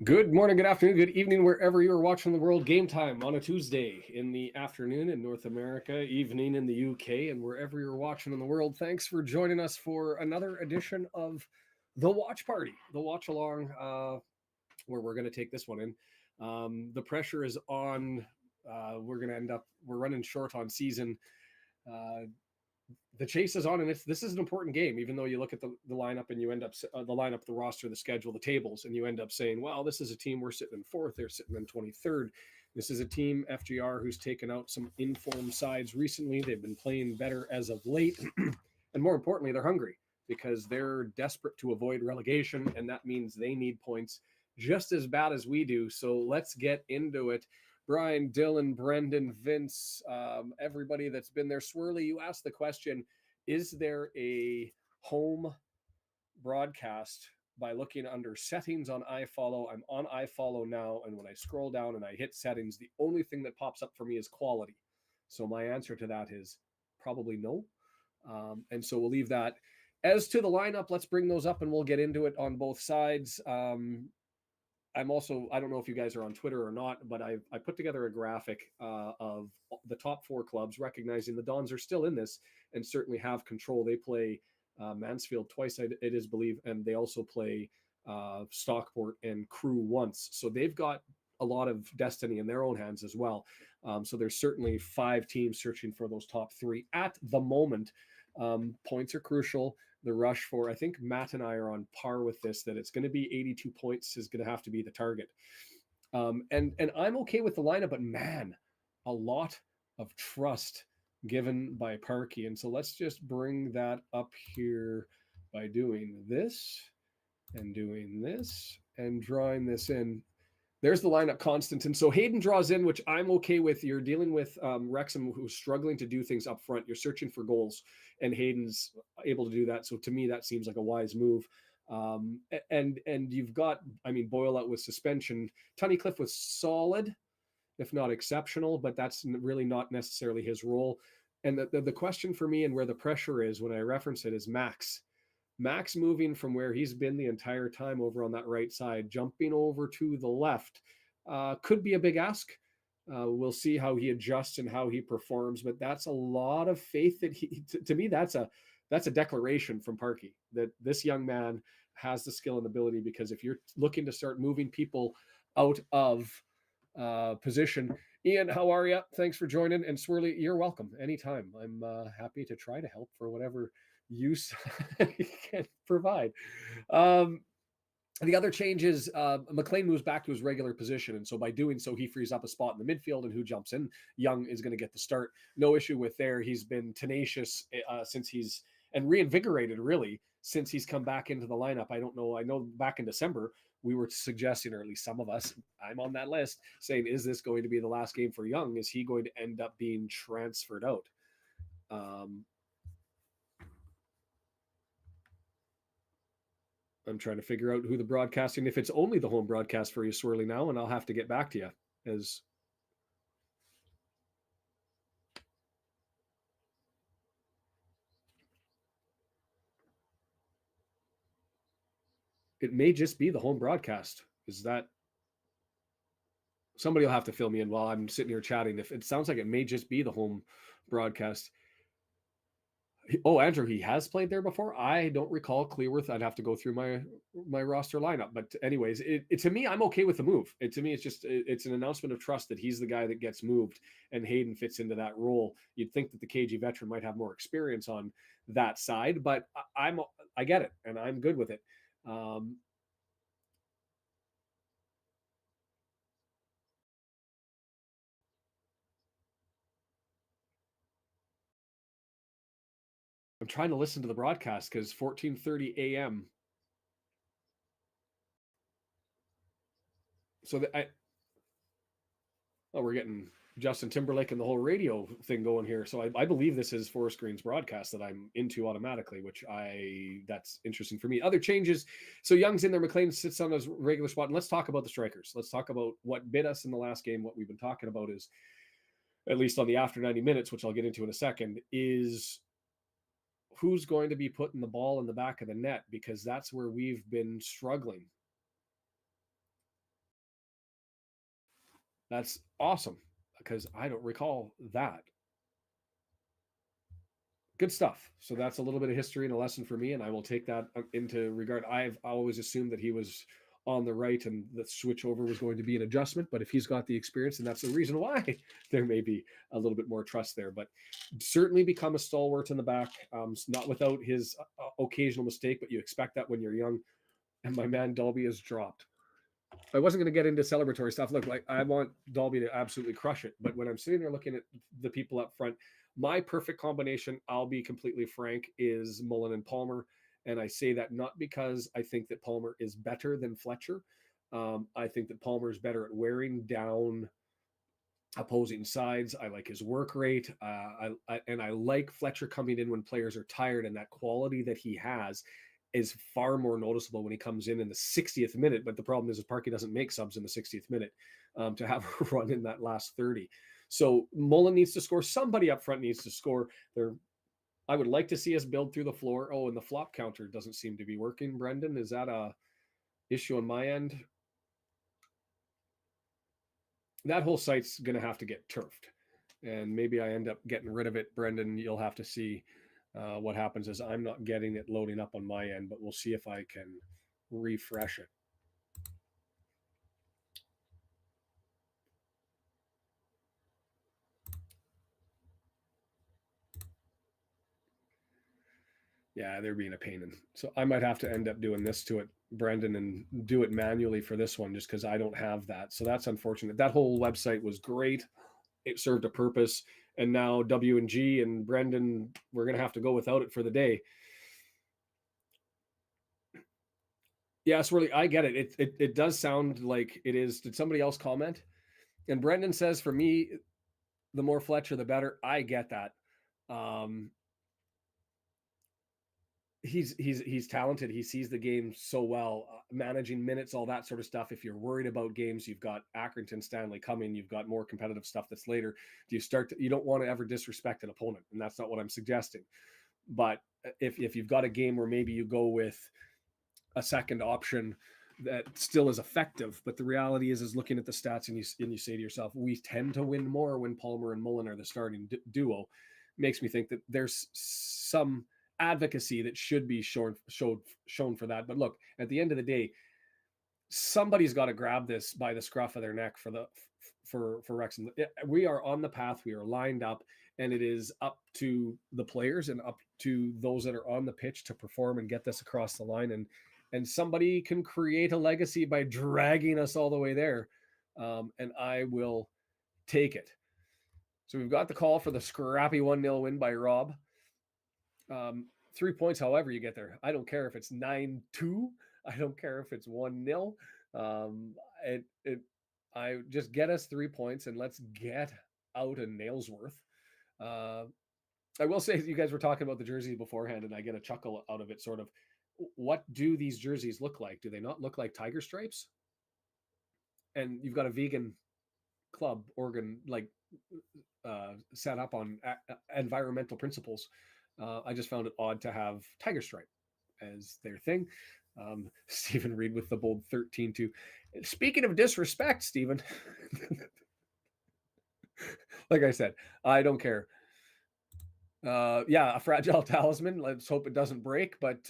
Good morning, good afternoon, good evening, wherever you are watching the world. Game time on a Tuesday in the afternoon in North America, evening in the UK, and wherever you're watching in the world. Thanks for joining us for another edition of the Watch Party, the watch along, where we're going to take this one in. The pressure is on. We're running short on season. Uh, the chase is on, and this is an important game. Even though you look at the lineup and you end up the lineup, the roster, the schedule, the tables, and you end up saying, "Well, this is a team we're sitting in fourth. They're sitting in 23rd. This is a team FGR who's taken out some informed sides recently. They've been playing better as of late, and more importantly, they're hungry because they're desperate to avoid relegation, and that means they need points just as bad as we do. So let's get into it." Brian, Dylan, Brendan, Vince, everybody that's been there. Swirly, you asked the question, is there a home broadcast by looking under settings on iFollow? I'm on iFollow now, and when I scroll down and I hit settings, the only thing that pops up for me is quality. So my answer to that is probably no. And so we'll leave that. As to the lineup, let's bring those up and we'll get into it on both sides. I'm also, I don't know if you guys are on Twitter or not, but I put together a graphic of the top four clubs, recognizing the Dons are still in this and certainly have control. They play Mansfield twice, it is believed, and they also play Stockport and Crew once. So they've got a lot of destiny in their own hands as well. So there's certainly 5 teams searching for those top 3 at the moment. Points are crucial. The rush for, I think Matt and I are on par with this, that it's going to be 82 points is going to have to be the target. And I'm okay with the lineup, but man, a lot of trust given by Parkey. And so let's just bring that up here by doing this and doing this and drawing this in. There's the lineup constant. And so Hayden draws in, which I'm okay with. You're dealing with Wrexham, who's struggling to do things up front. You're searching for goals, and Hayden's able to do that. So to me, that seems like a wise move. And you've got, I mean, Boyle out with suspension. Tunnicliffe was solid, if not exceptional, but that's really not necessarily his role. And the question for me and where the pressure is when I reference it is Max. Max moving from where he's been the entire time over on that right side, jumping over to the left, could be a big ask. We'll see how he adjusts and how he performs, but that's a lot of faith that he. To me, that's a declaration from Parkey that this young man has the skill and ability. Because if you're looking to start moving people out of position, Ian, how are you? Thanks for joining. And Swirly, you're welcome anytime. I'm happy to try to help for whatever use can provide. The other changes, McLean moves back to his regular position, and so by doing so, he frees up a spot in the midfield, and who jumps in? Young is going to get the start. No issue with there. He's been tenacious since he's, and reinvigorated, really, since he's come back into the lineup. I don't know. I know back in December, we were suggesting, or at least some of us, I'm on that list, saying, is this going to be the last game for Young? Is he going to end up being transferred out? I'm trying to figure out who the broadcasting, if it's only the home broadcast for you, Swirly, now, and I'll have to get back to you as it may just be the home broadcast. Is that somebody will have to fill me in while I'm sitting here chatting? If it sounds like it may just be the home broadcast. Oh, Andrew, he has played there before. I don't recall Clearworth. I'd have to go through my roster lineup. But anyways, to me, I'm okay with the move. To me, it's an announcement of trust that he's the guy that gets moved, and Hayden fits into that role. You'd think that the KG veteran might have more experience on that side, but I get it, and I'm good with it. I'm trying to listen to the broadcast because 14:30 a.m. So we're getting Justin Timberlake and the whole radio thing going here. So I believe this is Forest Green's broadcast that I'm into automatically, that's interesting for me. Other changes. So Young's in there. McLean sits on his regular spot. And let's talk about the strikers. Let's talk about what bit us in the last game. What we've been talking about is, at least on the after 90 minutes, which I'll get into in a second, is who's going to be putting the ball in the back of the net, because that's where we've been struggling. That's awesome because I don't recall that. Good stuff. So that's a little bit of history and a lesson for me, and I will take that into regard. I've always assumed that he was on the right and the switch over was going to be an adjustment, but if he's got the experience, and that's the reason why there may be a little bit more trust there. But certainly become a stalwart in the back, not without his occasional mistake, but you expect that when you're young. And my man Dolby has dropped. I wasn't going to get into celebratory stuff. Look, like I want Dolby to absolutely crush it, but when I'm sitting there looking at the people up front, my perfect combination, I'll be completely frank, is Mullen and Palmer. And I say that not because I think that Palmer is better than Fletcher. I think that Palmer is better at wearing down opposing sides. I like his work rate. And I like Fletcher coming in when players are tired, and that quality that he has is far more noticeable when he comes in the 60th minute. But the problem is Parky doesn't make subs in the 60th minute to have a run in that last 30. So Mullen needs to score. Somebody up front needs to score. I would like to see us build through the floor. Oh, and the flop counter doesn't seem to be working. Brendan, is that a issue on my end? That whole site's going to have to get turfed. And maybe I end up getting rid of it. Brendan, you'll have to see what happens is I'm not getting it loading up on my end, but we'll see if I can refresh it. Yeah, they're being a pain. And so I might have to end up doing this to it, Brendan, and do it manually for this one just because I don't have that. So that's unfortunate. That whole website was great. It served a purpose. And now W&G and Brendan, we're going to have to go without it for the day. Yes, really, I get it. It does sound like it is. Did somebody else comment? And Brendan says, for me, the more Fletcher, the better. I get that. He's talented. He sees the game so well, managing minutes, all that sort of stuff. If you're worried about games, you've got Accrington, Stanley coming. You've got more competitive stuff that's later. You don't want to ever disrespect an opponent, and that's not what I'm suggesting. But if you've got a game where maybe you go with a second option that still is effective, but the reality is looking at the stats and you say to yourself, we tend to win more when Palmer and Mullen are the starting duo. Makes me think that there's some advocacy that should be shown for that. But look, at the end of the day, somebody's got to grab this by the scruff of their neck for Wrexham. We are on the path. We are lined up, and it is up to the players and up to those that are on the pitch to perform and get this across the line. And somebody can create a legacy by dragging us all the way there. And I will take it. So we've got the call for the scrappy 1-0 win by Rob. 3 points, however you get there. I don't care if it's 9-2. I don't care if it's 1-0. I just get us 3 points and let's get out a Nailsworth. I will say, you guys were talking about the jerseys beforehand, and I get a chuckle out of it, sort of. What do these jerseys look like? Do they not look like tiger stripes? And you've got a vegan club organ like set up on environmental principles. I just found it odd to have tiger stripe as their thing. Stephen Reed with the bold 13-2. Speaking of disrespect, Stephen, like I said, I don't care. A fragile talisman. Let's hope it doesn't break, but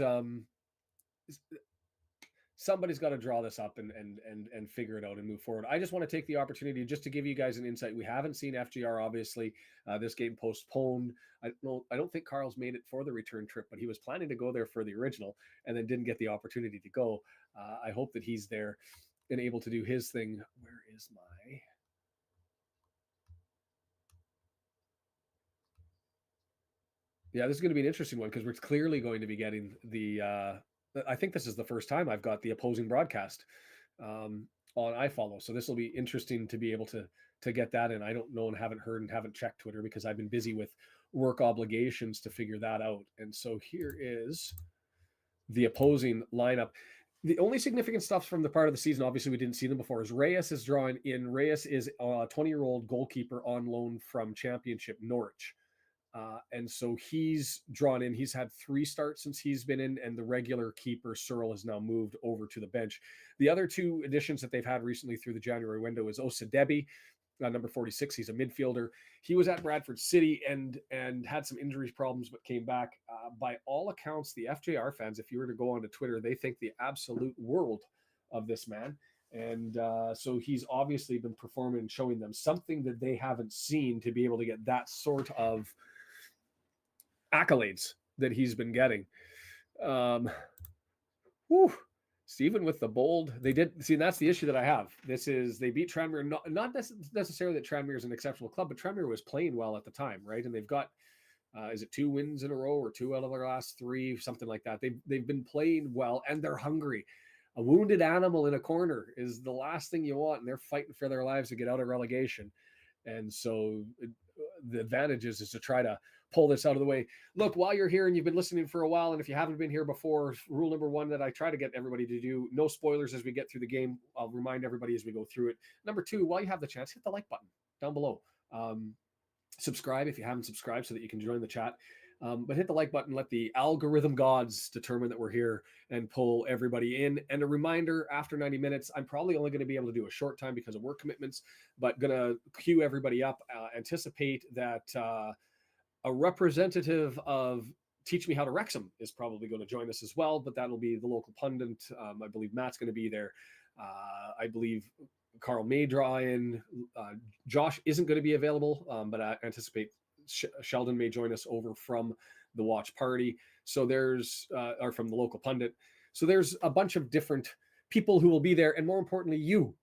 somebody's got to draw this up and figure it out and move forward. I just want to take the opportunity just to give you guys an insight. We haven't seen FGR, obviously. This game postponed. I don't think Carl's made it for the return trip, but he was planning to go there for the original and then didn't get the opportunity to go. I hope that he's there and able to do his thing. Where is my... Yeah, this is going to be an interesting one because we're clearly going to be getting the... I think this is the first time I've got the opposing broadcast on iFollow. So this will be interesting to be able to get that in. I don't know and haven't heard and haven't checked Twitter because I've been busy with work obligations to figure that out. And so here is the opposing lineup. The only significant stuff from the part of the season, obviously we didn't see them before, is Reyes is drawing in. Reyes is a 20-year-old goalkeeper on loan from Championship Norwich. And so he's drawn in. He's had 3 starts since he's been in, and the regular keeper, Searle, has now moved over to the bench. The other 2 additions that they've had recently through the January window is Osadebi, number 46. He's a midfielder. He was at Bradford City and had some injury problems, but came back. By all accounts, the FJR fans, if you were to go onto Twitter, they think the absolute world of this man. And so he's obviously been performing and showing them something that they haven't seen to be able to get that sort of accolades that he's been getting. Stephen with the bold. They did see, that's the issue that I have. They beat Tranmere, not necessarily that Tranmere is an exceptional club, but Tranmere was playing well at the time, right? And they've got is it 2 wins in a row or 2 out of their last 3, something like that. They've been playing well and they're hungry. A wounded animal in a corner is the last thing you want, and they're fighting for their lives to get out of relegation. And so the advantage is to try to pull this out of the way. Look, while you're here and you've been listening for a while, and if you haven't been here before, rule number 1 that I try to get everybody to do, no spoilers as we get through the game. I'll remind everybody as we go through it. Number 2, while you have the chance, hit the like button down below. Subscribe if you haven't subscribed so that you can join the chat. But hit the like button, let the algorithm gods determine that we're here and pull everybody in. And a reminder, after 90 minutes, I'm probably only going to be able to do a short time because of work commitments, but going to queue everybody up. Anticipate that a representative of Teach Me How to Wrexham is probably going to join us as well, but that'll be the local pundit. I believe Matt's going to be there. I believe Carl may draw in. Josh isn't going to be available, but I anticipate Sheldon may join us over from the watch party. So there's, or from the local pundit. So there's a bunch of different people who will be there. And more importantly, you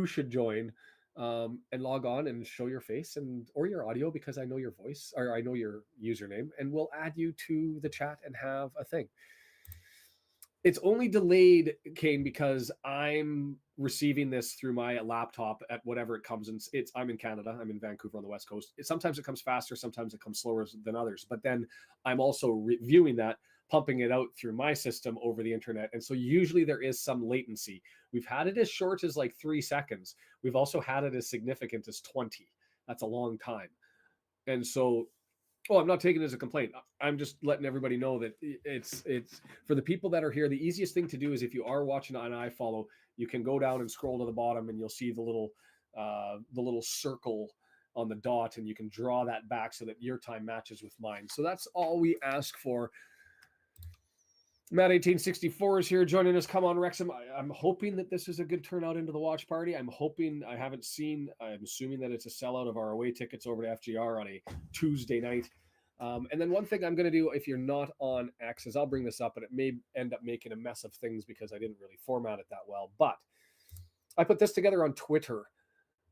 should join and log on and show your face or your audio, because I know your voice, or I know your username, and we'll add you to the chat and have a thing. It's only delayed, Kane, because I'm receiving this through my laptop at whatever it comes in. I'm in Canada. I'm in Vancouver on the West Coast. Sometimes it comes faster. Sometimes it comes slower than others. But then I'm also reviewing that, pumping it out through my system over the internet. And so usually there is some latency. We've had it as short as like 3 seconds. We've also had it as significant as 20. That's a long time. And so I'm not taking it as a complaint. I'm just letting everybody know that it's for the people that are here. The easiest thing to do is, if you are watching on iFollow, you can go down and scroll to the bottom, and you'll see the little circle on the dot, and you can draw that back so that your time matches with mine. So that's all we ask for. Matt 1864 is here joining us. Come on, Wrexham. I'm hoping that this is a good turnout into the watch party. I'm assuming that it's a sellout of our away tickets over to FGR on a Tuesday night. And then one thing I'm going to do, if you're not on X, is I'll bring this up, and it may end up making a mess of things because I didn't really format it that well. But I put this together on Twitter.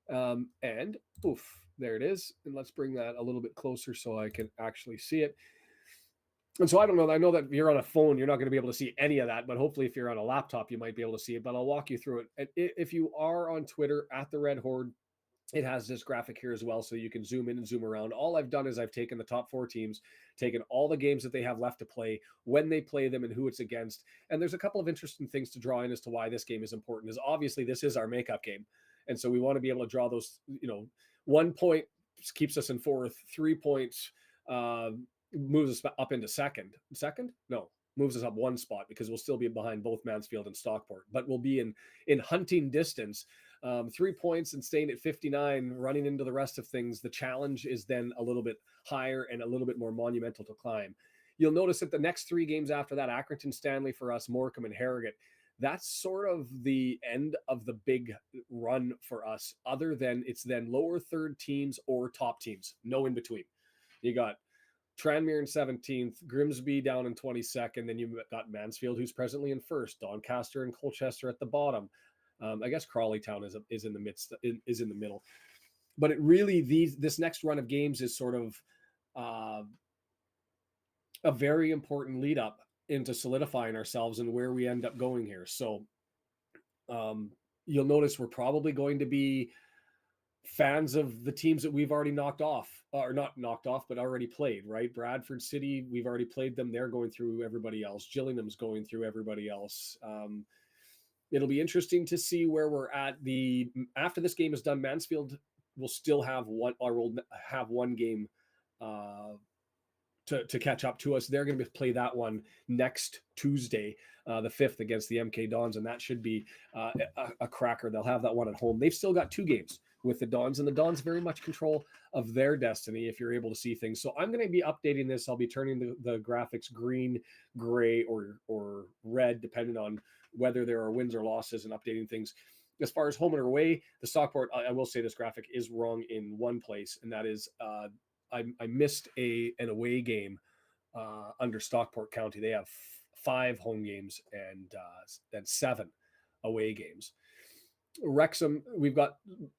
And poof, there it is. And let's bring that a little bit closer so I can actually see it. And so I don't know. I know that if you're on a phone, you're not going to be able to see any of that. But hopefully, if you're on a laptop, you might be able to see it. But I'll walk you through it. And if you are on Twitter at the Red Horde, it has this graphic here as well, so you can zoom in and zoom around. All I've done is I've taken the top 4 teams, taken all the games that they have left to play, when they play them, and who it's against. And there's a couple of interesting things to draw in as to why this game is important. Is obviously this is our makeup game, and so we want to be able to draw those. 1 point keeps us in 4th, 3 points moves us up into second. No, moves us up 1 spot, because we'll still be behind both Mansfield and Stockport, but we'll be in hunting distance. 3 points and staying at 59, running into the rest of things. The challenge is then a little bit higher and a little bit more monumental to climb. You'll notice that the next 3 games after that, Accrington, Stanley for us, Morecambe and Harrogate, that's sort of the end of the big run for us, other than it's then lower third teams or top teams, no in between. You got Tranmere in 17th, Grimsby down in 22nd, then you've got Mansfield, who's presently in 1st, Doncaster and Colchester at the bottom. I guess Crawley Town is in the middle. But it really, this next run of games is sort of a very important lead up into solidifying ourselves and where we end up going here. So you'll notice we're probably going to be fans of the teams that we've already knocked off, or not knocked off, but already played, right? Bradford City, we've already played them. They're going through everybody else. Gillingham's going through everybody else. It'll be interesting to see where we're at. After this game is done, Mansfield will still have one game to catch up to us. They're going to play that one next Tuesday, the 5th, against the MK Dons, and that should be a cracker. They'll have that one at home. They've still got 2 games with the Dons, and the Dons very much control of their destiny if you're able to see things. So I'm going to be updating this. I'll be turning the graphics green, gray, or red, depending on whether there are wins or losses, and updating things. As far as home and away, the Stockport, I will say this graphic is wrong in one place, and that is I missed an away game under Stockport County. They have 5 home games and 7 away games. Wrexham, we've got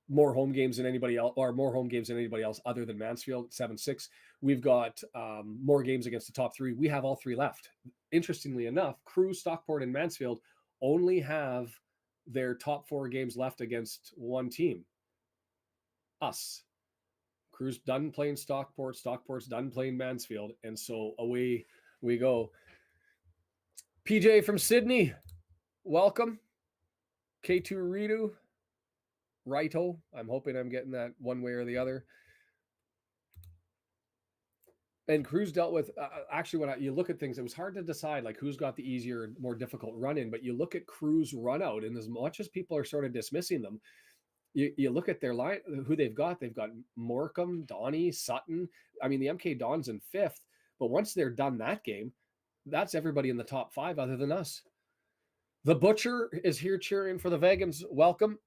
more home games than anybody else, or more home games than anybody else other than Mansfield, 7-6. We've got more games against the top 3. We have all 3 left. Interestingly enough, Crew, Stockport, and Mansfield only have their top 4 games left against one team, us. Crew's done playing Stockport, Stockport's done playing Mansfield, and so away we go. PJ from Sydney, welcome. K2 Ritu, righto. I'm hoping I'm getting that one way or the other. And Crew's dealt with, actually, when you look at things, it was hard to decide like who's got the easier, more difficult run in, but you look at Crew's run out, and as much as people are sort of dismissing them, you look at their line, who they've got Morecambe, Donny, Sutton. I mean, the MK Dons in 5th, but once they're done that game, that's everybody in the top 5 other than us. The Butcher is here cheering for the Vegans. Welcome.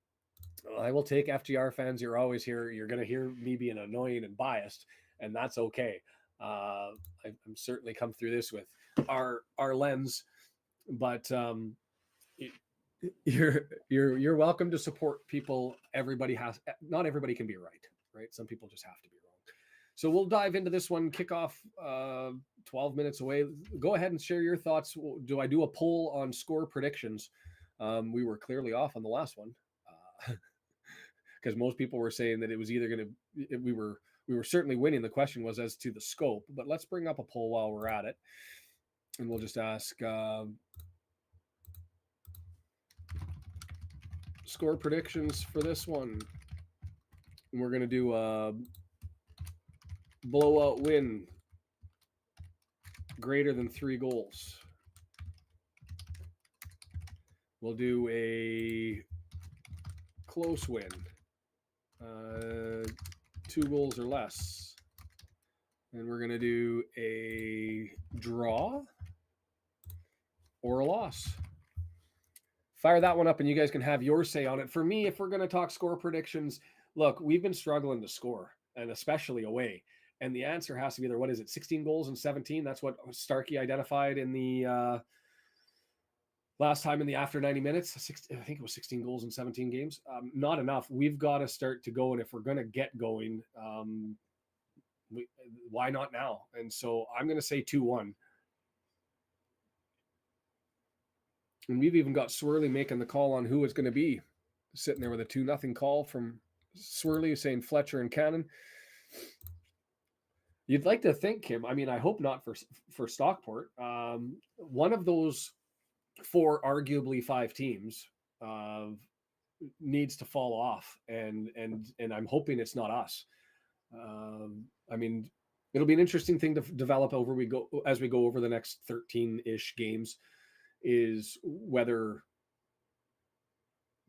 I will take FGR fans. You're always here. You're going to hear me being annoying and biased, and that's okay. I'm certainly come through this with our lens, but you're welcome to support people. Not everybody can be right? Some people just have to be wrong. So we'll dive into this one. Kickoff 12 minutes away. Go ahead and share your thoughts. Do I do a poll on score predictions? We were clearly off on the last one because most people were saying that it was either going to. We were certainly winning. The question was as to the scope. But let's bring up a poll while we're at it, and we'll just ask score predictions for this one. And we're going to do a blowout win greater than 3 goals. We'll do a close win, 2 goals or less. And we're going to do a draw or a loss. Fire that one up and you guys can have your say on it. For me, if we're going to talk score predictions, look, we've been struggling to score, and especially away. And the answer has to be either, 16 goals and 17? That's what Starkey identified in the last time in the after 90 minutes. I think it was 16 goals in 17 games. Not enough. We've got to start to go, and if we're going to get going, why not now? And so I'm going to say 2-1. And we've even got Swirly making the call on who it's going to be, sitting there with a 2-0 call from Swirly saying Fletcher and Cannon. You'd like to think, Kim, I mean, I hope not for Stockport. One of those 4, arguably 5 teams needs to fall off, and I'm hoping it's not us. I mean, it'll be an interesting thing to develop as we go over the next 13-ish games, is whether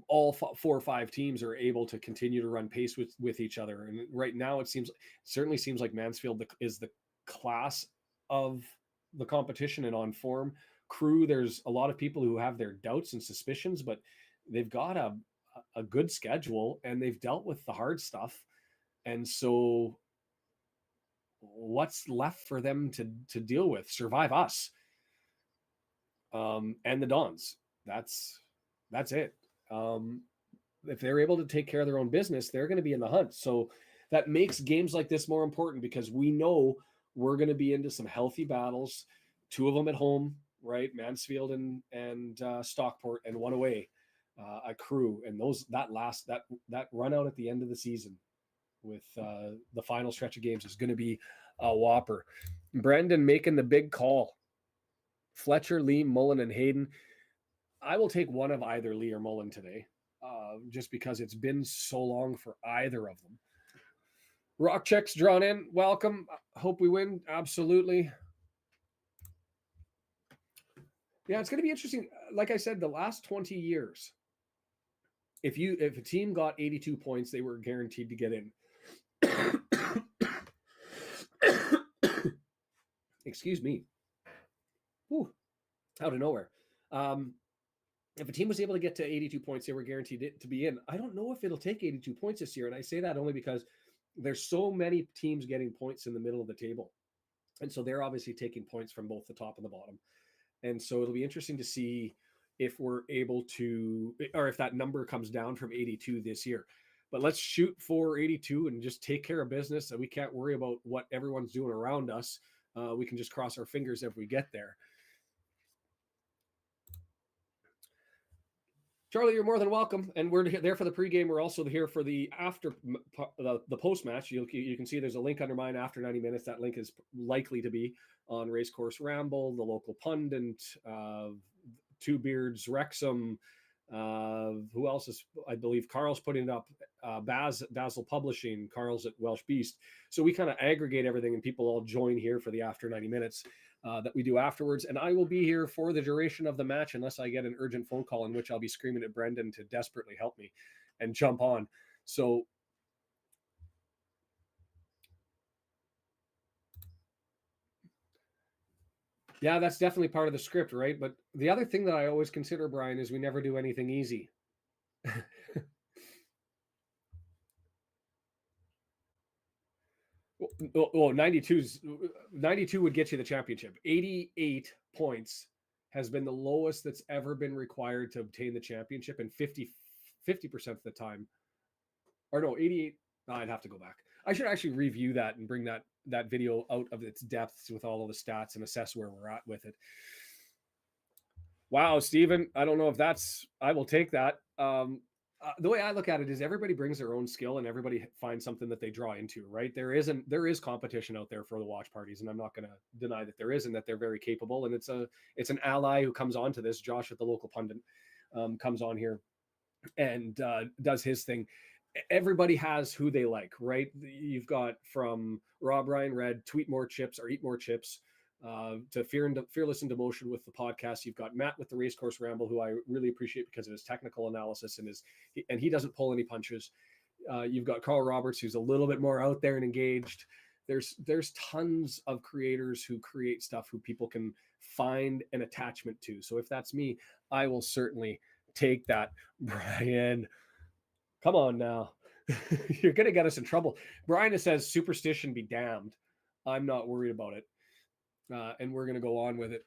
all 4 or 5 teams are able to continue to run pace with each other. And right now it certainly seems like Mansfield is the class of the competition and on form. Crew, there's a lot of people who have their doubts and suspicions, but they've got a good schedule and they've dealt with the hard stuff. And so what's left for them to deal with? Survive us. And the Dons. That's it. If they're able to take care of their own business, they're going to be in the hunt. So that makes games like this more important, because we know we're going to be into some healthy battles, 2 of them at home, right? Mansfield and Stockport, and 1 away, a Crew. And that run out at the end of the season with the final stretch of games is going to be a whopper. Brendan making the big call. Fletcher, Lee, Mullen, and Hayden. I will take one of either Lee or Mullen today, just because it's been so long for either of them. Rock checks drawn in. Welcome. Hope we win. Absolutely. Yeah, it's going to be interesting. Like I said, the last 20 years, if a team got 82 points, they were guaranteed to get in. Excuse me. Ooh, out of nowhere. If a team was able to get to 82 points, they were guaranteed to be in. I don't know if it'll take 82 points this year. And I say that only because there's so many teams getting points in the middle of the table. And so they're obviously taking points from both the top and the bottom. And so it'll be interesting to see if we're able to, or if that number comes down from 82 this year. But let's shoot for 82 and just take care of business. And we can't worry about what everyone's doing around us. We can just cross our fingers if we get there. Charlie, you're more than welcome. And we're there for the pregame. We're also here for the after the post match. You can see there's a link under mine after 90 minutes. That link is likely to be on Racecourse Ramble, the local pundit, Two Beards, Wrexham. Who else is? I believe Carl's putting it up. Basil Publishing. Carl's at Welsh Beast. So we kind of aggregate everything, and people all join here for the after 90 minutes. That we do afterwards. And I will be here for the duration of the match unless I get an urgent phone call in which I'll be screaming at Brendan to desperately help me and jump on. So yeah, that's definitely part of the script, right? But the other thing that I always consider, Brian, is we never do anything easy. Well, 92 would get you the championship. 88 points has been the lowest that's ever been required to obtain the championship, and 50% of the time, or no, 88. I'd have to go back. I should actually review that and bring that video out of its depths with all of the stats and assess where we're at with it. Wow, Stephen, I don't know if that's. I will take that. The way I look at it is everybody brings their own skill and everybody finds something that they draw into, right? There is competition out there for the watch parties, and I'm not going to deny that there is, and that they're very capable. And it's an ally who comes on to this. Josh at the local pundit comes on here and does his thing. Everybody has who they like, right? You've got from Rob Ryan Red, tweet more chips or eat more chips, to Fearless and Demotion with the podcast. You've got Matt with the Racecourse Ramble, who I really appreciate because of his technical analysis and he doesn't pull any punches. You've got Carl Roberts, who's a little bit more out there and engaged. There's tons of creators who create stuff who people can find an attachment to. So if that's me, I will certainly take that. Brian, come on now. You're going to get us in trouble. Brian says superstition be damned. I'm not worried about it. And we're going to go on with it.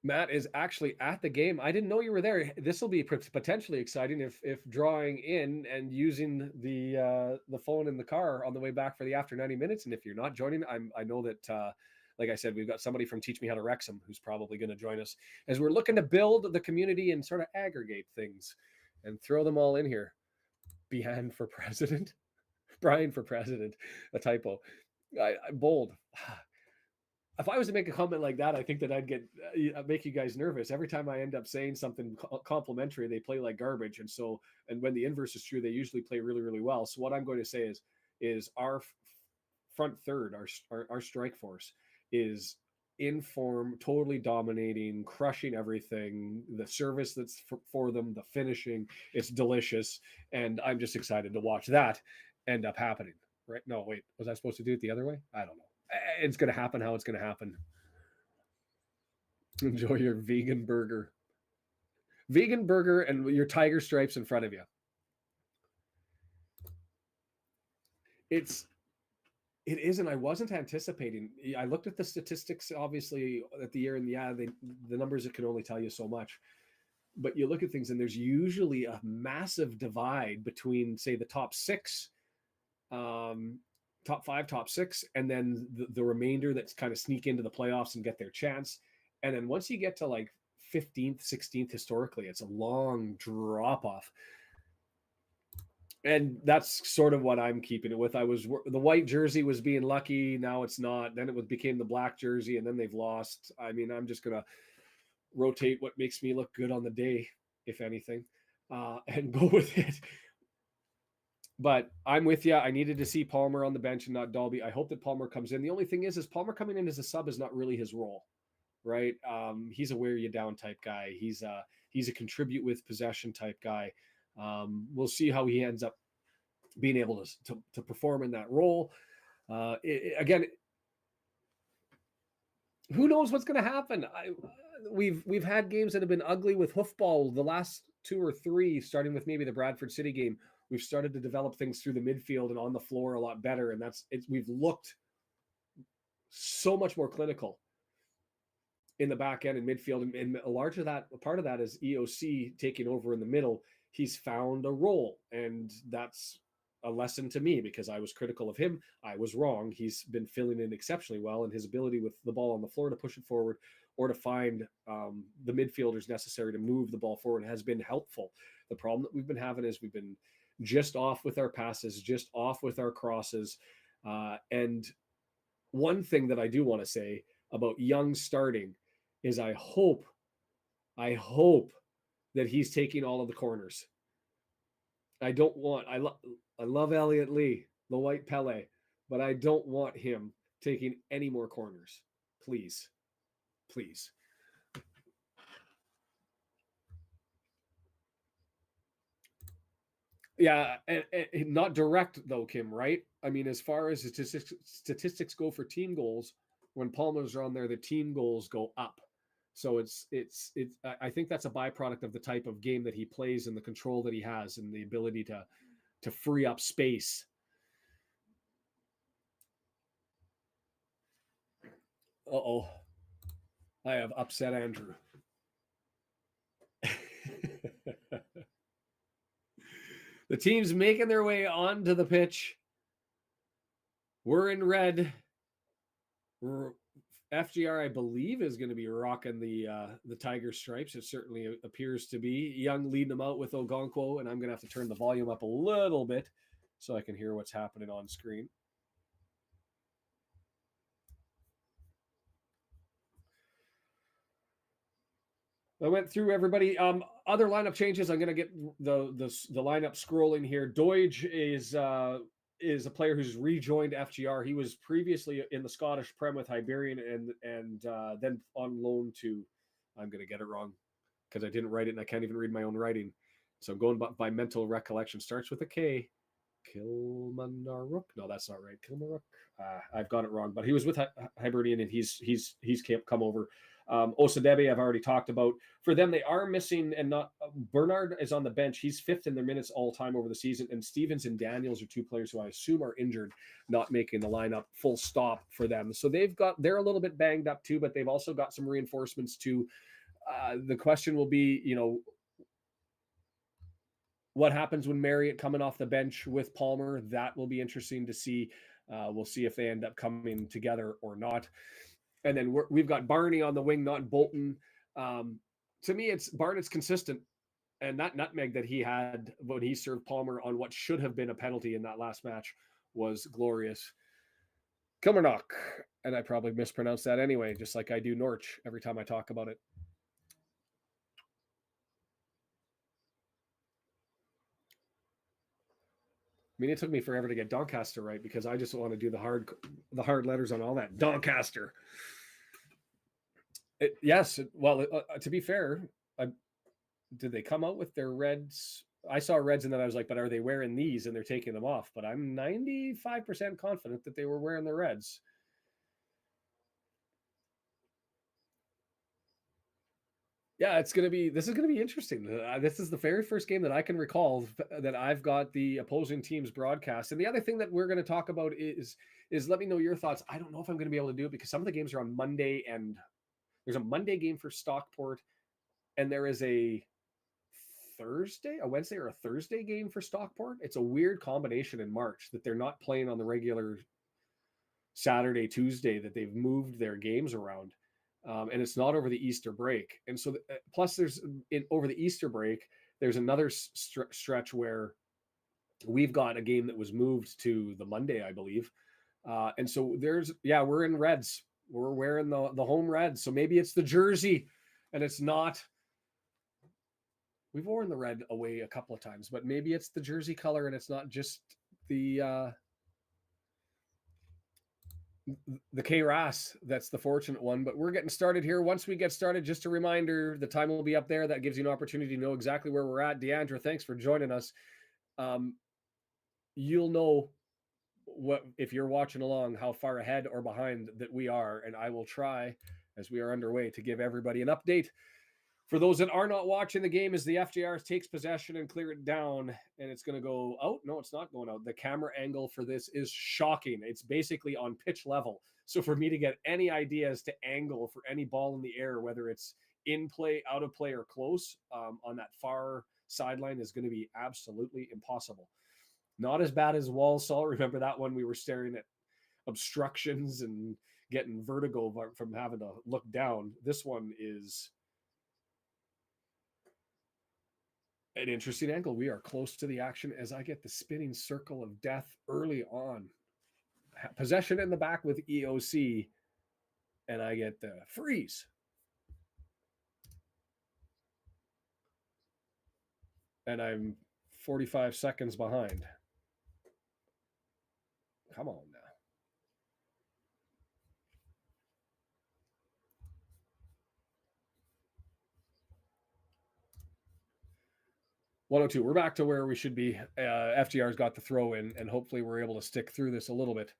Matt is actually at the game. I didn't know you were there. This will be potentially exciting if drawing in and using the phone in the car on the way back for the after 90 minutes. And if you're not joining, I know that, like I said, we've got somebody from Teach Me How to Wrexham who's probably going to join us as we're looking to build the community and sort of aggregate things and throw them all in here. Behan for president. Brian for president, a typo. Bold. If I was to make a comment like that, I think that I'd make you guys nervous. Every time I end up saying something complimentary, they play like garbage. And when the inverse is true, they usually play really, really well. So what I'm going to say is our front third, our strike force is in form, totally dominating, crushing everything. The service that's for them, the finishing, it's delicious. And I'm just excited to watch that end up happening. Right? No, wait, was I supposed to do it the other way? I don't know. It's going to happen how it's going to happen. Enjoy your vegan burger. Vegan burger and your tiger stripes in front of you. It isn't. I wasn't anticipating. I looked at the statistics, obviously, at the year, and the numbers, it can only tell you so much. But you look at things, and there's usually a massive divide between, say, the top six, top five, top six, and then the remainder that's kind of sneak into the playoffs and get their chance. And then once you get to like 15th, 16th, historically, it's a long drop off. And that's sort of what I'm keeping it with. The white jersey was being lucky. Now it's not. Then it became the black jersey, and then they've lost. I mean, I'm just going to rotate what makes me look good on the day, if anything. and go with it. But I'm with you. I needed to see Palmer on the bench and not Dalby. I hope that Palmer comes in. The only thing is Palmer coming in as a sub is not really his role, right? He's a wear you down type guy. He's a contribute with possession type guy. We'll see how he ends up being able to perform in that role. Again, who knows what's going to happen? We've had games that have been ugly with hoofball. The last 2 or 3, starting with maybe the Bradford City game, we've started to develop things through the midfield and on the floor a lot better. And we've looked so much more clinical in the back end and midfield. And a part of that is EOC taking over in the middle. He's found a role, and that's a lesson to me because I was critical of him. I was wrong. He's been filling in exceptionally well, and his ability with the ball on the floor to push it forward or to find the midfielders necessary to move the ball forward has been helpful. The problem that we've been having is we've been just off with our passes, just off with our crosses. And one thing that I do want to say about Young starting is I hope that he's taking all of the corners. I love Elliot Lee, the white Pele, but I don't want him taking any more corners. Please. Yeah, and not direct though, Kim, right? I mean, as far as statistics go for team goals, when Palmer's on there, the team goals go up. So it's I think that's a byproduct of the type of game that he plays and the control that he has and the ability to free up space. Uh-oh. I have upset Andrew. The team's making their way onto the pitch. We're in red. FGR, I believe, is going to be rocking the Tiger stripes. It certainly appears to be. Young leading them out with Ogonkwo, and I'm going to have to turn the volume up a little bit so I can hear what's happening on screen. I went through everybody. Other lineup changes. I'm going to get the lineup scrolling here. Doige is a player who's rejoined FGR. He was previously in the Scottish Prem with Hibernian and then on loan to, I'm going to get it wrong because I didn't write it and I can't even read my own writing. So I'm going by mental recollection. Starts with a K. Kilmarnock. No, that's not right. Kilmarnock. I've got it wrong, but he was with Hibernian and he's come over. Osadebe, I've already talked about. For them, they are missing, and not Bernard is on the bench. He's 5th in their minutes all time over the season, and Stevens and Daniels are 2 players who I assume are injured, not making the lineup full stop for them. So they're a little bit banged up too, but they've also got some reinforcements too. The question will be, what happens when Marriott coming off the bench with Palmer? That will be interesting to see. We'll see if they end up coming together or not. And then we've got Barney on the wing, not Bolton. To me, Barnett's consistent. And that nutmeg that he had when he served Palmer on what should have been a penalty in that last match was glorious. Kilmarnock. And I probably mispronounced that anyway, just like I do Norwich every time I talk about it. I mean, it took me forever to get Doncaster right because I just want to do the hard letters on all that. Doncaster. To be fair, did they come out with their reds? I saw reds and then I was like, but are they wearing these and they're taking them off? But I'm 95% confident that they were wearing the reds. Yeah, this is going to be interesting. This is the very first game that I can recall that I've got the opposing team's broadcast. And the other thing that we're going to talk about is let me know your thoughts. I don't know if I'm going to be able to do it because some of the games are on Monday, and there's a Monday game for Stockport, and there is a Wednesday or a Thursday game for Stockport. It's a weird combination in March that they're not playing on the regular Saturday, Tuesday, that they've moved their games around. And it's not over the Easter break. And so plus over the Easter break, there's another stretch where we've got a game that was moved to the Monday, I believe. And so we're in reds. We're wearing the home reds. So maybe it's the jersey and it's not We've worn the red away a couple of times, but maybe it's the jersey color and it's not just the KRAS that's the fortunate one. But we're getting started here. Once we get started, just a reminder, the time will be up there. That gives you an opportunity to know exactly where we're at. Deandra, thanks for joining us. You'll know what, if you're watching along, how far ahead or behind that we are, and I will try, as we are underway, to give everybody an update. For those that are not watching the game, as the FJR takes possession and clear it down, and it's going to go out. No, it's not going out. The camera angle for this is shocking. It's basically on pitch level. So for me to get any idea as to angle for any ball in the air, whether it's in play, out of play, or close on that far sideline, is going to be absolutely impossible. Not as bad as Walsall. Remember that one? We were staring at obstructions and getting vertigo from having to look down. This one is an interesting angle. We are close to the action as I get the spinning circle of death early on. Possession in the back with EOC, and I get the freeze. And I'm 45 seconds behind. Come on now. .102. We're back to where we should be. FGR's got the throw in, and hopefully we're able to stick through this a little bit.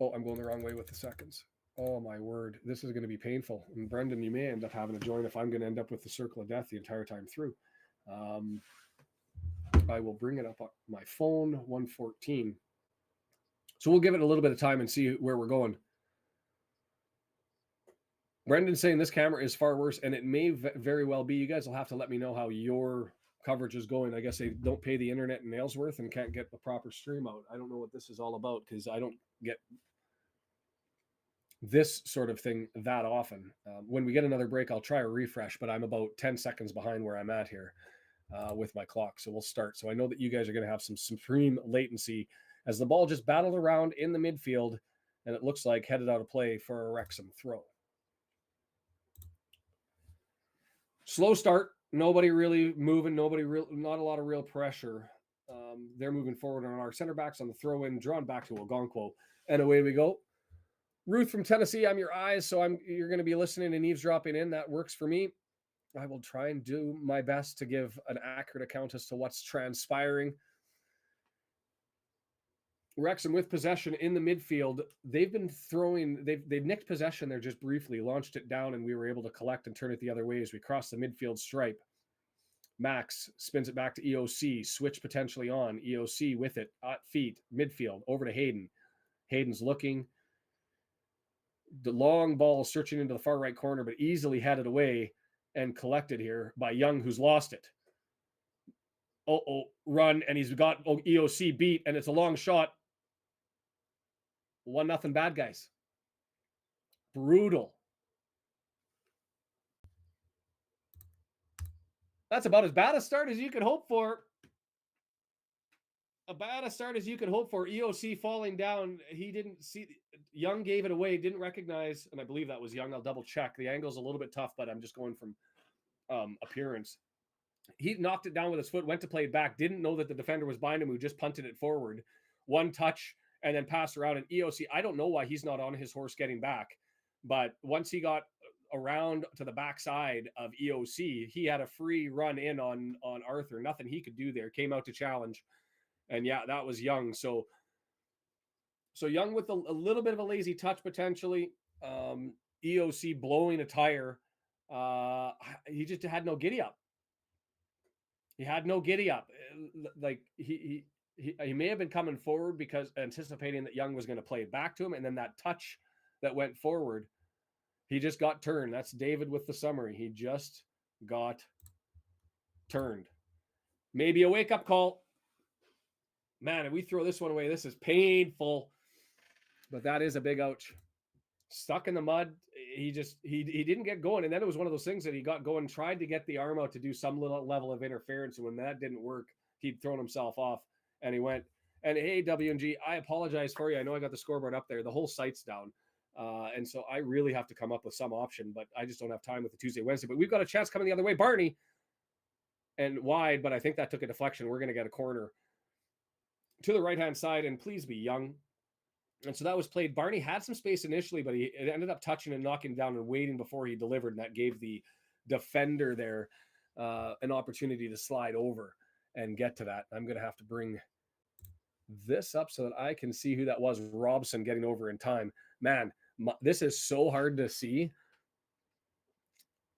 Oh, I'm going the wrong way with the seconds. Oh, my word. This is going to be painful. And Brendan, you may end up having to join if I'm going to end up with the circle of death the entire time through. I will bring it up on my phone, 114. So we'll give it a little bit of time and see where we're going. Brendan's saying this camera is far worse, and it may very well be. You guys will have to let me know how your coverage is going. I guess they don't pay the internet in Nailsworth and can't get the proper stream out. I don't know what this is all about because I don't get this sort of thing that often. When we get another break, I'll try a refresh, but I'm about 10 seconds behind where I'm at here with my clock. So we'll start. So I know that you guys are going to have some supreme latency as the ball just battled around in the midfield, and it looks like headed out of play for a Wrexham throw. Slow start. Nobody really moving. Not a lot of real pressure. They're moving forward on our center backs on the throw in, drawn back to Ogonkwo, and away we go. Ruth from Tennessee, I'm your eyes, so you're going to be listening and eavesdropping in. That works for me. I will try and do my best to give an accurate account as to what's transpiring. Wrexham with possession in the midfield. They've been throwing, they've nicked possession there just briefly, launched it down, and we were able to collect and turn it the other way as we crossed the midfield stripe. Max spins it back to EOC, switch potentially on. EOC with it at feet, midfield, over to Hayden. Hayden's looking. The long ball searching into the far right corner, but easily headed away and collected here by Young, who's lost it. Run, and he's got EOC beat, and it's a long shot. 1-0 bad guys. Brutal. That's about as bad a start as you could hope for. EOC falling down. He didn't see. Young gave it away, didn't recognize, and I believe that was Young. I'll double check. The angle's a little bit tough, but I'm just going from appearance. He knocked it down with his foot, went to play it back, didn't know that the defender was behind him, who just punted it forward. One touch, and then passed around. And EOC, I don't know why he's not on his horse getting back, but once he got around to the backside of EOC, he had a free run in on Arthur. Nothing he could do there. Came out to challenge. And yeah, that was Young. So Young with a little bit of a lazy touch potentially. EOC blowing a tire. He just had no giddy up. He had no giddy up. Like he may have been coming forward because anticipating that Young was going to play it back to him, and then that touch that went forward, he just got turned. That's David with the summary. He just got turned. Maybe a wake-up call. Man, if we throw this one away, this is painful. But that is a big ouch. Stuck in the mud. He didn't get going. And then it was one of those things that he got going, tried to get the arm out to do some little level of interference. And when that didn't work, he'd thrown himself off and he went. And hey, W&G, I apologize for you. I know I got the scoreboard up there. The whole site's down. And so I really have to come up with some option, but I just don't have time with the Tuesday, Wednesday. But we've got a chance coming the other way. Barney and wide, but I think that took a deflection. We're going to get a corner to the right-hand side, and please be Young. And so that was played. Barney had some space initially, but he ended up touching and knocking down and waiting before he delivered, and that gave the defender there an opportunity to slide over and get to that. I'm going to have to bring this up so that I can see who that was. Robson getting over in time. Man, this is so hard to see.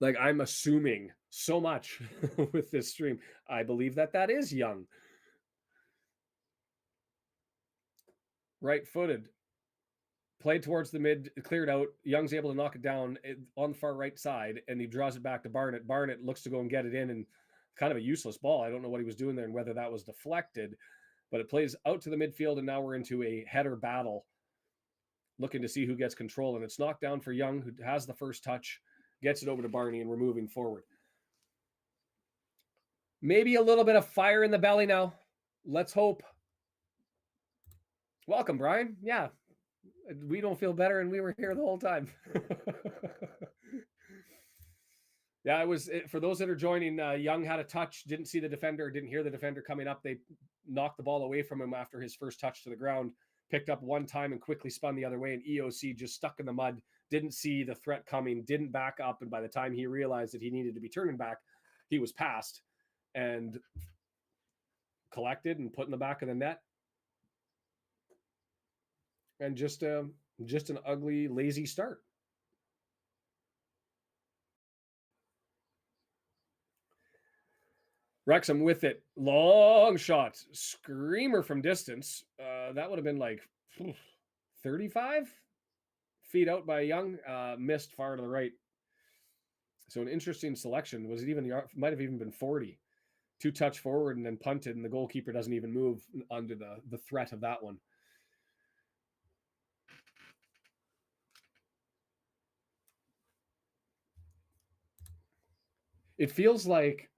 Like, I'm assuming so much with this stream. I believe that is Young. Right-footed. Played towards the mid, cleared out. Young's able to knock it down on the far right side, and he draws it back to Barnett. Barnett looks to go and get it in, and kind of a useless ball. I don't know what he was doing there and whether that was deflected, but it plays out to the midfield, and now we're into a header battle, looking to see who gets control, and it's knocked down for Young, who has the first touch, gets it over to Barney, and we're moving forward. Maybe a little bit of fire in the belly now. Let's hope. Welcome, Brian. Yeah, we don't feel better, and we were here the whole time. Yeah, it was, for those that are joining, Young had a touch, didn't see the defender, didn't hear the defender coming up. They knocked the ball away from him after his first touch to the ground, picked up one time and quickly spun the other way, and EOC just stuck in the mud, didn't see the threat coming, didn't back up, and by the time he realized that he needed to be turning back, he was past and collected and put in the back of the net. And just an ugly, lazy start. Wrexham with it. Long shot. Screamer from distance. That would have been like 35 feet out by Young. Missed far to the right. So an interesting selection. Was it even, might have even been 40. 2 touch forward and then punted, and the goalkeeper doesn't even move under the threat of that one. It feels like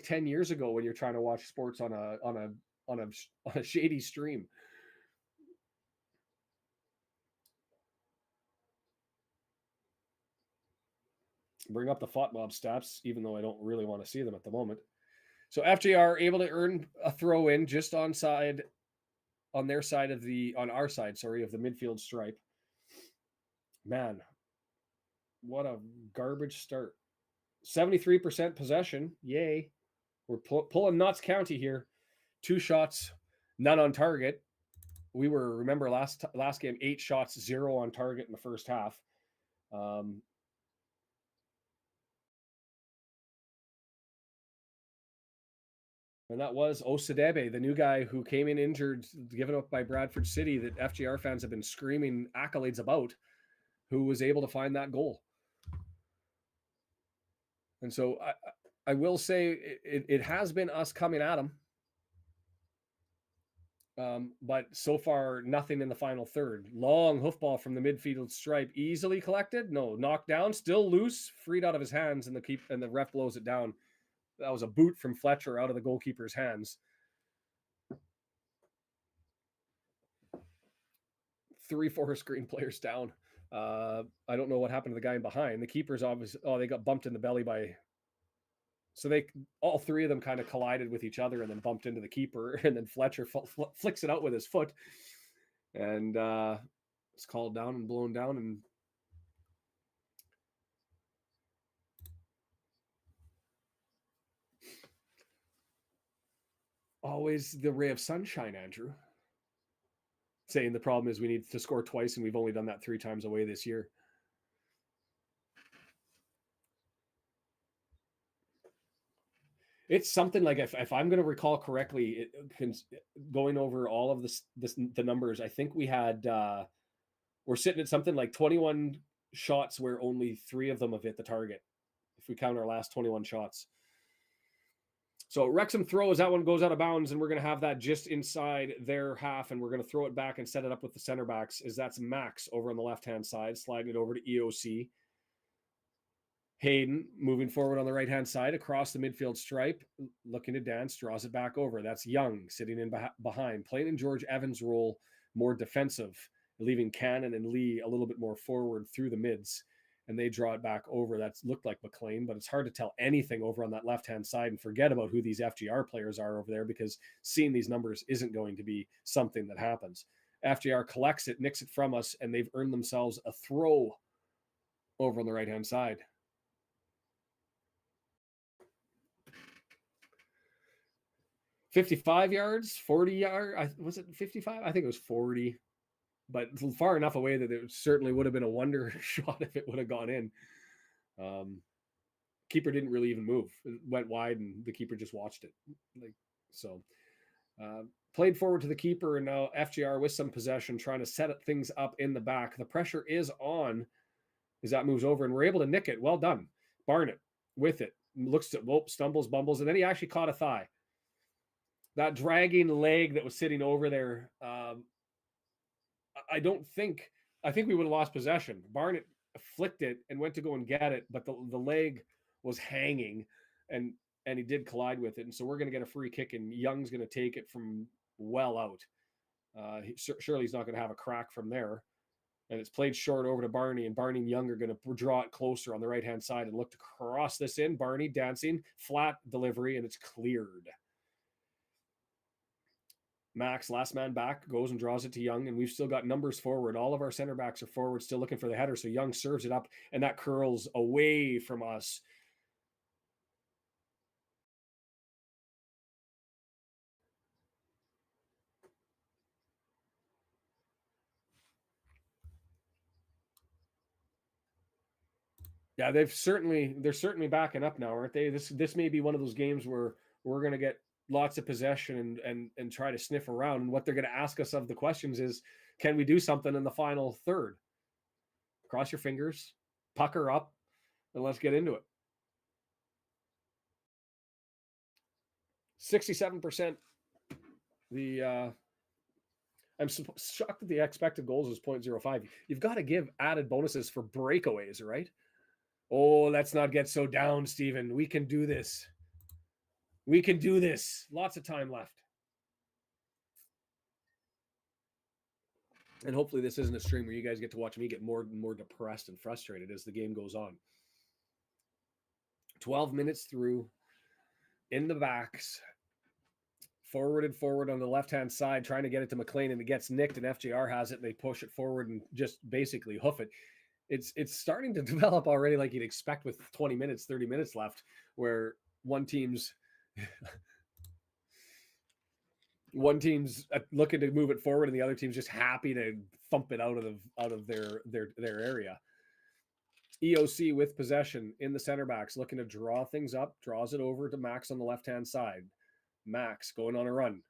10 years ago when you're trying to watch sports on a shady stream. Bring up the FOTMOB stats, even though I don't really want to see them at the moment. So FJR able to earn a throw in just on our side of the midfield stripe. Man, what a garbage start. 73% possession. Yay. We're pulling Notts County here. 2 shots, none on target. We were, remember last game, 8 shots, 0 on target in the first half. And that was Osadebe, the new guy who came in injured, given up by Bradford City, that FJR fans have been screaming accolades about, who was able to find that goal. And so I will say it has been us coming at him. But so far, nothing in the final third. Long hoofball from the midfield stripe, easily collected. No, knocked down, still loose, freed out of his hands, and the ref blows it down. That was a boot from Fletcher out of the goalkeeper's hands. 3 Forest Green players down. I don't know what happened to the guy behind. The keeper's obviously, they got bumped in the belly by. So all 3 of them kind of collided with each other and then bumped into the keeper, and then Fletcher flicks it out with his foot, and it's called down and blown down. And always the ray of sunshine, Andrew. Saying the problem is we need to score twice, and we've only done that 3 times away this year. It's something like, if I'm going to recall correctly, going over all of the numbers, I think we had, we're sitting at something like 21 shots where only 3 of them have hit the target, if we count our last 21 shots. So Wrexham throws, that one goes out of bounds, and we're going to have that just inside their half, and we're going to throw it back and set it up with the center backs, that's Max over on the left-hand side, sliding it over to EOC. Hayden moving forward on the right-hand side across the midfield stripe, looking to dance, draws it back over. That's Young sitting in behind, playing in George Evans' role, more defensive. leaving Cannon and Lee a little bit more forward through the mids, and they draw it back over. That's looked like McLean, but it's hard to tell anything over on that left-hand side, and forget about who these FGR players are over there, because seeing these numbers isn't going to be something that happens. FGR collects it, nicks it from us, and they've earned themselves a throw over on the right-hand side. "55 yards, 40 yards. Was it 55? I think it was 40, but far enough away that it certainly would have been a wonder shot if it would have gone in. Keeper didn't really even move. It went wide, and the keeper just watched it. Played forward to the keeper, and now FGR with some possession, trying to set things up in the back. The pressure is on as that moves over, and we're able to nick it. Well done. Barnett with it. Looks at, stumbles, bumbles, and then he actually caught a thigh. That dragging leg that was sitting over there, I think we would have lost possession. Barnett flicked it and went to go and get it, but the leg was hanging, and he did collide with it. And so we're going to get a free kick, and Young's going to take it from well out. Surely he's not going to have a crack from there. And it's played short over to Barney, and Barney and Young are going to draw it closer on the right-hand side and look to cross this in. Barney dancing, flat delivery, and it's cleared. Max, last man back, goes and draws it to Young, and we've still got numbers forward. All of our center backs are forward, still looking for the header, so Young serves it up, and that curls away from us. Yeah, they're certainly backing up now, aren't they? This may be one of those games where we're going to get lots of possession and try to sniff around. And what they're going to ask us of the questions is, can we do something in the final third? Cross your fingers, pucker up, and let's get into it. 67%. I'm shocked that the expected goals is 0.05. You've got to give added bonuses for breakaways, right? Oh, let's not get so down, Stephen. We can do this. We can do this. Lots of time left. And hopefully this isn't a stream where you guys get to watch me get more and more depressed and frustrated as the game goes on. 12 minutes through, in the backs, forwarded forward on the left-hand side, trying to get it to McLean, and it gets nicked, and FGR has it, and they push it forward and just basically hoof it. It's starting to develop already like you'd expect with 20 minutes, 30 minutes left, where one team's looking to move it forward, and the other team's just happy to thump it out of their area. EOC with possession in the center backs, looking to draw things up, draws it over to Max on the left-hand side. Max going on a run.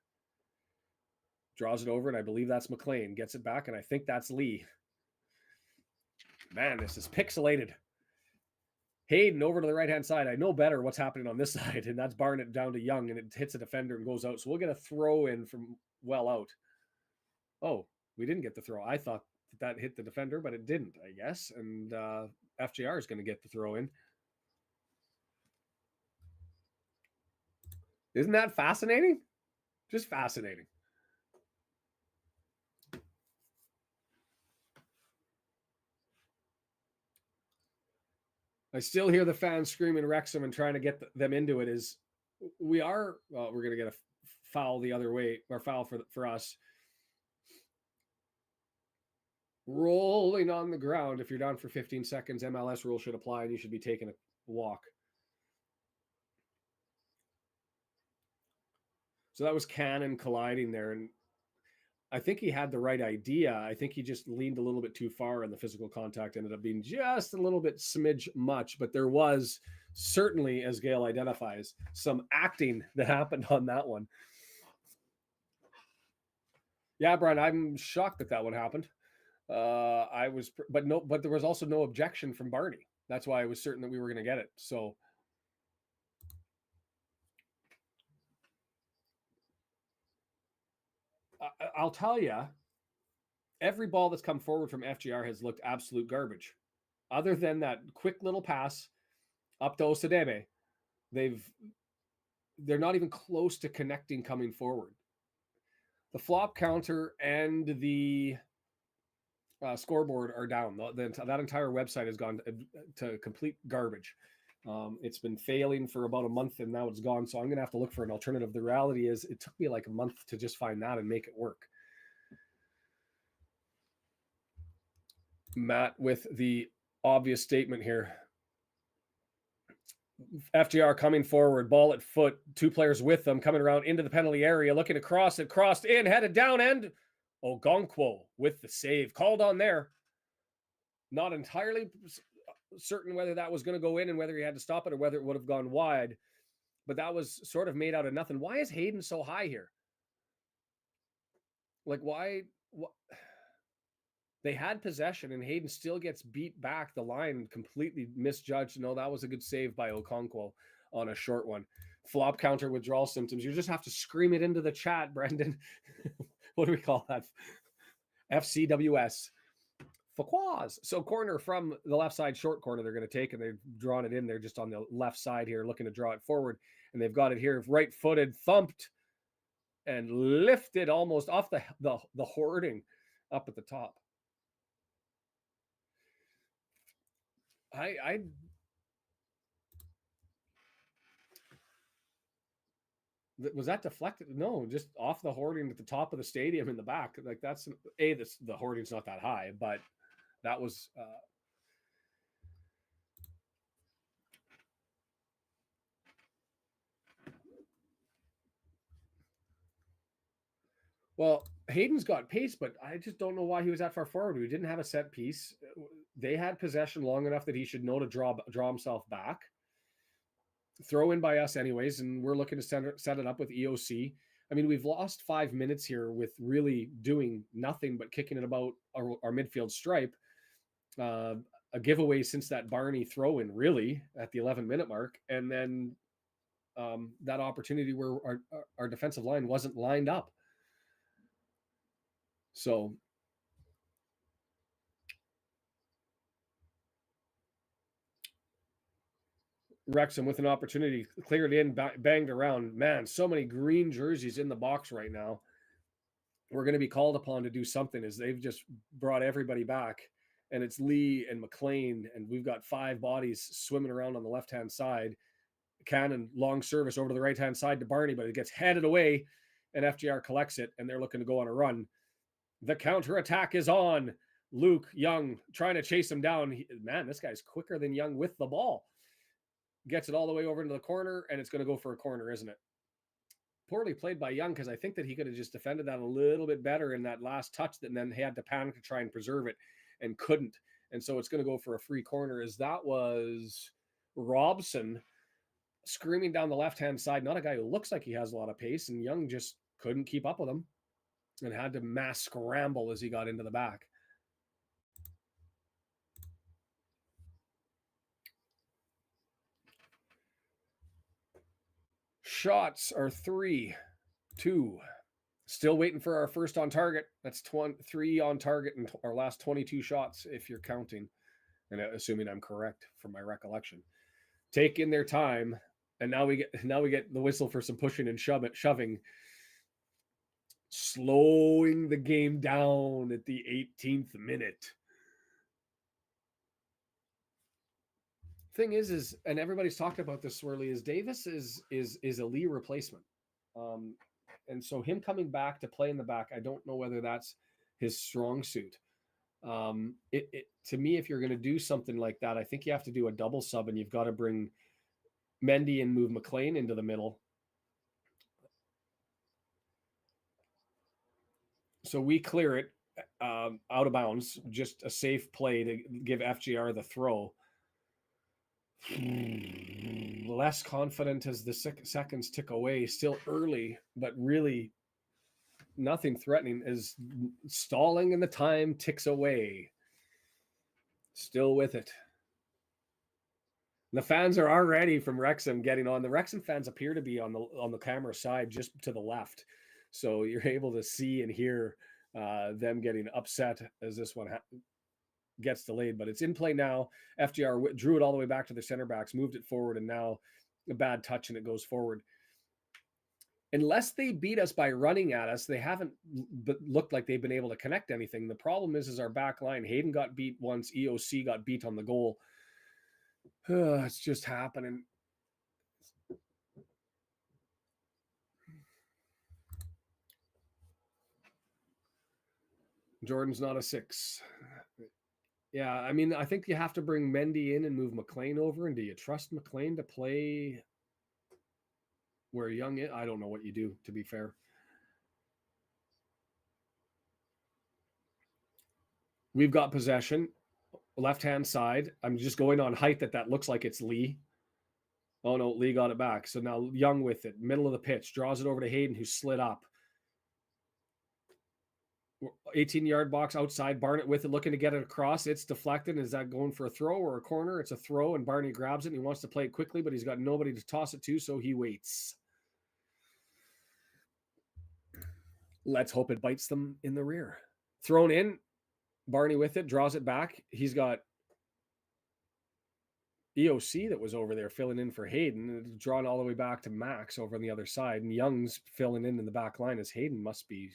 Draws it over, and I believe that's McLean. Gets it back, and I think that's Lee. Man, this is pixelated. Hayden over to the right-hand side. I know better what's happening on this side, and that's Barnett down to Young, and it hits a defender and goes out. So we'll get a throw in from well out. Oh, we didn't get the throw. I thought that hit the defender, but it didn't, I guess. And FGR is going to get the throw in. Isn't that fascinating? Just fascinating. I still hear the fans screaming Wrexham and trying to get them into it. We're going to get a foul the other way, or foul for us. Rolling on the ground. If you're down for 15 seconds, MLS rule should apply, and you should be taking a walk. So that was Cannon colliding there, and I think he had the right idea. I think he just leaned a little bit too far, and the physical contact ended up being just a little bit smidge much. But there was certainly, as Gail identifies, some acting that happened on that one. Yeah, Brian, I'm shocked that one happened. But there was also no objection from Barney. That's why I was certain that we were going to get it. So I'll tell you, every ball that's come forward from FGR has looked absolute garbage. Other than that quick little pass up to Osadebe, they're not even close to connecting coming forward. The flop counter and the scoreboard are down. That entire website has gone to complete garbage. It's been failing for about a month and now it's gone. So I'm going to have to look for an alternative. The reality is it took me like a month to just find that and make it work. Matt with the obvious statement here. FGR coming forward, ball at foot, two players with them, coming around into the penalty area, looking to cross it, crossed in, headed down end. Ogonkwo with the save. Called on there. Not entirely certain whether that was going to go in and whether he had to stop it or whether it would have gone wide. But that was sort of made out of nothing. Why is Hayden so high here? Like, why? They had possession and Hayden still gets beat back the line, completely misjudged. No, that was a good save by Okonkwo on a short one. Flop counter withdrawal symptoms. You just have to scream it into the chat, Brendan. What do we call that? FCWS. Fauquois. So corner from the left side, short corner they're going to take, and they've drawn it in. They're just on the left side here looking to draw it forward. And they've got it here, right-footed, thumped, and lifted almost off the hoarding up at the top. Was that deflected? No, just off the hoarding at the top of the stadium in the back. Like that's the hoarding's not that high, but that was well, Hayden's got pace, but I just don't know why he was that far forward. We didn't have a set piece. They had possession long enough that he should know to draw himself back. Throw in by us anyways, and we're looking to set it up with EOC. I mean, we've lost 5 minutes here with really doing nothing but kicking it about our midfield stripe. A giveaway since that Barney throw-in, really, at the 11-minute mark. And then that opportunity where our defensive line wasn't lined up. So Wrexham with an opportunity, cleared in, banged around. Man, so many green jerseys in the box right now. We're going to be called upon to do something as they've just brought everybody back. And it's Lee and McLean, and we've got 5 bodies swimming around on the left-hand side. Cannon, long service over to the right-hand side to Barney, but it gets headed away, and FGR collects it, and they're looking to go on a run. The counter-attack is on. Luke Young trying to chase him down. Man, this guy's quicker than Young with the ball. Gets it all the way over into the corner, and it's going to go for a corner, isn't it? Poorly played by Young, because I think that he could have just defended that a little bit better in that last touch, and then he had to panic to try and preserve it and couldn't. And so it's going to go for a free corner, as that was Robson screaming down the left-hand side. Not a guy who looks like he has a lot of pace, and Young just couldn't keep up with him and had to mass scramble as he got into the back. Shots are 3-2. Still waiting for our first on target. That's 3 on target in our last 22 shots, if you're counting, and assuming I'm correct from my recollection. Take in their time, and now we get the whistle for some pushing and shoving, slowing the game down at the 18th minute. Thing is, and everybody's talked about this, Swirly, is Davis is a Lee replacement. And so him coming back to play in the back, I don't know whether that's his strong suit. To me, if you're going to do something like that, I think you have to do a double sub, and you've got to bring Mendy and move McLean into the middle. So we clear it out of bounds, just a safe play to give FGR the throw. Less confident as the seconds tick away, still early, but really nothing threatening as stalling and the time ticks away. Still with it. The fans are already from Wrexham getting on. The Wrexham fans appear to be on the camera side just to the left. So you're able to see and hear them getting upset as this one gets delayed, but it's in play now. FGR drew it all the way back to the center backs, moved it forward, and now a bad touch and it goes forward. unless they beat us by running at us, they haven't looked like they've been able to connect anything. The problem is our back line. Hayden got beat once. EOC got beat on the goal. It's just happening. Jordan's not a 6. Yeah, I mean, I think you have to bring Mendy in and move McLean over. And do you trust McLean to play where Young is? I don't know what you do, to be fair. We've got possession, left-hand side. I'm just going on height that looks like it's Lee. Oh, no, Lee got it back. So now Young with it, middle of the pitch, draws it over to Hayden, who slid up. 18-yard box outside. Barnett with it, looking to get it across. It's deflected. Is that going for a throw or a corner? It's a throw, and Barney grabs it, and he wants to play it quickly, but he's got nobody to toss it to, so he waits. Let's hope it bites them in the rear. Thrown in. Barney with it, draws it back. He's got EOC that was over there filling in for Hayden, drawn all the way back to Max over on the other side. And Young's filling in the back line as Hayden must be,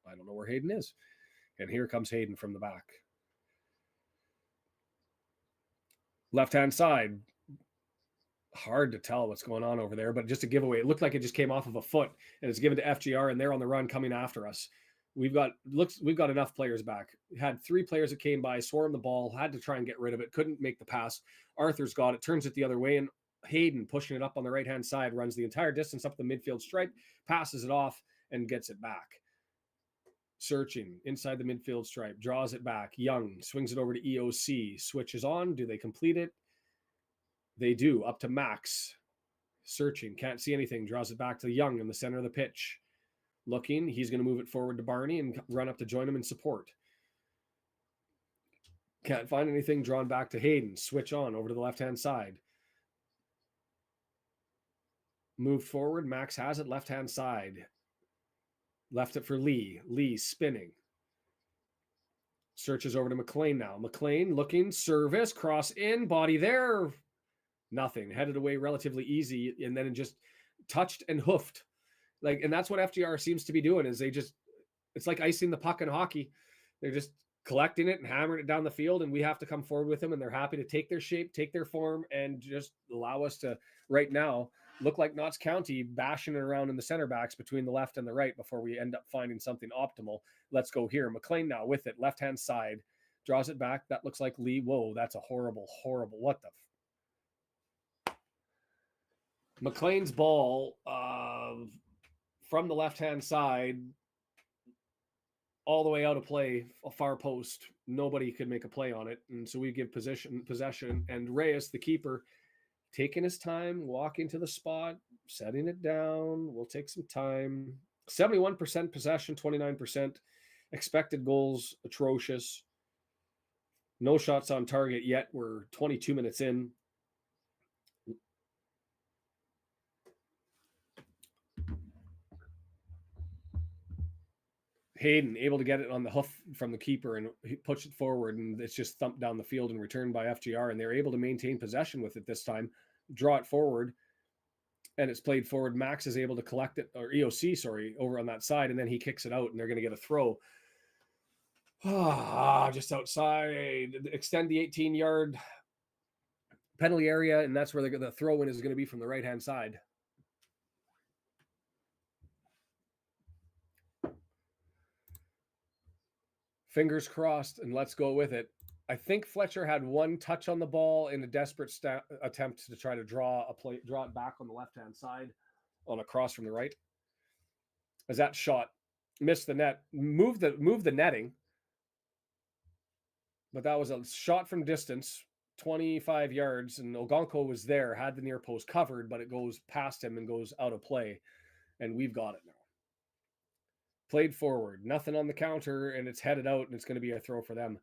I don't know where Hayden is. And here comes Hayden from the back. Left-hand side. Hard to tell what's going on over there, but just a giveaway. It looked like it just came off of a foot, and it's given to FGR, and they're on the run coming after us. We've got enough players back. Had 3 players that came by, swarmed the ball, had to try and get rid of it, couldn't make the pass. Arthur's got it, turns it the other way, and Hayden, pushing it up on the right-hand side, runs the entire distance up the midfield stripe, passes it off, and gets it back. Searching inside the midfield stripe, draws it back. Young swings it over to EOC, switches on. Do they complete it? They do, up to Max. Searching, can't see anything, draws it back to Young in the center of the pitch. Looking, he's going to move it forward to Barney and run up to join him in support. Can't find anything, drawn back to Hayden. Switch on over to the left-hand side. Move forward, Max has it, left-hand side. Left it for Lee. Lee spinning. Searches over to McLean now. McLean looking, service, cross in, body there. Nothing. Headed away relatively easy, and then it just touched and hoofed. And that's what FGR seems to be doing, is it's like icing the puck in hockey. They're just collecting it and hammering it down the field, and we have to come forward with them, and they're happy to take their shape, take their form, and just allow us to, right now, look like Notts County bashing it around in the center backs between the left and the right before we end up finding something optimal. Let's go here. McLean now with it, left-hand side, draws it back. That looks like Lee. Whoa, that's a horrible, what the... McLean's ball from the left-hand side all the way out of play, a far post. Nobody could make a play on it. And so we give possession. And Reyes, the keeper, taking his time, walking to the spot, setting it down. We'll take some time. 71% possession, 29%. Expected goals, atrocious. No shots on target yet. We're 22 minutes in. Hayden able to get it on the hoof from the keeper, and he puts it forward, and it's just thumped down the field and returned by FGR, and they're able to maintain possession with it this time, draw it forward, and it's played forward. Max is able to collect it, or EOC, sorry, over on that side, and then he kicks it out, and they're going to get a throw. Just outside, extend the 18-yard penalty area, and that's where the throw-in is going to be from the right-hand side. Fingers crossed, and let's go with it. I think Fletcher had one touch on the ball in a desperate attempt to try to draw it back on the left-hand side on a cross from the right. As that shot missed the net, moved the netting, but that was a shot from distance, 25 yards, and Ogonko was there, had the near post covered, but it goes past him and goes out of play, and we've got it now. Played forward, nothing on the counter, and it's headed out, and it's going to be a throw for them.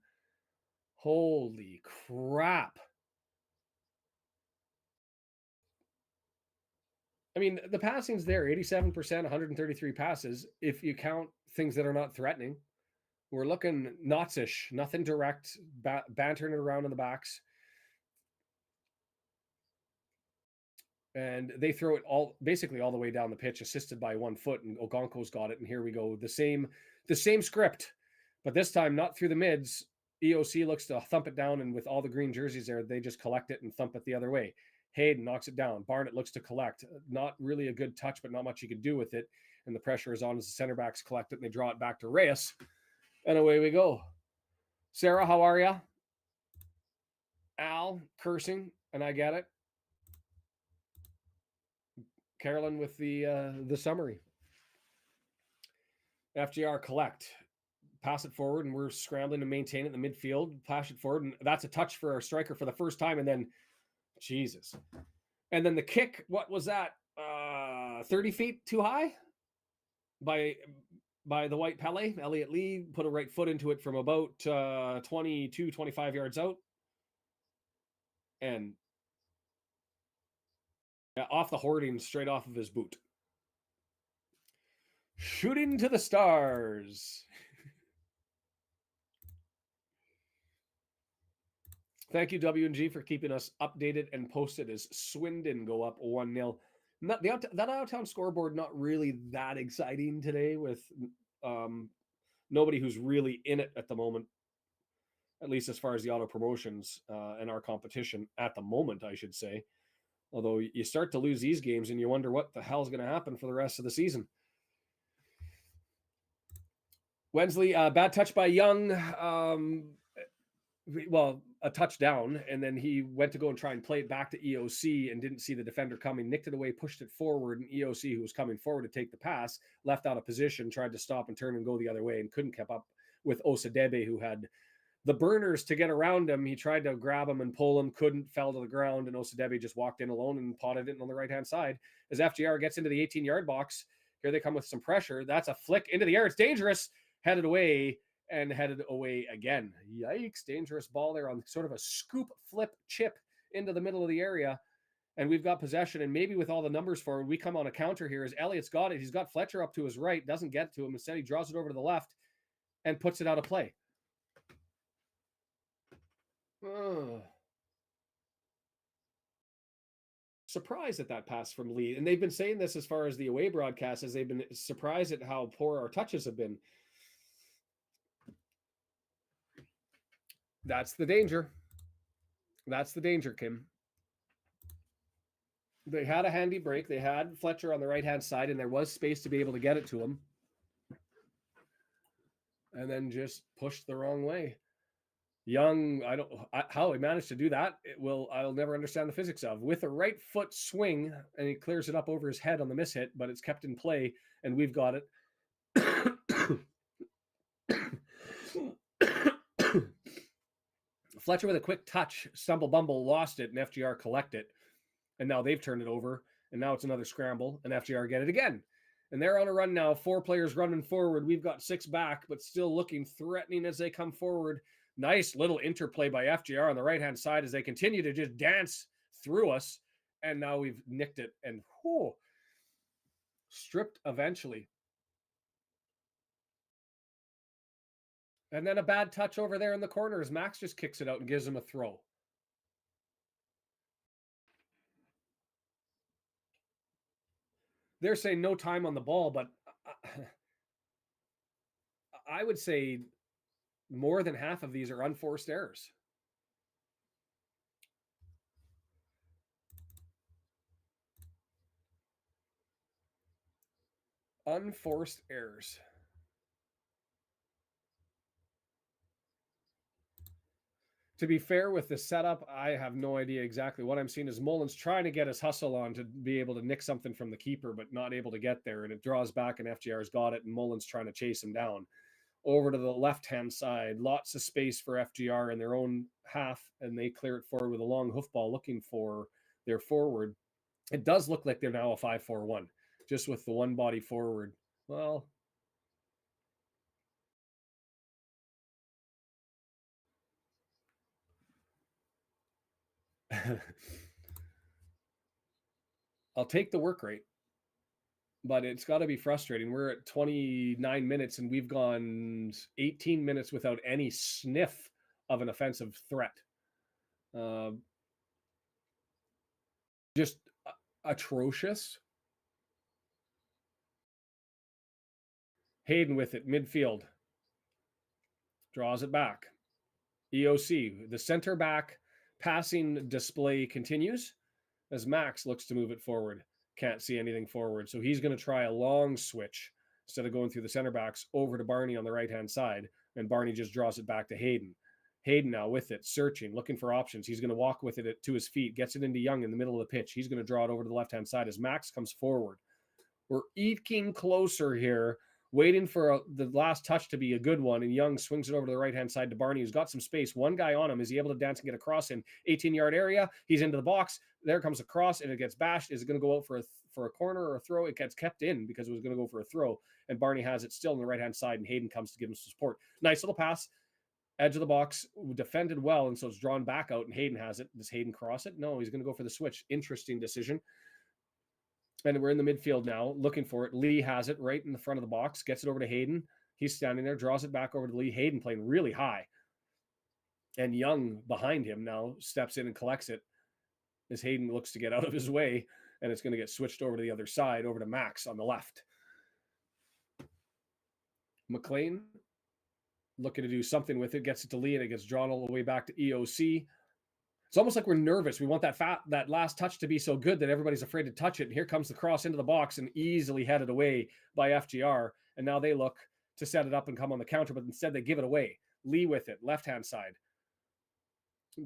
Holy crap. I mean, the passing's there, 87%, 133 passes. If you count things that are not threatening, we're looking Notts-ish, nothing direct, bantering it around in the backs. And they throw it basically all the way down the pitch, assisted by 1 foot, and Ogonko's got it. And here we go, the same script, but this time not through the mids. EOC looks to thump it down, and with all the green jerseys there, they just collect it and thump it the other way. Hayden knocks it down. Barnett looks to collect. Not really a good touch, but not much you can do with it. And the pressure is on as the center backs collect it, and they draw it back to Reyes. And away we go. Sarah, how are ya? Al cursing, and I get it. Carolyn with the summary. FGR collect. Pass it forward, and we're scrambling to maintain it in the midfield. Pass it forward, and that's a touch for our striker for the first time, and then, Jesus. And then the kick, what was that? 30 feet too high? By the white Pele. Elliot Lee put a right foot into it from about 22, 25 yards out. And off the hoarding, straight off of his boot. Shooting to the stars. Thank you, W&G, for keeping us updated and posted as Swindon go up 1-0. That out-of-town scoreboard not really that exciting today, with nobody who's really in it at the moment, at least as far as the auto promotions and our competition at the moment, I should say. Although you start to lose these games and you wonder what the hell's going to happen for the rest of the season. Wensley, bad touch by Young. A touchdown, and then he went to go and try and play it back to EOC and didn't see the defender coming, nicked it away, pushed it forward, and EOC, who was coming forward to take the pass, left out of position, tried to stop and turn and go the other way, and couldn't keep up with Osadebe, who had the burners to get around him. He tried to grab him and pull him, couldn't, fell to the ground, and Osadebe just walked in alone and potted it on the right-hand side. As FGR gets into the 18-yard box, here they come with some pressure. That's a flick into the air. It's dangerous. Headed away again. Yikes, dangerous ball there on sort of a scoop flip chip into the middle of the area. And we've got possession, and maybe with all the numbers forward, we come on a counter here as Elliott's got it. He's got Fletcher up to his right, doesn't get to him. Instead, he draws it over to the left and puts it out of play. Surprised at that pass from Lee. And they've been saying this as far as the away broadcast, as they've been surprised at how poor our touches have been. That's the danger. That's the danger, Kim. They had a handy break. They had Fletcher on the right-hand side, and there was space to be able to get it to him. And then just pushed the wrong way. Young, how he managed to do that, I'll never understand the physics of. With a right foot swing, and he clears it up over his head on the mishit, but it's kept in play, and we've got it. Fletcher with a quick touch, stumble bumble, lost it, and FGR collect it. And now they've turned it over, and now it's another scramble, and FGR get it again. And they're on a run now, 4 players running forward. We've got 6 back, but still looking threatening as they come forward. Nice little interplay by FGR on the right-hand side as they continue to just dance through us. And now we've nicked it, and stripped eventually. And then a bad touch over there in the corner as Max just kicks it out and gives him a throw. They're saying no time on the ball, but I would say more than half of these are unforced errors. Unforced errors. To be fair with the setup, I have no idea exactly. What I'm seeing is Mullins trying to get his hustle on to be able to nick something from the keeper, but not able to get there. And it draws back, and FGR's got it, and Mullins trying to chase him down. Over to the left-hand side, lots of space for FGR in their own half, and they clear it forward with a long hoofball looking for their forward. It does look like they're now a 5-4-1, just with the one body forward. Well, I'll take the work rate, but it's got to be frustrating. We're at 29 minutes, and we've gone 18 minutes without any sniff of an offensive threat. Just atrocious. Hayden with it, midfield. Draws it back. EOC, the center back passing display continues as Max looks to move it forward. Can't see anything forward, so he's going to try a long switch instead of going through the center backs over to Barney on the right-hand side, and Barney just draws it back to Hayden. Hayden now with it, searching, looking for options. He's going to walk with it to his feet, gets it into Young in the middle of the pitch. He's going to draw it over to the left-hand side as Max comes forward. We're eking closer here, waiting for the last touch to be a good one, and Young swings it over to the right-hand side to Barney, who's got some space. One guy on him. Is he able to dance and get across in 18-yard area? He's into the box. There comes a cross, and it gets bashed. Is it going to go out for a corner or a throw? It gets kept in because it was going to go for a throw, and Barney has it still on the right-hand side, and Hayden comes to give him some support. Nice little pass. Edge of the box, defended well, and so it's drawn back out, and Hayden has it. Does Hayden cross it? No, he's going to go for the switch. Interesting decision. And we're in the midfield now, looking for it. Lee has it right in the front of the box, gets it over to Hayden. He's standing there, draws it back over to Lee. Hayden playing really high. And Young behind him now steps in and collects it as Hayden looks to get out of his way, and it's going to get switched over to the other side, over to Max on the left. McLean looking to do something with it, gets it to Lee, and it gets drawn all the way back to EOC. It's almost like we're nervous. We want that last touch to be so good that everybody's afraid to touch it. And here comes the cross into the box and easily headed away by FGR. And now they look to set it up and come on the counter, but instead they give it away. Lee with it, left-hand side.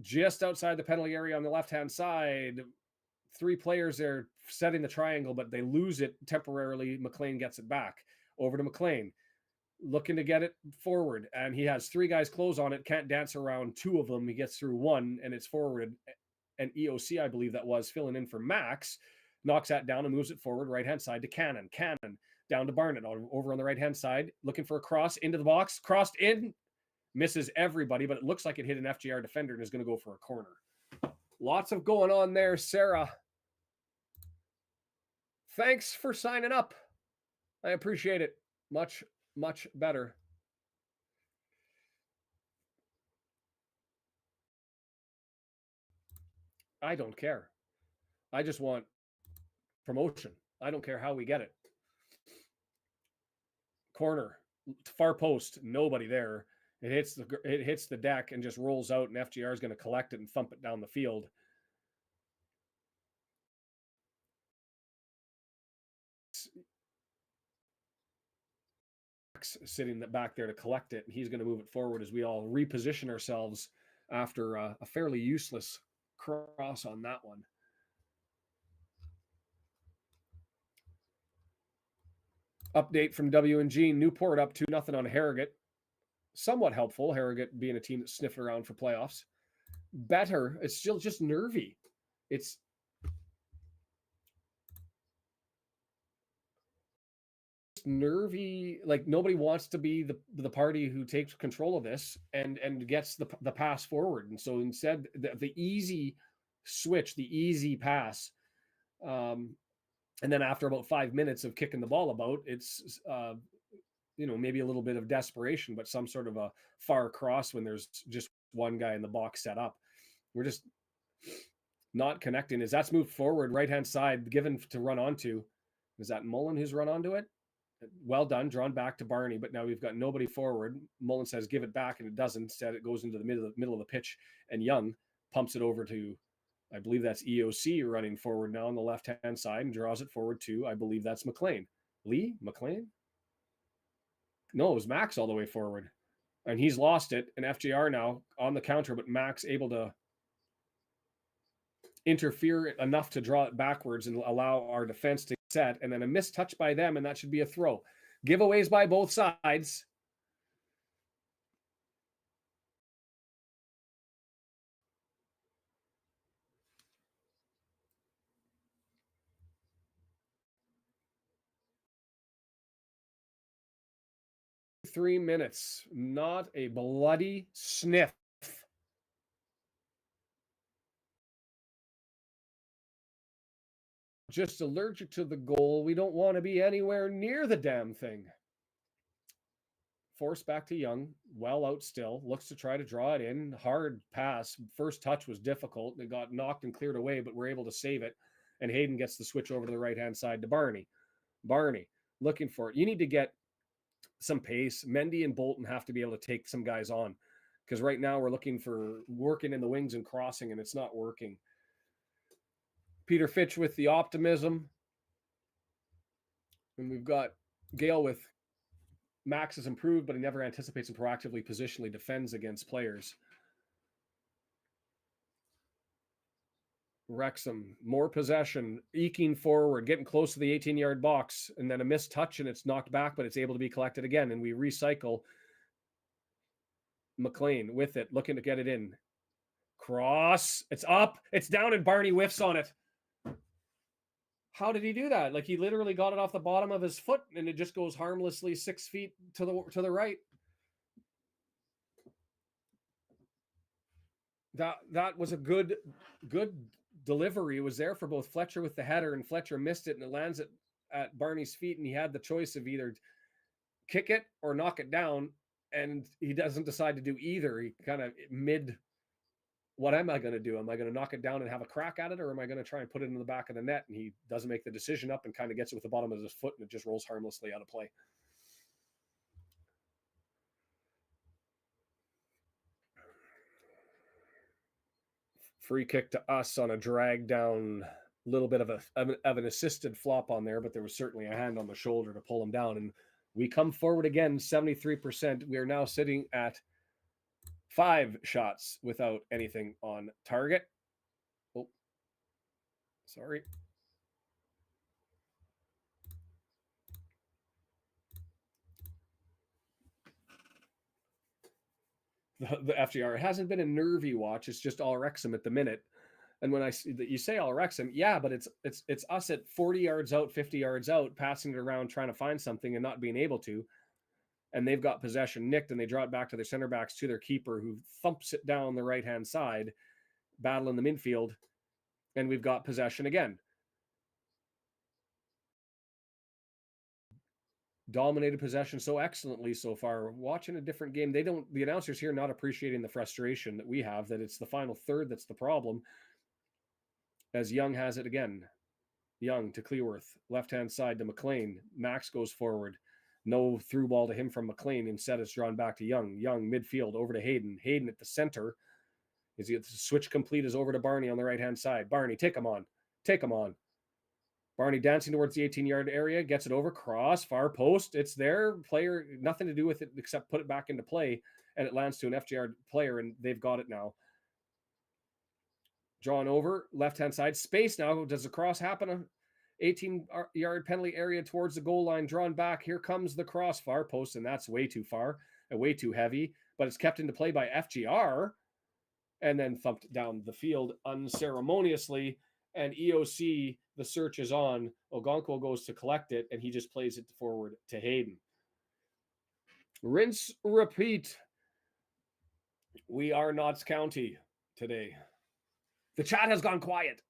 Just outside the penalty area on the left-hand side. 3 players there setting the triangle, but they lose it temporarily. McLean gets it back. Over to McLean. Looking to get it forward, and he has 3 guys close on it, can't dance around 2 of them. He gets through 1, and it's forward. And EOC, I believe that was, filling in for Max, knocks that down and moves it forward, right-hand side to Cannon. Cannon down to Barnett over on the right-hand side, looking for a cross into the box. Crossed in, misses everybody, but it looks like it hit an FGR defender and is going to go for a corner. Lots of going on there, Sarah. Thanks for signing up. I appreciate it. Much better. I don't care. I just want promotion. I don't care how we get it. Corner, far post, nobody there. It hits the deck and just rolls out, and FGR is going to collect it and thump it down the field. Sitting back there to collect it, and he's going to move it forward as we all reposition ourselves after a fairly useless cross on that one. Update from W&G. Newport up 2-0 on Harrogate. Somewhat helpful, Harrogate being a team that sniffed around for playoffs. Better, it's still just nervy. It's nervy, like nobody wants to be the party who takes control of this and gets the pass forward. And so instead, the easy switch, the easy pass, and then after about 5 minutes of kicking the ball about, it's maybe a little bit of desperation, but some sort of a far cross when there's just one guy in the box set up. We're just not connecting. As that's moved forward, right-hand side, given to run onto. Is that Mullen who's run onto it? Well done, drawn back to Barney, but now we've got nobody forward. Mullen says, give it back, and it doesn't. Instead, it goes into the middle of the pitch, and Young pumps it over to, I believe that's EOC running forward now on the left-hand side and draws it forward to, I believe that's McLean. Lee? McLean? No, it was Max all the way forward. And he's lost it, and FGR now on the counter, but Max able to interfere enough to draw it backwards and allow our defense to set, and then a missed touch by them, and that should be a throw. Giveaways by both sides. Three minutes, not a bloody sniff. Just allergic to the goal. We don't want to be anywhere near the damn thing. Force back to Young. Well out still. Looks to try to draw it in. Hard pass. First touch was difficult. It got knocked and cleared away, but we're able to save it. and Hayden gets the switch over to the right-hand side to Barney. Barney looking for it. You need to get some pace. Mendy and Bolton have to be able to take some guys on, because right now we're looking for working in the wings and crossing, and it's not working. Peter Fitch with the optimism. And we've got Gale with Max has improved, but he never anticipates and proactively positionally defends against players. Wrexham, more possession, eking forward, getting close to the 18-yard box, and then a missed touch, and it's knocked back, but it's able to be collected again, and we recycle. McLean with it, looking to get it in. Cross, it's up, it's down, and Barney whiffs on it. How did he do that? Like, he literally got it off the bottom of his foot, and it just goes harmlessly 6 feet to the right. That was a good delivery. It was there for both Fletcher with the header, and Fletcher missed it, and it lands at Barney's feet, and he had the choice of either kick it or knock it down, and he doesn't decide to do either. He kind of mid, what am I going to do? Am I going to knock it down and have a crack at it, or am I going to try and put it in the back of the net? And he doesn't make the decision up and kind of gets it with the bottom of his foot, and it just rolls harmlessly out of play. Free kick to us on a drag down, little bit of an assisted flop on there, but there was certainly a hand on the shoulder to pull him down. And we come forward again, 73%. We are now sitting at 5 shots without anything on target. Oh, sorry. The FGR, it hasn't been a nervy watch. It's just all Wrexham at the minute. And when I see that you say all Wrexham, yeah, but it's us at 40 yards out, 50 yards out, passing it around, trying to find something and not being able to. And they've got possession nicked, and they draw it back to their center backs, to their keeper, who thumps it down the right-hand side, battle in the midfield, and we've got possession again. Dominated possession so excellently so far. Watching a different game, the announcers here not appreciating the frustration that we have, that it's the final third that's the problem. As Young has it again. Young to Cleworth, left-hand side to McLean. Max goes forward. No through ball to him from McLean. Instead, it's drawn back to Young. Young midfield over to Hayden. Hayden at the center. Is he the switch complete is over to Barney on the right-hand side. Barney, take him on. Take him on. Barney dancing towards the 18-yard area, gets it over, cross, far post. It's there. Player, nothing to do with it except put it back into play, and it lands to an FGR player, and they've got it now. Drawn over, left-hand side. Space now. Does the cross happen? 18-yard penalty area towards the goal line, drawn back. Here comes the cross, far post, and that's way too far and way too heavy, but it's kept into play by FGR and then thumped down the field unceremoniously. And EOC, the search is on. Ogonkwo goes to collect it, and he just plays it forward to Hayden. Rinse, repeat. We are Notts County today. The chat has gone quiet.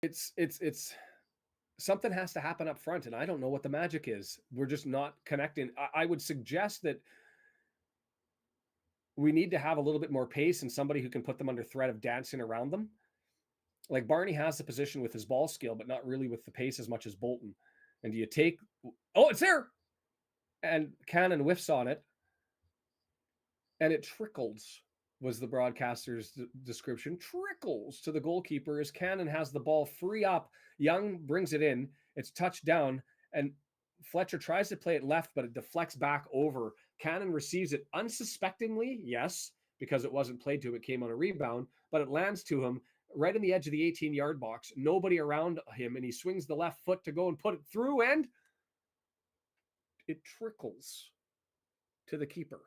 It's something has to happen up front, and I don't know what the magic is. We're just not connecting. I would suggest that we need to have a little bit more pace and somebody who can put them under threat of dancing around them. Like, Barney has the position with his ball skill, but not really with the pace as much as Bolton. And do you take... Oh, it's there! And Cannon whiffs on it. And it trickles, was the broadcaster's description. Trickles to the goalkeeper as Cannon has the ball free up. Young brings it in. It's touched down, and Fletcher tries to play it left, but it deflects back over. Cannon receives it unsuspectingly, yes, because it wasn't played to him. It came on a rebound, but it lands to him right in the edge of the 18-yard box. Nobody around him, and he swings the left foot to go and put it through, and it trickles to the keeper.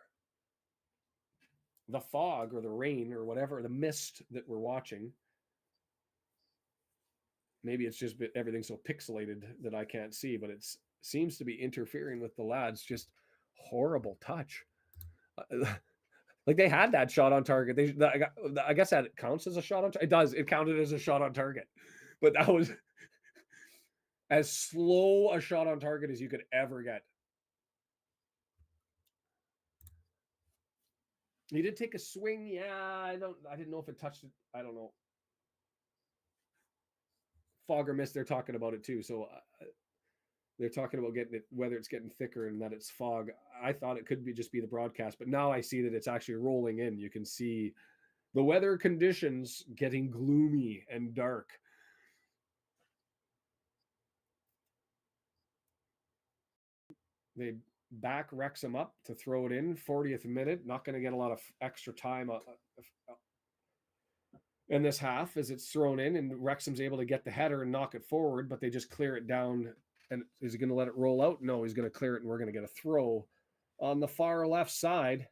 The fog or the rain or whatever, the mist that we're watching, maybe it's just everything's so pixelated that I can't see, but it seems to be interfering with the lads. Just horrible touch. Like, they had that shot on target. I guess that counts as a shot on target. It does. It counted as a shot on target. But that was as slow a shot on target as you could ever get. He did take a swing. Yeah, I didn't know if it touched it. I don't know. Fog or mist, they're talking about it too. So they're talking about getting it, whether it's getting thicker and that it's fog. I thought it could be just be the broadcast, but now I see that it's actually rolling in. You can see the weather conditions getting gloomy and dark. They back Wrexham up to throw it in 40th minute. Not going to get a lot of extra time in this half as it's thrown in, and Wrexham's able to get the header and knock it forward, but they just clear it down. And is he going to let it roll out? No, he's going to clear it, and we're going to get a throw on the far left side.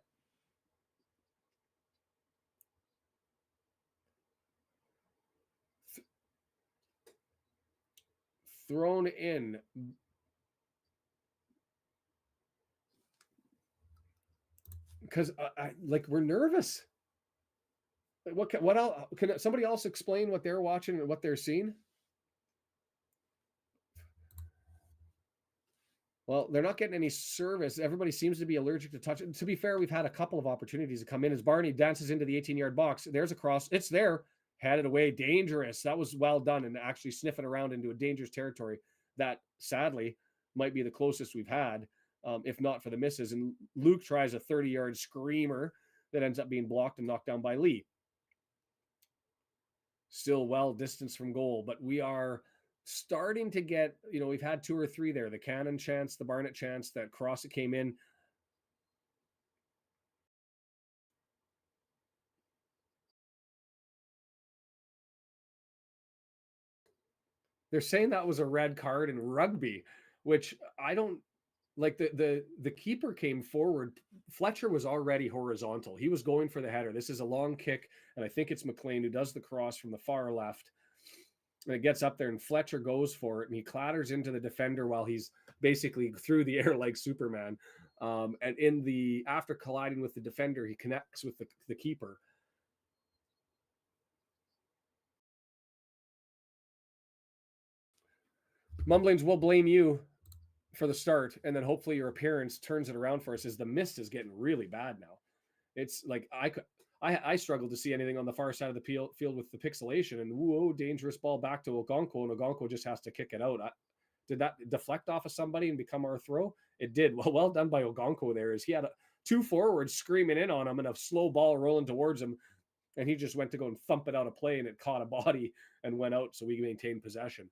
Thrown in. Because we're nervous. What else? Can somebody else explain what they're watching and what they're seeing? Well, they're not getting any service. Everybody seems to be allergic to touch. To be fair, we've had a couple of opportunities to come in as Barney dances into the 18-yard box. There's a cross. It's there. Had it away. Dangerous. That was well done and actually sniffing around into a dangerous territory that sadly might be the closest we've had, if not for the misses. And Luke tries a 30-yard screamer that ends up being blocked and knocked down by Lee. Still well distanced from goal, but we are starting to get, we've had 2 or 3 there. The Cannon chance, the Barnett chance, that cross that came in. They're saying that was a red card in rugby, which I don't like. The keeper came forward. Fletcher was already horizontal. He was going for the header. This is a long kick, and I think it's McLean who does the cross from the far left. And it gets up there, and Fletcher goes for it, and he clatters into the defender while he's basically through the air like Superman. And after colliding with the defender, he connects with the keeper. Mumblings, will blame you for the start, and then hopefully your appearance turns it around for us, as the mist is getting really bad now. It's like I struggled to see anything on the far side of the field with the pixelation, and whoa, dangerous ball back to Ogonko, and Ogonko just has to kick it out. Did that deflect off of somebody and become our throw? It did. Well done by Ogonko there, as he had 2 forwards screaming in on him and a slow ball rolling towards him, and he just went to go and thump it out of play, and it caught a body and went out, so we maintained possession.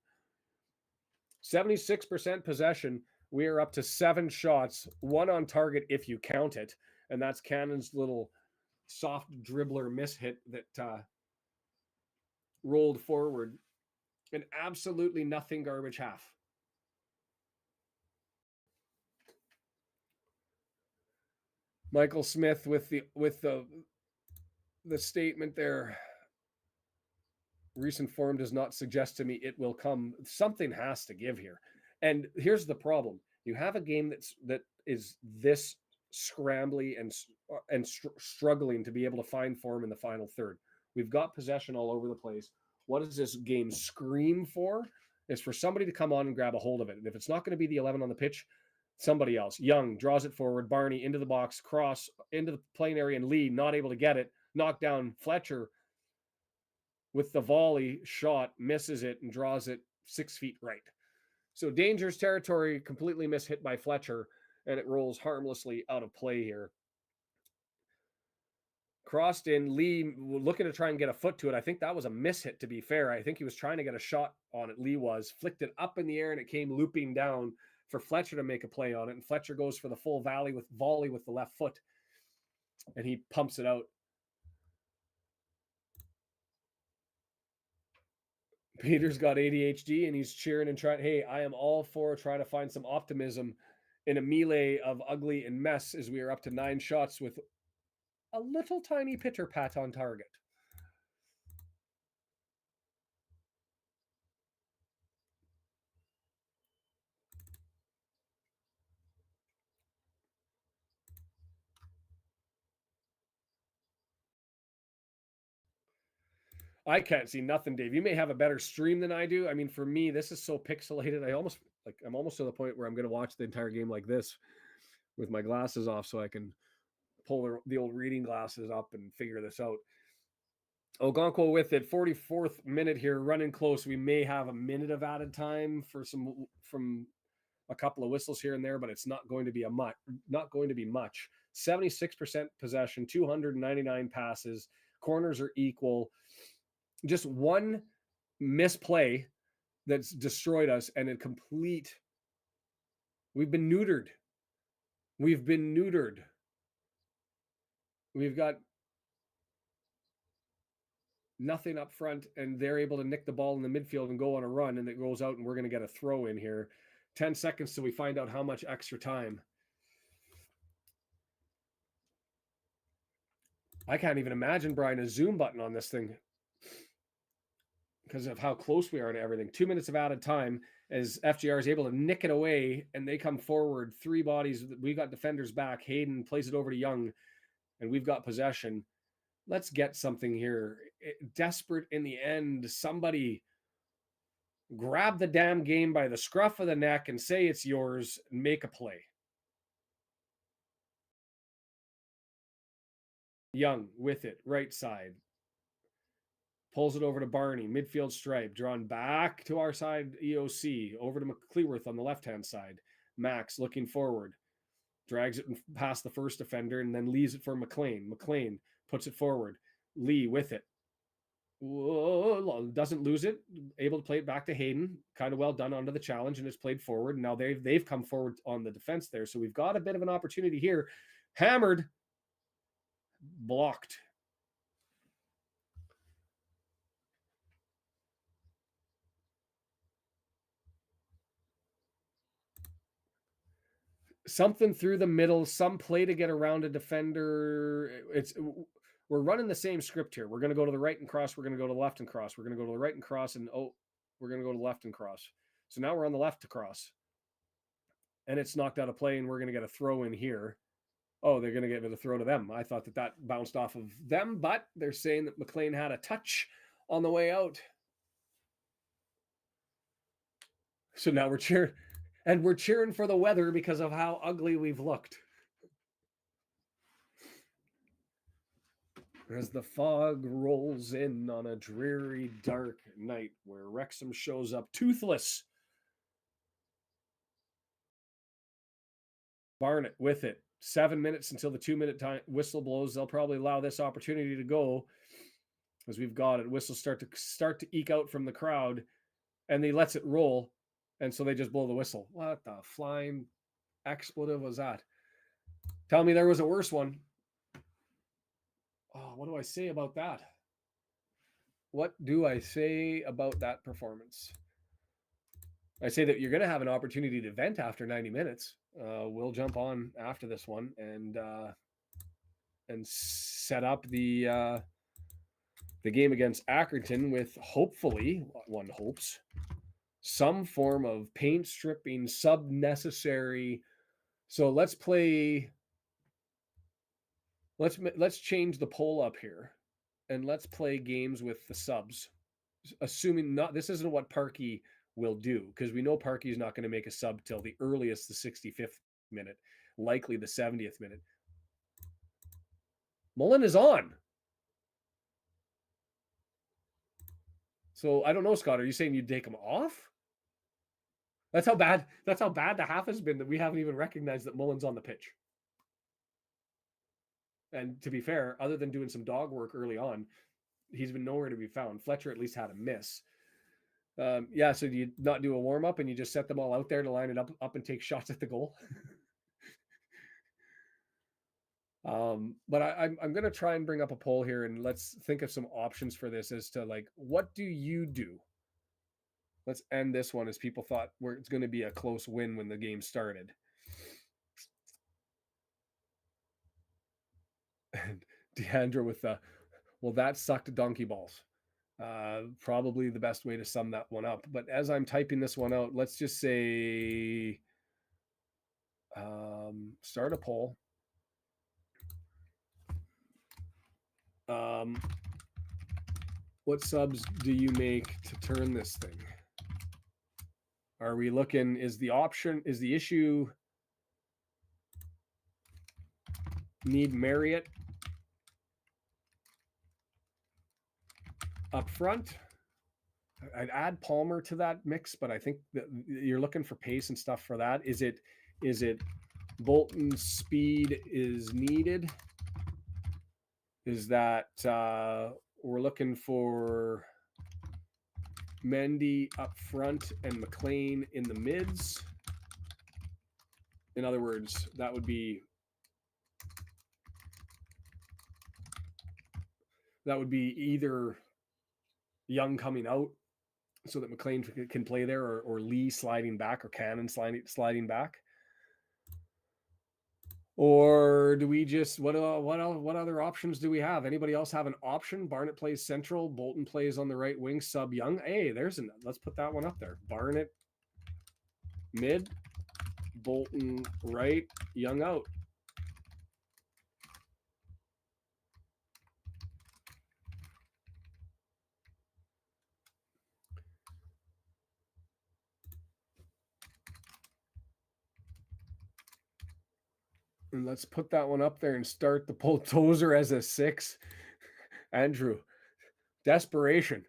76% possession. We are up to 7 shots, 1 on target if you count it, and that's Cannon's little soft dribbler mishit that rolled forward. An absolutely nothing garbage half. Michael Smith with the statement there. Recent form does not suggest to me it will come. Something has to give here. And here's the problem. You have a game that is this scrambly and struggling to be able to find form in the final third. We've got possession all over the place. What does this game scream for? Is for somebody to come on and grab a hold of it. And if it's not going to be the 11 on the pitch, somebody else. Young draws it forward. Barney into the box, cross into the playing area, and Lee not able to get it. Knocked down. Fletcher with the volley shot, misses it and draws it 6 feet right. So dangerous territory, completely mishit by Fletcher, and it rolls harmlessly out of play here. Crossed in, Lee looking to try and get a foot to it. I think that was a mishit, to be fair. I think he was trying to get a shot on it. Lee was. Flicked it up in the air, and it came looping down for Fletcher to make a play on it. And Fletcher goes for the full volley with the left foot, and he pumps it out. Peter's got ADHD and he's cheering and trying. Hey, I am all for trying to find some optimism in a melee of ugly and mess, as we are up to 9 shots with a little tiny pitter pat on target. I can't see nothing, Dave. You may have a better stream than I do. I mean, for me, this is so pixelated. I'm almost to the point where I'm going to watch the entire game like this with my glasses off so I can pull the old reading glasses up and figure this out. Ogonkwo with it, 44th minute here, running close. We may have a minute of added time from a couple of whistles here and there, but it's not going to be much. 76% possession, 299 passes. Corners are equal. Just one misplay that's destroyed us, and a complete. We've been neutered. We've got nothing up front, and they're able to nick the ball in the midfield and go on a run, and it goes out, and we're going to get a throw in here. 10 seconds till we find out how much extra time. I can't even imagine, Brian, a zoom button on this thing because of how close we are to everything. 2 minutes of added time as FGR is able to nick it away, and they come forward. 3 bodies. We've got defenders back. Hayden plays it over to Young, and we've got possession. Let's get something here. Desperate in the end. Somebody grab the damn game by the scruff of the neck and say it's yours and make a play. Young with it, right side. Pulls it over to Barney, midfield stripe, drawn back to our side, EOC, over to McCleworth on the left-hand side. Max looking forward, drags it past the first defender and then leaves it for McLean. McLean puts it forward. Lee with it. Whoa, doesn't lose it, able to play it back to Hayden. Kind of well done onto the challenge, and it's played forward. Now they've come forward on the defense there, so we've got a bit of an opportunity here. Hammered, blocked. Something through the middle, some play to get around a defender. We're running the same script here. We're going to go to the right and cross. We're going to go to the left and cross. We're going to go to the right and cross, and we're going to go to the left and cross. So now we're on the left to cross, and it's knocked out of play, and we're going to get a throw in here. Oh, they're going to get a throw to them. I thought that bounced off of them, but they're saying that McLean had a touch on the way out. So now we're cheering. And we're cheering for the weather because of how ugly we've looked. As the fog rolls in on a dreary, dark night where Wrexham shows up toothless. Barnett with it. 7 minutes until the 2-minute time whistle blows. They'll probably allow this opportunity to go as we've got it. Whistles start to eke out from the crowd, and he lets it roll. And so they just blow the whistle. What the flying expletive was that? Tell me there was a worse one. Oh, what do I say about that? What do I say about that performance? I say that you're going to have an opportunity to vent after 90 minutes. We'll jump on after this one and set up the game against Accrington with, hopefully, one hopes, some form of paint stripping, sub-necessary. So let's change the poll up here, and let's play games with the subs, assuming this isn't what Parkey will do, because we know Parkey is not going to make a sub till the earliest, the 65th minute, likely the 70th minute. Mullen is on. So I don't know, Scott, are you saying you'd take him off? That's how bad the half has been that we haven't even recognized that Mullen's on the pitch. And to be fair, other than doing some dog work early on, he's been nowhere to be found. Fletcher at least had a miss. So do you not do a warm-up and you just set them all out there to line it up and take shots at the goal? But I'm going to try and bring up a poll here, and let's think of some options for this as to, like, what do you do? Let's end this one as people thought it's going to be a close win when the game started. And Deandra with well, that sucked donkey balls. Probably the best way to sum that one up. But as I'm typing this one out, let's just say start a poll. What subs do you make to turn this thing? Are we looking, is the issue need Marriott up front. I'd add Palmer to that mix, but I think that you're looking for pace and stuff for that. Is it Bolton's speed is needed? Is that we're looking for Mendy up front and McLean in the mids? In other words, that would be either Young coming out so that McLean can play there, or Lee sliding back, or Cannon sliding back. Or do we just what other options do we have? Anybody else have an option? Barnett plays central, Bolton plays on the right wing, sub Young. Hey, let's put that one up there. Barnett mid, Bolton right, Young out. And let's put that one up there and start the Tozer as a 6. Andrew, desperation.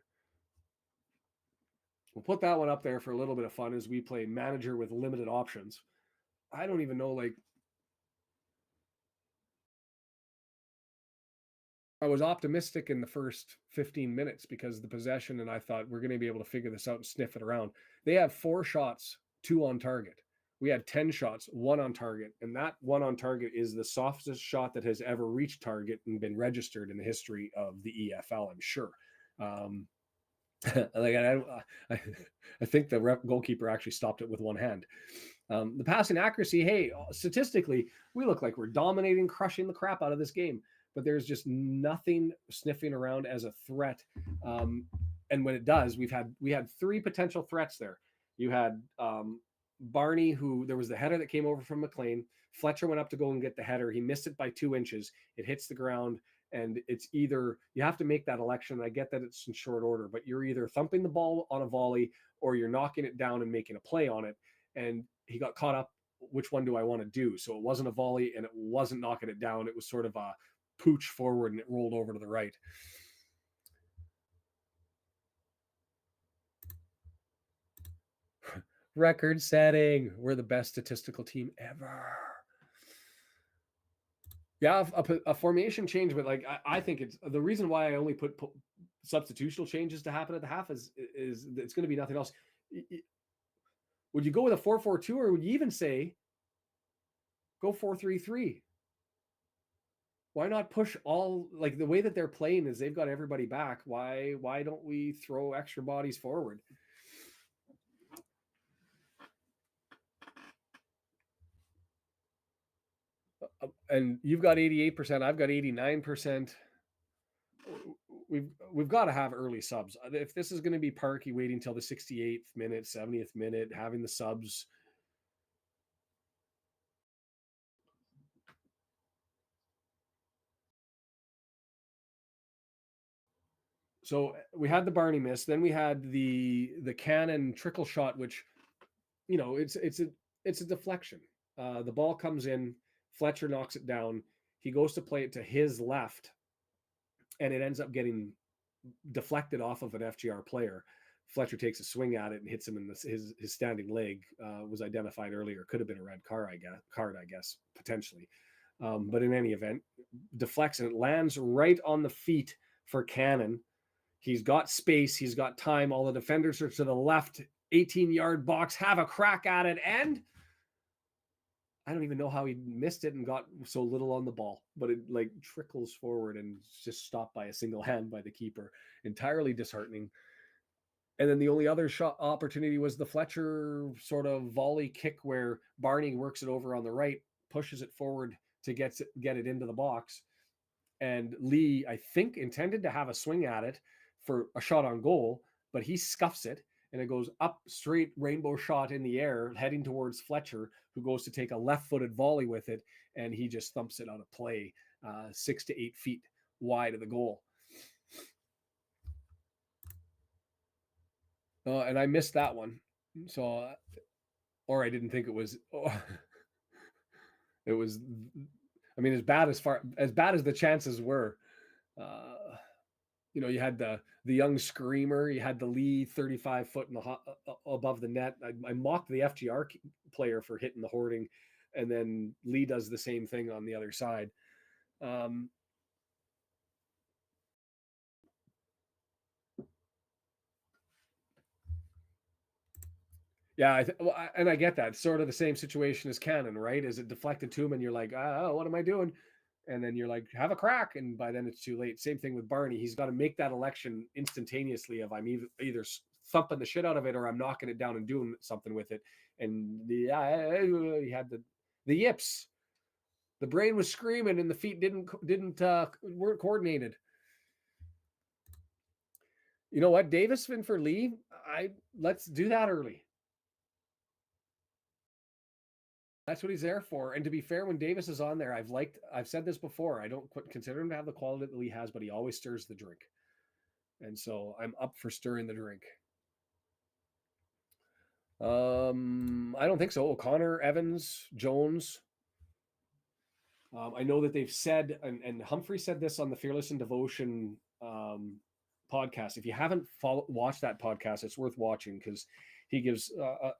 We'll put that one up there for a little bit of fun as we play manager with limited options. I don't even know, like, I was optimistic in the first 15 minutes because of the possession, and I thought we're going to be able to figure this out and sniff it around. They have 4 shots, 2 on target. We had 10 shots, 1 on target, and that 1 on target is the softest shot that has ever reached target and been registered in the history of the EFL, I'm sure. Like I think the goalkeeper actually stopped it with one hand. The passing accuracy, hey, statistically, we look like we're dominating, crushing the crap out of this game, but there's just nothing sniffing around as a threat. And when it does, we had 3 potential threats there. You had Barney, who there was the header that came over from McLean. Fletcher went up to go and get the header. He missed it by 2 inches. It hits the ground. And it's either you have to make that election. I get that it's in short order, but you're either thumping the ball on a volley or you're knocking it down and making a play on it. And he got caught up. Which one do I want to do? So it wasn't a volley and it wasn't knocking it down. It was sort of a pooch forward and it rolled over to the right. Record setting. We're the best statistical team ever. Yeah, a formation change, but like I think it's the reason why I only put substitutional changes to happen at the half is it's going to be nothing else. Would you go with a 4-4-2, or would you even say go 4-3-3? Why not push all, like the way that they're playing is they've got everybody back. Why don't we throw extra bodies forward? And you've got 88%, I've got 89%. We've got to have early subs. If this is going to be Parky waiting till the 68th minute, 70th minute, having the subs. So we had the Barney miss, then we had the Cannon trickle shot, which, you know, it's a deflection. The ball comes in, Fletcher knocks it down. He goes to play it to his left, and it ends up getting deflected off of an FGR player. Fletcher takes a swing at it and hits him in his standing leg. Was identified earlier. Could have been a red card, I guess, potentially. But in any event, deflects and it lands right on the feet for Cannon. He's got space. He's got time. All the defenders are to the left 18-yard box, have a crack at it, and I don't even know how he missed it and got so little on the ball, but it like trickles forward and just stopped by a single hand by the keeper. Entirely disheartening. And then the only other shot opportunity was the Fletcher sort of volley kick where Barney works it over on the right, pushes it forward to get it into the box. And Lee, I think, intended to have a swing at it for a shot on goal, but he scuffs it and it goes up straight, rainbow shot in the air, heading towards Fletcher, who goes to take a left-footed volley with it, and he just thumps it out of play 6 to 8 feet wide of the goal. And I missed that one. So, or I didn't think it was. It was. I mean, as bad as the chances were, you had the young screamer, you had the Lee 35 foot in the above the net. I mocked the FGR player for hitting the hoarding, and then Lee does the same thing on the other side. Yeah, and I get that. It's sort of the same situation as Cannon, right? Is it deflected to him, and you're like, oh, what am I doing? And then you're like, have a crack, and by then it's too late. Same thing with Barney. He's got to make that election instantaneously of I'm either thumping the shit out of it or I'm knocking it down and doing something with it. And he had the yips. The brain was screaming, and the feet weren't coordinated. You know what, Davison for Lee? Let's do that early. That's what he's there for. And to be fair, when Davis is on there, I've said this before, I don't consider him to have the quality that Lee has, but he always stirs the drink. And so I'm up for stirring the drink. I don't think so. O'Connor, Evans, Jones. I know that they've said, and Humphrey said this on the Fearless and Devotion podcast. If you haven't watched that podcast, it's worth watching because he gives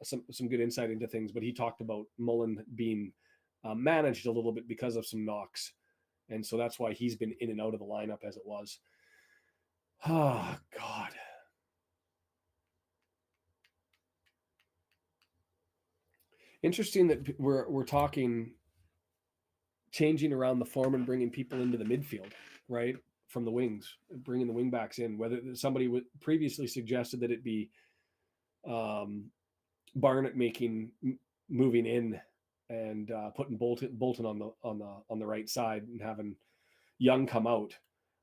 some good insight into things. But he talked about Mullen being managed a little bit because of some knocks, and so that's why he's been in and out of the lineup as it was. Oh God. Interesting that we're talking changing around the form and bringing people into the midfield, right? From the wings, bringing the wing backs in. Whether somebody previously suggested that it be Barnett moving in and putting Bolton on the right side and having Young come out.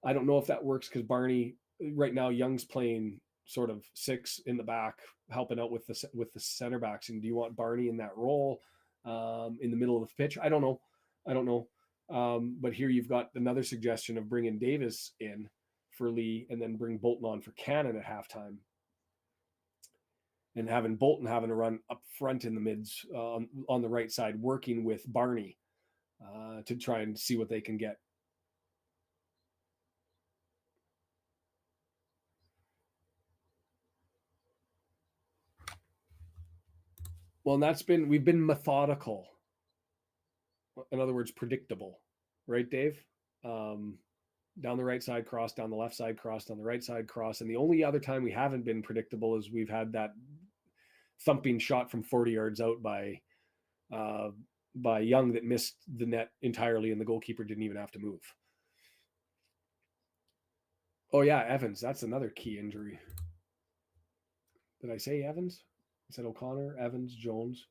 I don't know if that works because Barney right now, Young's playing sort of 6 in the back, helping out with the center backs. And do you want Barney in that role in the middle of the pitch? I don't know. But here you've got another suggestion of bringing Davis in for Lee and then bring Bolton on for Cannon at halftime. And having Bolton having to run up front in the mids on the right side, working with Barney to try and see what they can get. Well, and we've been methodical. In other words, predictable, right, Dave? Down the right side cross, down the left side cross, down the right side cross. And the only other time we haven't been predictable is we've had that thumping shot from 40 yards out by Young that missed the net entirely, and the goalkeeper didn't even have to move. Oh yeah, Evans. That's another key injury. Did I say Evans? I said O'Connor, Evans, Jones.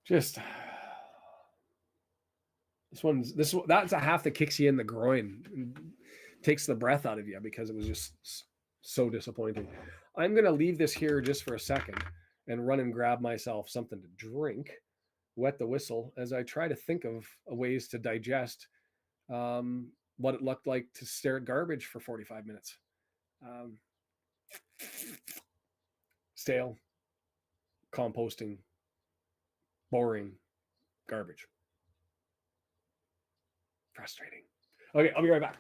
Just that's a half that kicks you in the groin and takes the breath out of you because it was just so disappointing. I'm going to leave this here just for a second and run and grab myself something to drink, wet the whistle, as I try to think of ways to digest what it looked like to stare at garbage for 45 minutes. Stale, composting, boring, garbage. Frustrating. Okay, I'll be right back.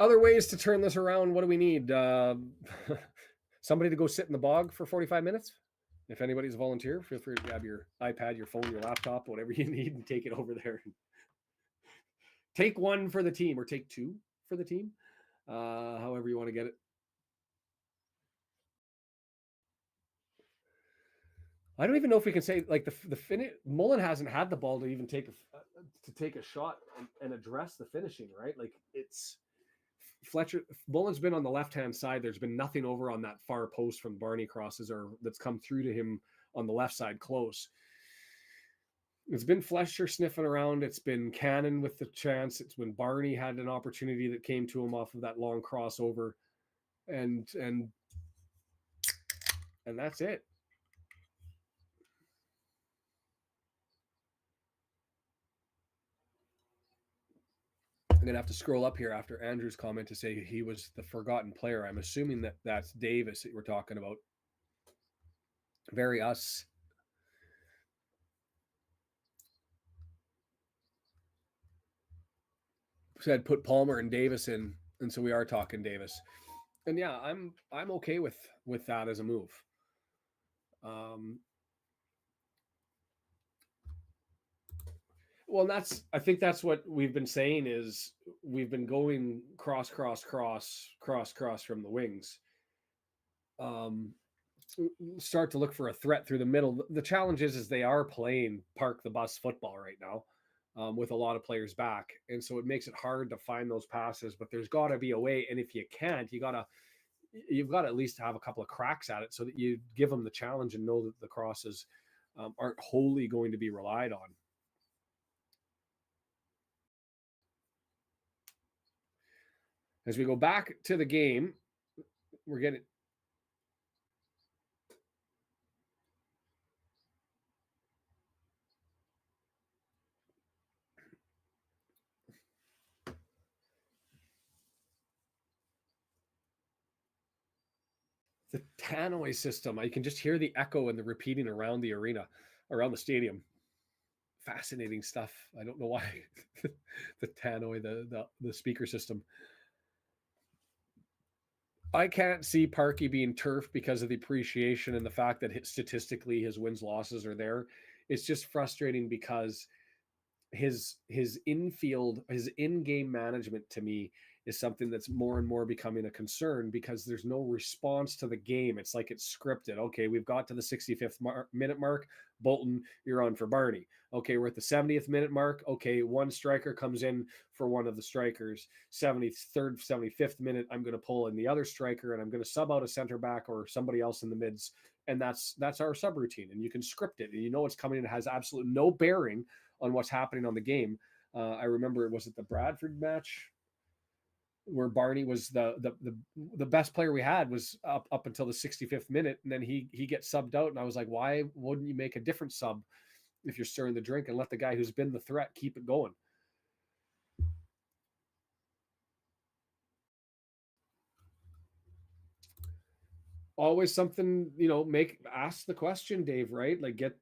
Other ways to turn this around. What do we need? Somebody to go sit in the bog for 45 minutes? If anybody's a volunteer, feel free to grab your iPad, your phone, your laptop, whatever you need, and take it over there. Take one for the team or take 2 for the team, however you want to get it. I don't even know if we can say like the finish. Mullen hasn't had the ball to even take a shot and address the finishing, right? Like it's Fletcher. Mullen's been on the left-hand side. There's been nothing over on that far post from Barney crosses or that's come through to him on the left side close. It's been Fletcher sniffing around. It's been Cannon with the chance. It's when Barney had an opportunity that came to him off of that long crossover, and that's it. I'm gonna have to scroll up here after Andrew's comment to say he was the forgotten player. I'm assuming that that's Davis that we're talking about. Very us. Said put Palmer and Davis in, and so we are talking Davis. And yeah, I'm okay with that as a move. Um, well, I think that's what we've been saying is we've been going cross from the wings. Um, start to look for a threat through the middle. The challenge is they are playing park the bus football right now, with a lot of players back, and so it makes it hard to find those passes. But there's got to be a way, and if you can't, you've got to at least have a couple of cracks at it so that you give them the challenge and know that the crosses aren't wholly going to be relied on. As we go back to the game, we're getting the tannoy system. I can just hear the echo and the repeating around the arena, around the stadium. Fascinating stuff. I don't know why the tannoy, the speaker system. I can't see Parky being turfed because of the appreciation and the fact that statistically his wins losses are there. It's just frustrating because his infield, his in-game management to me is something that's more and more becoming a concern because there's no response to the game. It's like it's scripted. Okay, we've got to the 65th minute mark. Bolton, you're on for Barney. Okay, we're at the 70th minute mark. Okay, one striker comes in for one of the strikers. 73rd, 75th minute, I'm going to pull in the other striker and I'm going to sub out a center back or somebody else in the mids. And that's our subroutine. And you can script it. And you know it's coming. It has absolutely no bearing on what's happening on the game. I remember, was it the Bradford match where Barney was the best player we had was up until the 65th minute, and then he gets subbed out, and I was like, why wouldn't you make a different sub if you're stirring the drink and let the guy who's been the threat keep it going? Always something, ask the question, Dave, right? Like get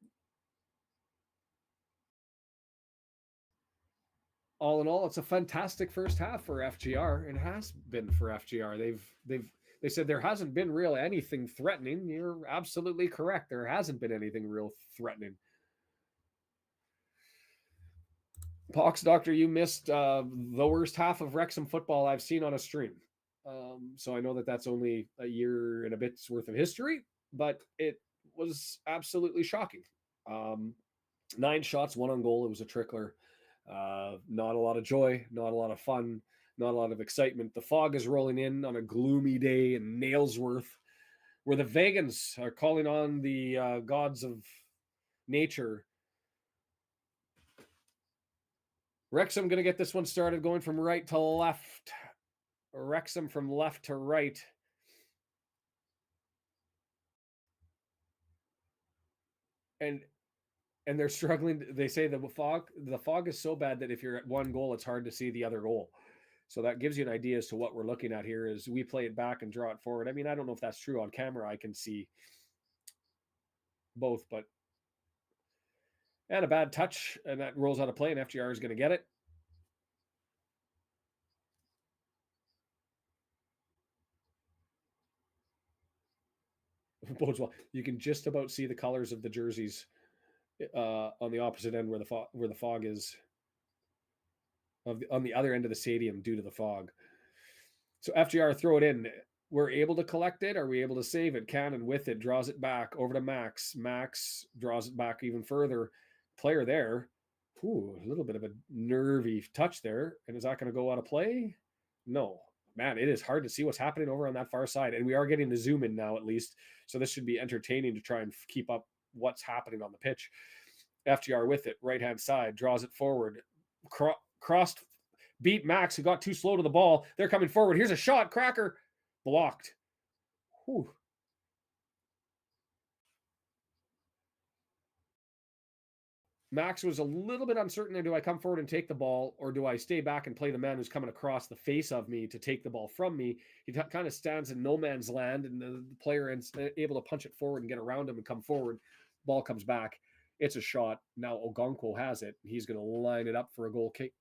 all in all, it's a fantastic first half for FGR. It has been for FGR. They said there hasn't been really anything threatening. You're absolutely correct. There hasn't been anything real threatening. Pox Doctor, you missed the worst half of Wrexham football I've seen on a stream. So I know that that's only a year and a bit's worth of history, but it was absolutely shocking. 9 shots, 1 on goal. It was a trickler. Not a lot of joy, not a lot of fun, not a lot of excitement. The fog is rolling in on a gloomy day in Nailsworth, where the Vegans are calling on the gods of nature. Wrexham going to get this one started, going from right to left. Wrexham from left to right. And they're struggling. They say the fog is so bad that if you're at one goal, it's hard to see the other goal. So that gives you an idea as to what we're looking at here is we play it back and draw it forward. I mean, I don't know if that's true on camera. I can see both, but and a bad touch, and that rolls out of play, and FGR is going to get it. Bodes well. You can just about see the colors of the jerseys on the opposite end where the fog is on the other end of the stadium due to the fog. So FGR throw it in. We're able to collect it. Are we able to save it? Cannon with it draws it back over to Max. Max draws it back even further. Player there. Ooh, a little bit of a nervy touch there. And is that going to go out of play? No. Man, it is hard to see what's happening over on that far side. And we are getting the zoom in now, at least. So this should be entertaining to try and keep up what's happening on the pitch. FGR with it, right-hand side, draws it forward. Crossed, beat Max, who got too slow to the ball. They're coming forward. Here's a shot, cracker. Blocked. Whew. Max was a little bit uncertain. Do I come forward and take the ball, or do I stay back and play the man who's coming across the face of me to take the ball from me? He kind of stands in no man's land, and the player is able to punch it forward and get around him and come forward. Ball comes back. It's a shot. Now Ogonkwo has it. He's going to line it up for a goal kick.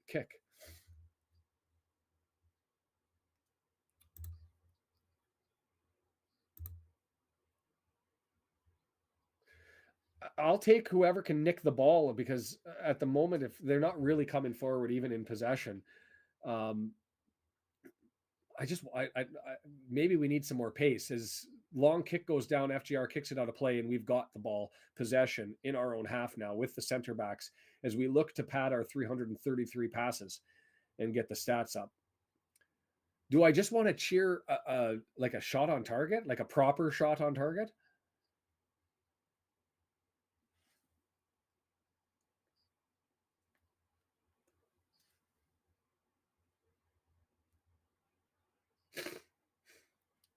I'll take whoever can nick the ball, because at the moment, if they're not really coming forward, even in possession, maybe we need some more pace. As long kick goes down, FGR kicks it out of play, and we've got the ball possession in our own half now with the center backs as we look to pad our 333 passes and get the stats up. Do I just want to cheer like a shot on target, like a proper shot on target?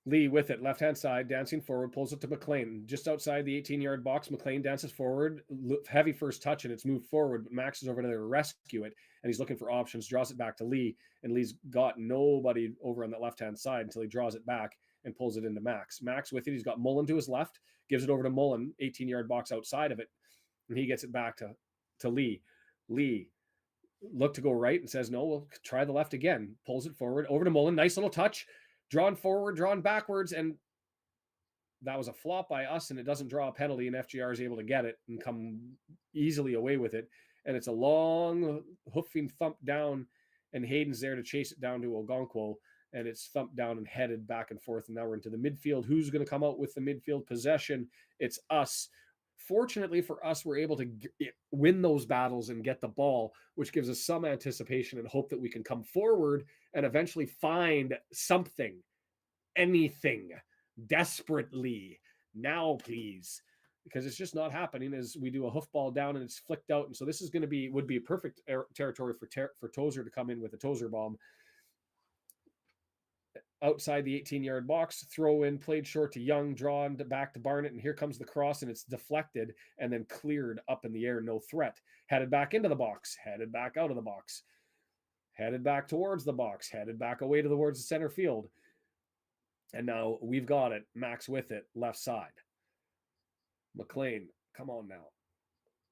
Lee with it, left-hand side, dancing forward, pulls it to McLean. Just outside the 18-yard box, McLean dances forward, heavy first touch, and it's moved forward, but Max is over there to rescue it, and he's looking for options, draws it back to Lee, and Lee's got nobody over on that left-hand side until he draws it back and pulls it into Max. Max with it, he's got Mullen to his left, gives it over to Mullen, 18-yard box outside of it, and he gets it back to Lee. Lee looked to go right and says, no, we'll try the left again. Pulls it forward, over to Mullen, nice little touch, drawn forward, drawn backwards, and that was a flop by us, and it doesn't draw a penalty, and FGR is able to get it and come easily away with it. And it's a long hoofing thump down, and Hayden's there to chase it down to Ogonkwo, and it's thumped down and headed back and forth, and now we're into the midfield. Who's going to come out with the midfield possession? It's us. Fortunately for us, we're able to win those battles and get the ball, which gives us some anticipation and hope that we can come forward and eventually find something, anything, desperately. Now, please, because it's just not happening as we do a hoofball down and it's flicked out. And so this is going to would be a perfect territory for Tozer to come in with a Tozer bomb. Outside the 18-yard box, throw in, played short to Young, drawn back to Barnett, and here comes the cross, and it's deflected and then cleared up in the air, no threat. Headed back into the box, headed back out of the box, headed back towards the box, headed back away towards the center field. And now we've got it. Max with it, left side. McLean, come on now.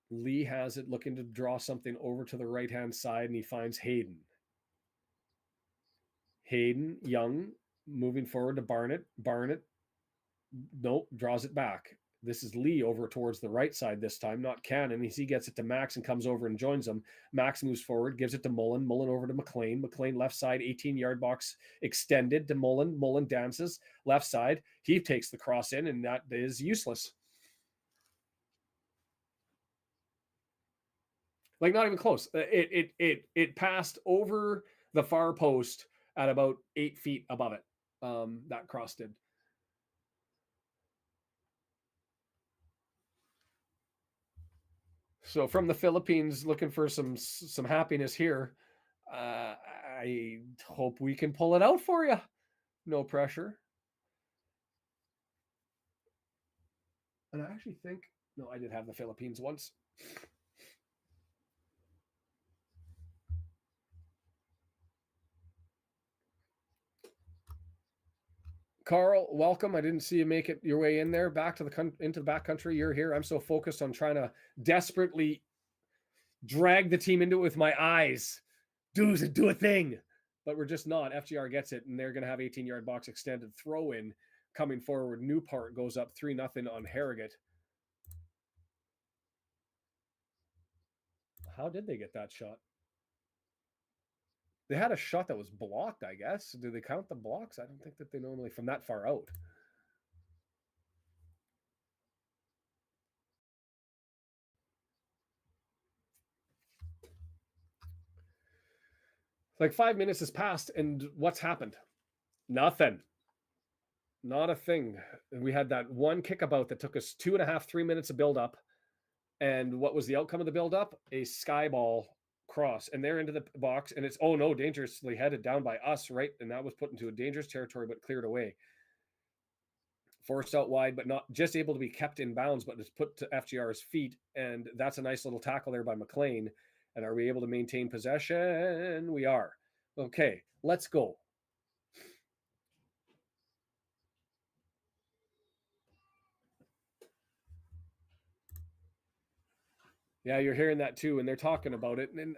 Lee has it, looking to draw something over to the right-hand side, and he finds Hayden. Hayden, Young, moving forward to Barnett. Barnett, nope, draws it back. This is Lee over towards the right side this time, not Cannon. He gets it to Max and comes over and joins him. Max moves forward, gives it to Mullen. Mullen over to McLean. McLean left side, 18-yard box extended to Mullen. Mullen dances left side. He takes the cross in, and that is useless. Like, not even close. It passed over the far post at about 8 feet above it. That cross did. So from the Philippines, looking for some happiness here. I hope we can pull it out for you. No pressure. And I actually think, no, I did have the Philippines once. Carl, welcome. I didn't see you make it your way in there, back to into the back country. You're here. I'm so focused on trying to desperately drag the team into it with my eyes. Do a thing. But we're just not. FGR gets it, and they're going to have 18-yard box extended throw in coming forward. Newport goes up 3-0 on Harrogate. How did they get that shot? They had a shot that was blocked, I guess. Do they count the blocks? I don't think that they normally from that far out. Like 5 minutes has passed, and what's happened? Nothing. Not a thing. We had that one kickabout that took us 2.5, 3 minutes of build up. And what was the outcome of the build-up? A sky ball cross, and they're into the box, and it's, oh no, dangerously headed down by us, right? And that was put into a dangerous territory, but cleared away. Forced out wide, but not just able to be kept in bounds, but it's put to FGR's feet. And that's a nice little tackle there by McLean. And are we able to maintain possession? We are. Okay, let's go. Yeah, you're hearing that too, and they're talking about it. And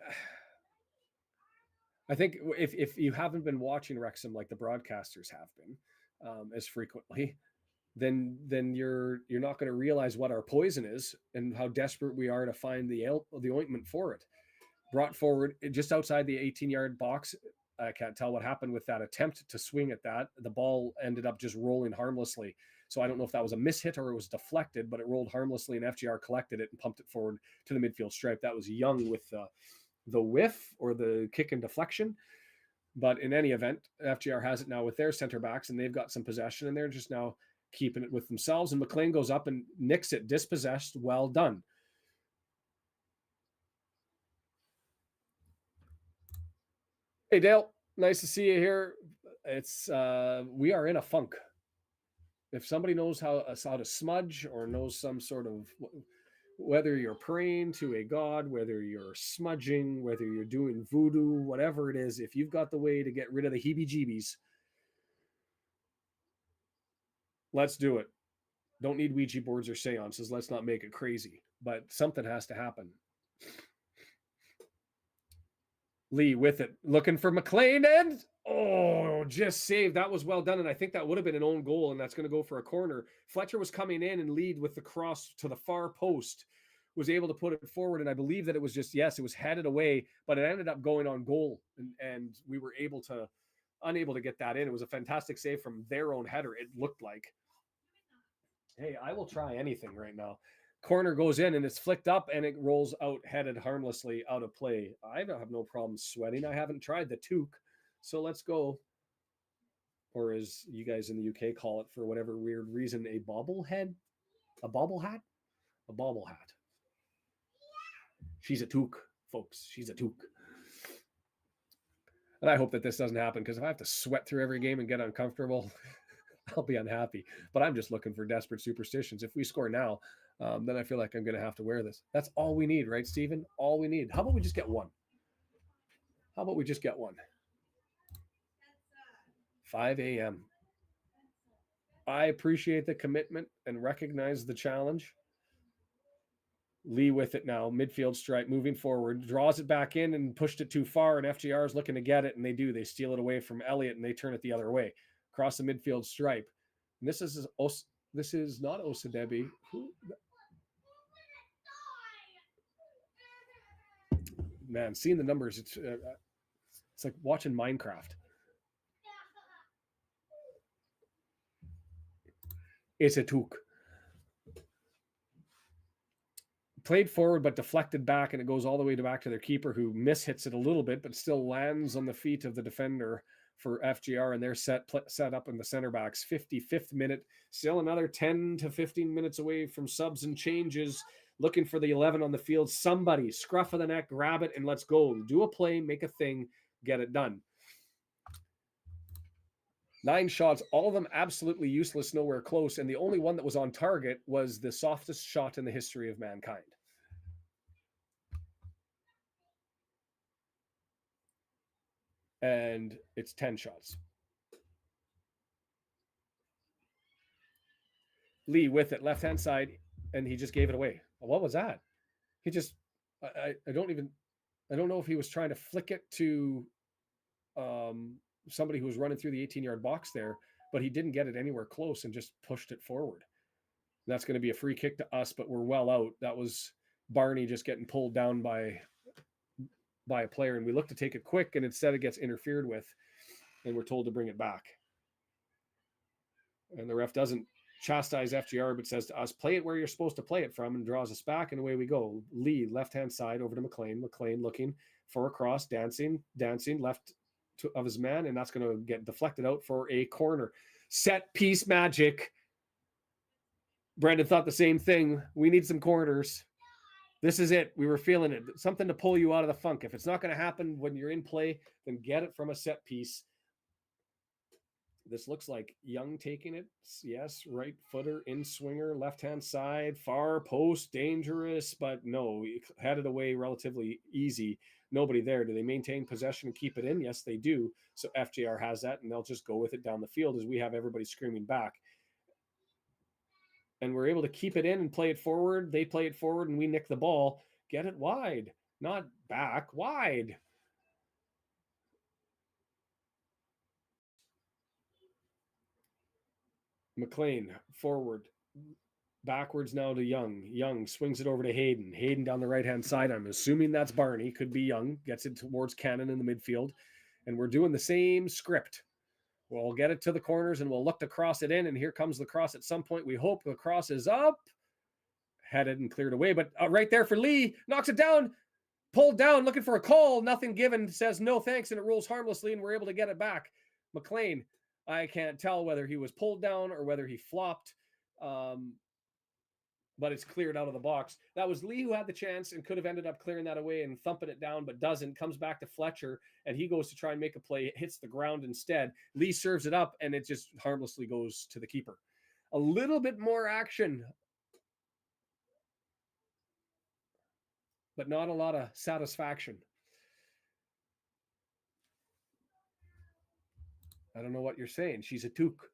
I think if you haven't been watching Wrexham like the broadcasters have been as frequently, then you're not going to realize what our poison is and how desperate we are to find the ointment for it. Brought forward just outside the 18-yard box. I can't tell what happened with that attempt to swing at that. The ball ended up just rolling harmlessly. So I don't know if that was a mishit or it was deflected, but it rolled harmlessly and FGR collected it and pumped it forward to the midfield stripe. That was Young with the whiff or the kick and deflection. But in any event, FGR has it now with their center backs, and they've got some possession, and they're just now keeping it with themselves. And McLean goes up and nicks it, dispossessed. Well done. Hey, Dale. Nice to see you here. It's we are in a funk. If somebody knows how to smudge or knows some sort of, whether you're praying to a god, whether you're smudging, whether you're doing voodoo, whatever it is, if you've got the way to get rid of the heebie-jeebies, let's do it. Don't need Ouija boards or seances. Let's not make it crazy. But something has to happen. Lee with it, looking for McLean, and just saved. That was well done, and I think that would have been an own goal, and that's going to go for a corner. Fletcher was coming in and lead with the cross to the far post, was able to put it forward, and I believe that it was just, yes, it was headed away, but it ended up going on goal, and we were unable to get that in. It was a fantastic save from their own header, it looked like. Hey, I will try anything right now. Corner goes in and it's flicked up and it rolls out, headed harmlessly out of play. I don't have no problem sweating. I haven't tried the toque, so let's go. Or as you guys in the UK call it for whatever weird reason, a bobblehead? A bobble hat? A bobble hat. She's a toque, folks. She's a toque. And I hope that this doesn't happen, because if I have to sweat through every game and get uncomfortable, I'll be unhappy. But I'm just looking for desperate superstitions. If we score now, then I feel like I'm going to have to wear this. That's all we need, right, Stephen? All we need. How about we just get one? 5 a.m. I appreciate the commitment and recognize the challenge. Lee with it now, midfield stripe, moving forward, draws it back in and pushed it too far, and FGR is looking to get it, and they do. They steal it away from Elliott, and they turn it the other way, across the midfield stripe. And this is not Osadebi. Man, seeing the numbers, it's like watching Minecraft. It's a toque. Played forward, but deflected back, and it goes all the way back to their keeper, who mishits it a little bit, but still lands on the feet of the defender for FGR, and they're set up in the center backs. 55th minute, still another 10 to 15 minutes away from subs and changes, looking for the 11 on the field. Somebody, scruff of the neck, grab it, and let's go. Do a play, make a thing, get it done. 9 shots, all of them absolutely useless, nowhere close, and the only one that was on target was the softest shot in the history of mankind. And it's 10 shots. Lee with it, left-hand side, and he just gave it away. What was that? He just, I don't know if he was trying to flick it to somebody who was running through the 18-yard box there, but he didn't get it anywhere close and just pushed it forward. And that's going to be a free kick to us, but we're well out. That was Barney just getting pulled down by a player, and we look to take it quick, and instead it gets interfered with, and we're told to bring it back. And the ref doesn't chastise FGR, but says to us, play it where you're supposed to play it from, and draws us back, and away we go. Lee, left-hand side, over to McLean. McLean looking for a cross, dancing left of his man, and that's going to get deflected out for a corner. Set piece magic. Brandon thought the same thing. We need some corners. This is it. We were feeling it. Something to pull you out of the funk. If it's not going to happen when you're in play, then get it from a set piece. This looks like Young taking it. Yes, right footer, in swinger, left hand side, far post, dangerous, but no, headed away relatively easy. Nobody there. Do they maintain possession and keep it in? Yes, they do. So FJR has that, and they'll just go with it down the field as we have everybody screaming back. And we're able to keep it in and play it forward. They play it forward, and we nick the ball. Get it wide, not back, wide. McLean forward, backwards now to Young. Young swings it over to Hayden. Hayden down the right-hand side. I'm assuming that's Barney. Could be Young. Gets it towards Cannon in the midfield. And we're doing the same script. We'll get it to the corners and we'll look to cross it in. And here comes the cross at some point. We hope the cross is up. Headed and cleared away. But right there for Lee. Knocks it down. Pulled down. Looking for a call. Nothing given. Says no thanks. And it rolls harmlessly. And we're able to get it back. McLean. I can't tell whether he was pulled down or whether he flopped. But it's cleared out of the box. That was Lee who had the chance and could have ended up clearing that away and thumping it down, but doesn't. Comes back to Fletcher, and he goes to try and make a play. It hits the ground instead. Lee serves it up, and it just harmlessly goes to the keeper. A little bit more action, but not a lot of satisfaction. I don't know what you're saying. She's a toque.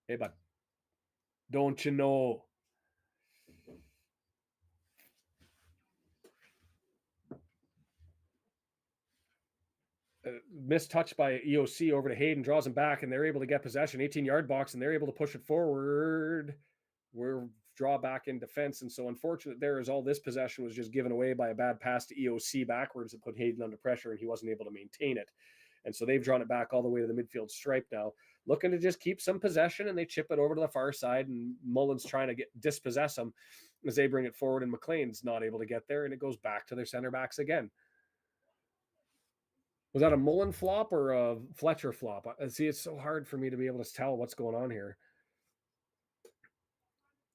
Hey, but don't you know? Missed touch by EOC over to Hayden, draws him back, and they're able to get possession, 18-yard box, and they're able to push it forward. We're draw back in defense, and so unfortunate there is all this possession was just given away by a bad pass to EOC backwards that put Hayden under pressure, and he wasn't able to maintain it. And so they've drawn it back all the way to the midfield stripe now, looking to just keep some possession, and they chip it over to the far side, and Mullen's trying to dispossess them as they bring it forward, and McLean's not able to get there, and it goes back to their center backs again. Was that a Mullen flop or a Fletcher flop? See, it's so hard for me to be able to tell what's going on here.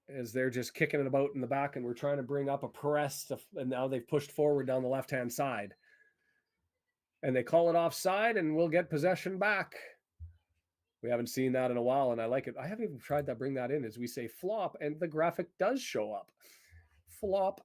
As they're just kicking it about in the back, and we're trying to bring up a press, and now they've pushed forward down the left-hand side. And they call it offside, and we'll get possession back. We haven't seen that in a while, and I like it. I haven't even tried to bring that in as we say flop, and the graphic does show up. Flop.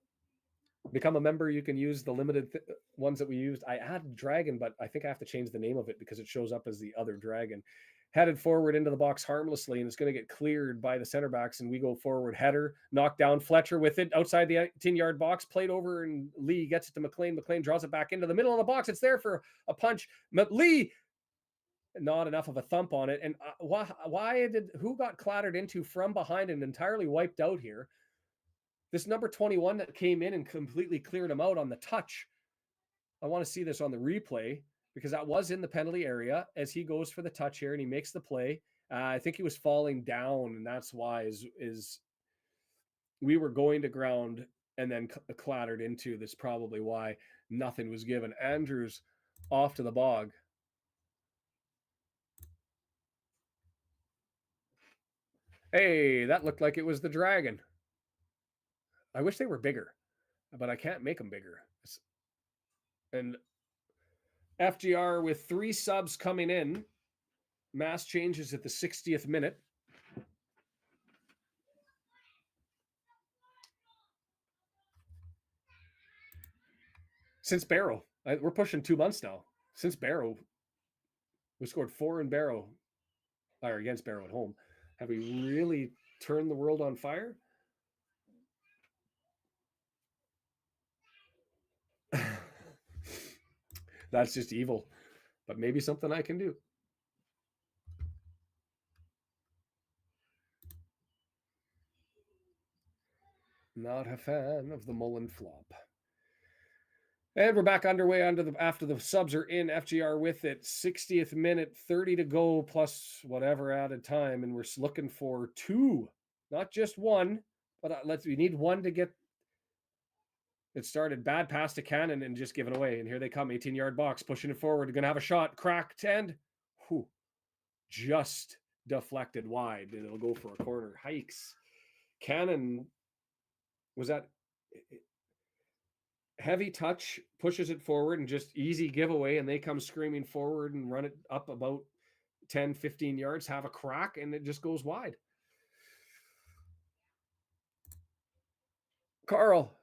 Become a member. You can use the limited ones that we used. I added Dragon, but I think I have to change the name of it because it shows up as the other Dragon. Headed forward into the box harmlessly, and it's going to get cleared by the center backs, and we go forward. Header, knocked down Fletcher with it outside the 18-yard box, played over, and Lee gets it to McLean. McLean draws it back into the middle of the box. It's there for a punch. Lee, not enough of a thump on it. And who got clattered into from behind and entirely wiped out here? This number 21 that came in and completely cleared him out on the touch. I want to see this on the replay because that was in the penalty area as he goes for the touch here and he makes the play. I think he was falling down, and that's why is we were going to ground and then clattered into. This probably why nothing was given. Andrews off to the bog. Hey, that looked like it was the Dragon. I wish they were bigger, but I can't make them bigger. And FGR with 3 subs coming in. Mass changes at the 60th minute. Since Barrow. We're pushing 2 months now. Since Barrow. We scored 4 in Barrow. Or against Barrow at home. Have we really turned the world on fire? That's just evil. But maybe something I can do. Not a fan of the Mullen flop. And we're back underway after the subs are in. FGR with it. 60th minute, 30 to go plus whatever added time. And we're looking for 2, not just 1. But we need 1 to get it started. Bad pass to Cannon and just given away. And here they come, 18-yard box, pushing it forward. They're going to have a shot. Cracked and just deflected wide. And it'll go for a corner. Hikes. Cannon Was that heavy touch, pushes it forward and just easy giveaway, and they come screaming forward and run it up about 10, 15 yards, have a crack, and it just goes wide. Carl,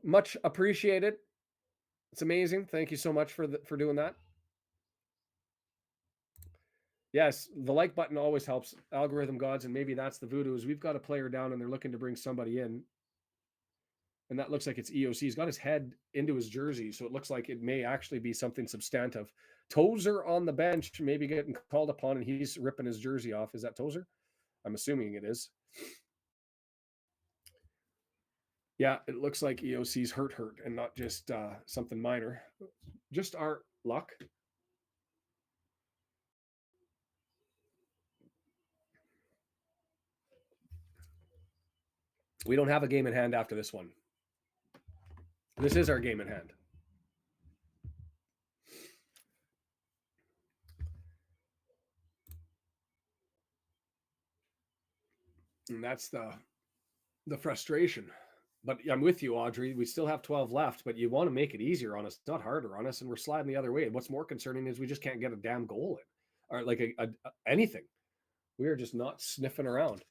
much appreciated. It's amazing. Thank you so much for doing that. Yes, the like button always helps. Algorithm gods, and maybe that's the voodoo. Is we've got a player down and they're looking to bring somebody in, and that looks like it's EOC. He's got his head into his jersey, so it looks like it may actually be something substantive. Tozer on the bench, maybe getting called upon, and he's ripping his jersey off. Is that Tozer? I'm assuming it is. Yeah, it looks like EOC's hurt, and not just something minor. Just our luck. We don't have a game in hand after this one. This is our game in hand. And that's the frustration. But I'm with you, Audrey. We still have 12 left, but you want to make it easier on us, not harder on us, and we're sliding the other way. And what's more concerning is we just can't get a damn goal in, or like anything. We are just not sniffing around.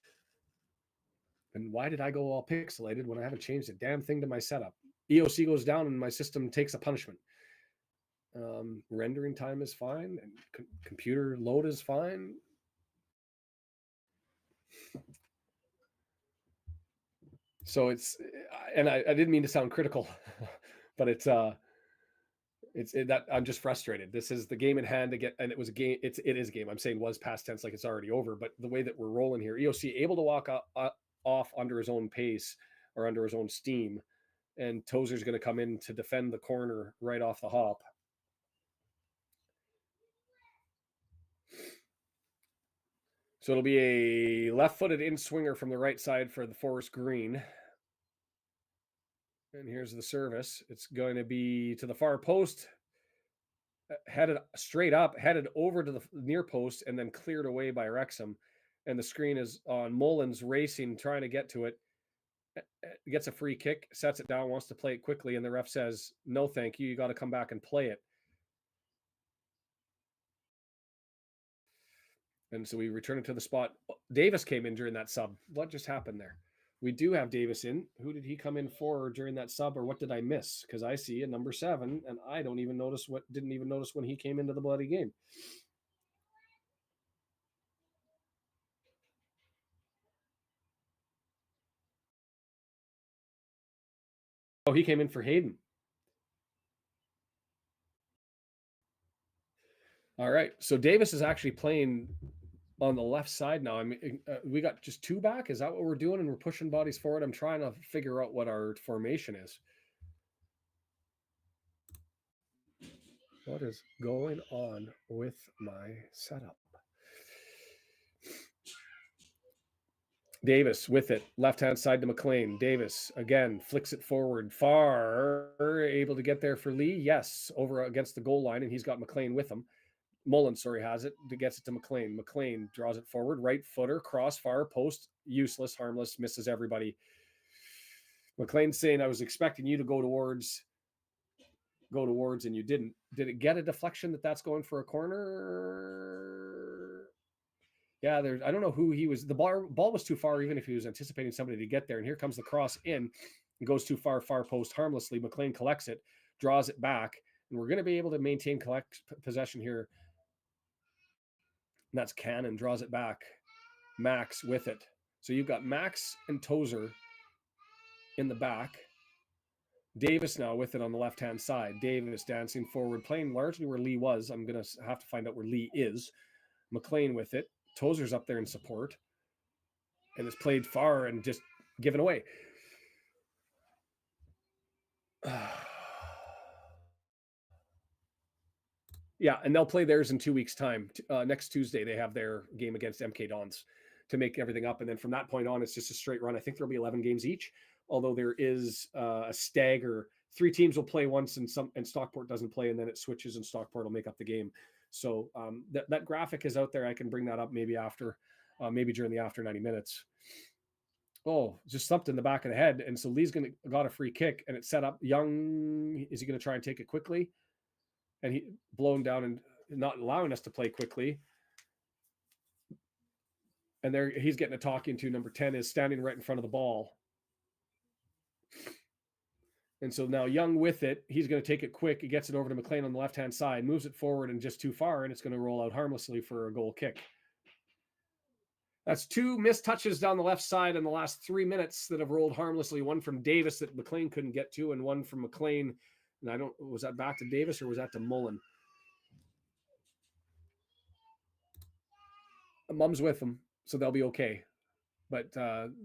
And why did I go all pixelated when I haven't changed a damn thing to my setup? EOC goes down and my system takes a punishment. Rendering time is fine, and computer load is fine. So it's, and I didn't mean to sound critical, but it's that I'm just frustrated. This is the game in hand to get, and it was a game. It is a game. I'm saying was past tense, like it's already over. But the way that we're rolling here, EOC able to walk off under his own pace or under his own steam, and Tozer's going to come in to defend the corner right off the hop. So it'll be a left-footed in-swinger from the right side for the Forest Green. And here's the service. It's going to be to the far post, headed straight up, headed over to the near post, and then cleared away by Wrexham. And the screen is on Mullins racing, trying to get to it. Gets a free kick, sets it down, wants to play it quickly, and the ref says, no, thank you. You got to come back and play it. And so we return it to the spot. Davis came in during that sub. What just happened there? We do have Davis in. Who did he come in for during that sub, or what did I miss? Because I see a number 7, and I didn't even notice when he came into the bloody game. Oh, he came in for Hayden. All right. So Davis is actually playing on the left side now. I mean, we got just 2 back. Is that what we're doing? And we're pushing bodies forward. I'm trying to figure out what our formation is. What is going on with my setup? Davis with it, left-hand side to McLean. Davis, again, flicks it forward far, able to get there for Lee. Yes, over against the goal line, and he's got McLean with him. Mullins, has it, gets it to McLean. McLean draws it forward, right footer, cross, far post, useless, harmless, misses everybody. McLean's saying, I was expecting you to go towards, and you didn't. Did it get a deflection that's going for a corner? Yeah, I don't know who he was. The ball was too far, even if he was anticipating somebody to get there. And here comes the cross in. It goes too far post harmlessly. McLean collects it, draws it back, and we're going to be able to maintain possession here. And that's Cannon, draws it back. Max with it. So you've got Max and Tozer in the back. Davis now with it on the left-hand side. Davis dancing forward, playing largely where Lee was. I'm going to have to find out where Lee is. McLean with it. Tozer's up there in support. And it's played far and just given away. Yeah, and they'll play theirs in 2 weeks' time. Next Tuesday, they have their game against MK Dons to make everything up. And then from that point on, it's just a straight run. I think there'll be 11 games each, although there is a stagger. 3 teams will play once, and Stockport doesn't play, and then it switches, and Stockport will make up the game. So that graphic is out there. I can bring that up maybe after, maybe during the after 90 minutes. Oh, just thumped in the back of the head. And so Lee's got a free kick, and it's set up. Young, is he going to try and take it quickly? And he blown down and not allowing us to play quickly. And there he's getting a talking to. Number 10 is standing right in front of the ball. And so now Young with it, he's going to take it quick. He gets it over to McLean on the left-hand side, moves it forward and just too far, and it's going to roll out harmlessly for a goal kick. That's 2 missed touches down the left side in the last 3 minutes that have rolled harmlessly. One from Davis that McLean couldn't get to, and one from McLean. And was that back to Davis or was that to Mullen? Mum's with them, so they'll be okay. But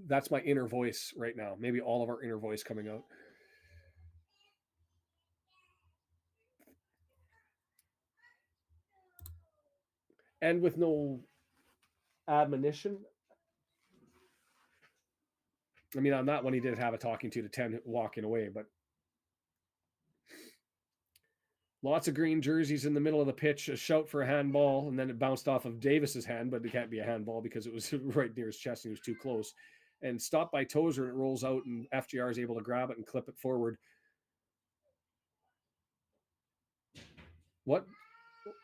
that's my inner voice right now. Maybe all of our inner voice coming out. And with no admonition. I mean, on that one, he did have a talking to 10 walking away, but lots of green jerseys in the middle of the pitch, a shout for a handball, and then it bounced off of Davis's hand, but it can't be a handball because it was right near his chest and he was too close. And stopped by Tozer, and it rolls out, and FGR is able to grab it and clip it forward. What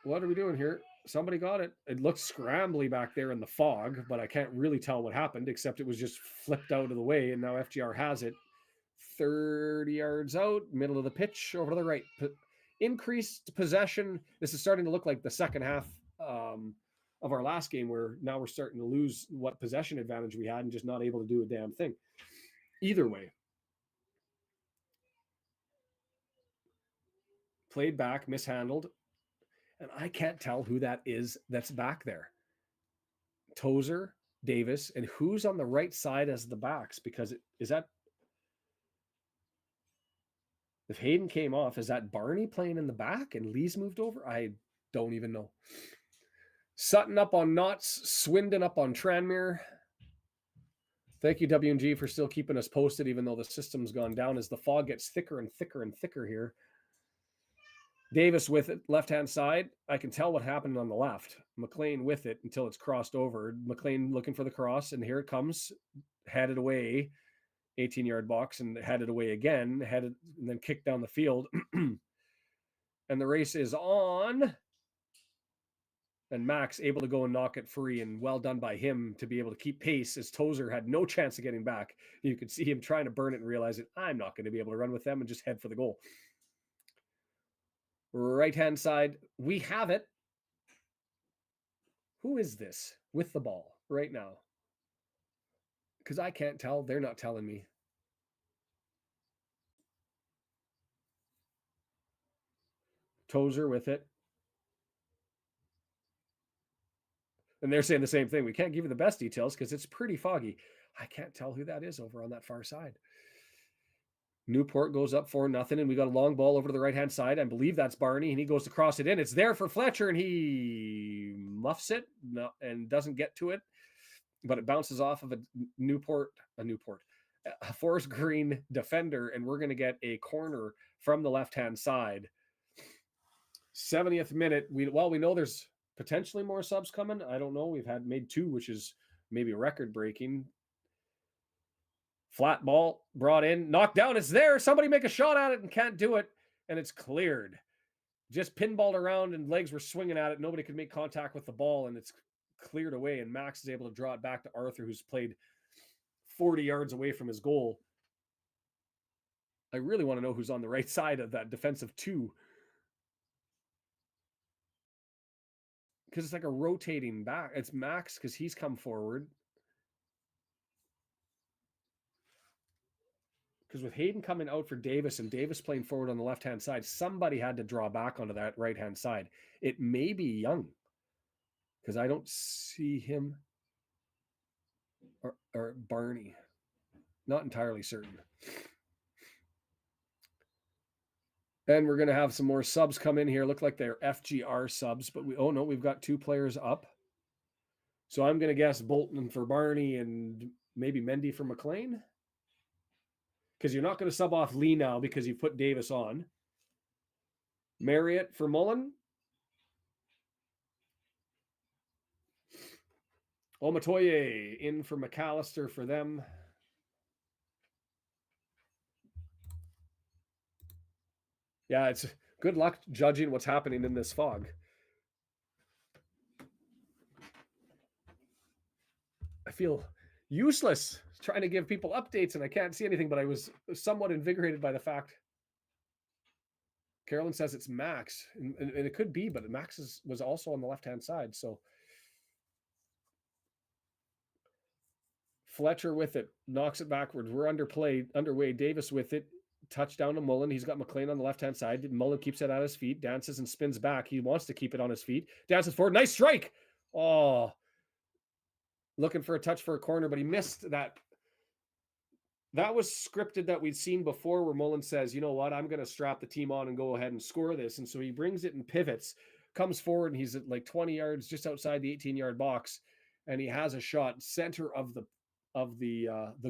are we doing here? Somebody got it. It looked scrambly back there in the fog, but I can't really tell what happened, except it was just flipped out of the way, and now FGR has it. 30 yards out, middle of the pitch, over to the right. Increased possession. This is starting to look like the second half of our last game, where now we're starting to lose what possession advantage we had and just not able to do a damn thing. Either way. Played back, mishandled. And I can't tell who that is that's back there. Tozer, Davis, and who's on the right side as the backs? Because is that, if Hayden came off, is that Barney playing in the back and Lee's moved over? I don't even know. Sutton up on Knotts, Swindon up on Tranmere. Thank you, W&G, for still keeping us posted, even though the system's gone down as the fog gets thicker and thicker and thicker here. Davis with it, left-hand side. I can tell what happened on the left. McLean with it until it's crossed over. McLean looking for the cross, and here it comes. Headed away, 18-yard box, and headed away again. Headed and then kicked down the field. And the race is on. And Max able to go and knock it free, and well done by him to be able to keep pace as Tozer had no chance of getting back. You could see him trying to burn it and realizing, I'm not going to be able to run with them, and just head for the goal. Right-hand side, we have it. Who is this with the ball right now? Because I can't tell. They're not telling me. Tozer with it. And they're saying the same thing. We can't give you the best details because it's pretty foggy. I can't tell who that is over on that far side. Newport goes up 4-0, and we got a long ball over to the right-hand side. I believe that's Barney, and he goes to cross it in. It's there for Fletcher, and he muffs it and doesn't get to it, but it bounces off of a Forest Green defender, and we're going to get a corner from the left-hand side. 70th minute. We know there's potentially more subs coming. I don't know. We've made 2, which is maybe record-breaking. Flat ball brought in, knocked down. It's there. Somebody make a shot at it and can't do it. And it's cleared. Just pinballed around and legs were swinging at it. Nobody could make contact with the ball, and it's cleared away. And Max is able to draw it back to Arthur, who's played 40 yards away from his goal. I really want to know who's on the right side of that defensive 2. Because it's like a rotating back. It's Max because he's come forward. Because with Hayden coming out for Davis and Davis playing forward on the left-hand side, somebody had to draw back onto that right-hand side. It may be Young, because I don't see him, or Barney. Not entirely certain. And we're going to have some more subs come in here. Look like they're FGR subs, but we've got 2 players up. So I'm going to guess Bolton for Barney and maybe Mendy for McLean. Because you're not going to sub off Lee now because you put Davis on. Marriott for Mullen. Omatoye in for McAllister for them. Yeah, it's good luck judging what's happening in this fog. I feel useless trying to give people updates and I can't see anything, but I was somewhat invigorated by the fact Carolyn says it's Max, and it could be, but Max was also on the left-hand side. So Fletcher with it, knocks it backwards. We're underway. Davis with it, touchdown to Mullen. He's got McLean on the left-hand side. Mullen keeps it at his feet, dances and spins back. He wants to keep it on his feet, dances forward. Nice strike. Oh, looking for a touch for a corner, but he missed that. That was scripted that we'd seen before where Mullen says, you know what, I'm going to strap the team on and go ahead and score this. And so he brings it and pivots, comes forward, and he's at like 20 yards just outside the 18-yard box. And he has a shot center of the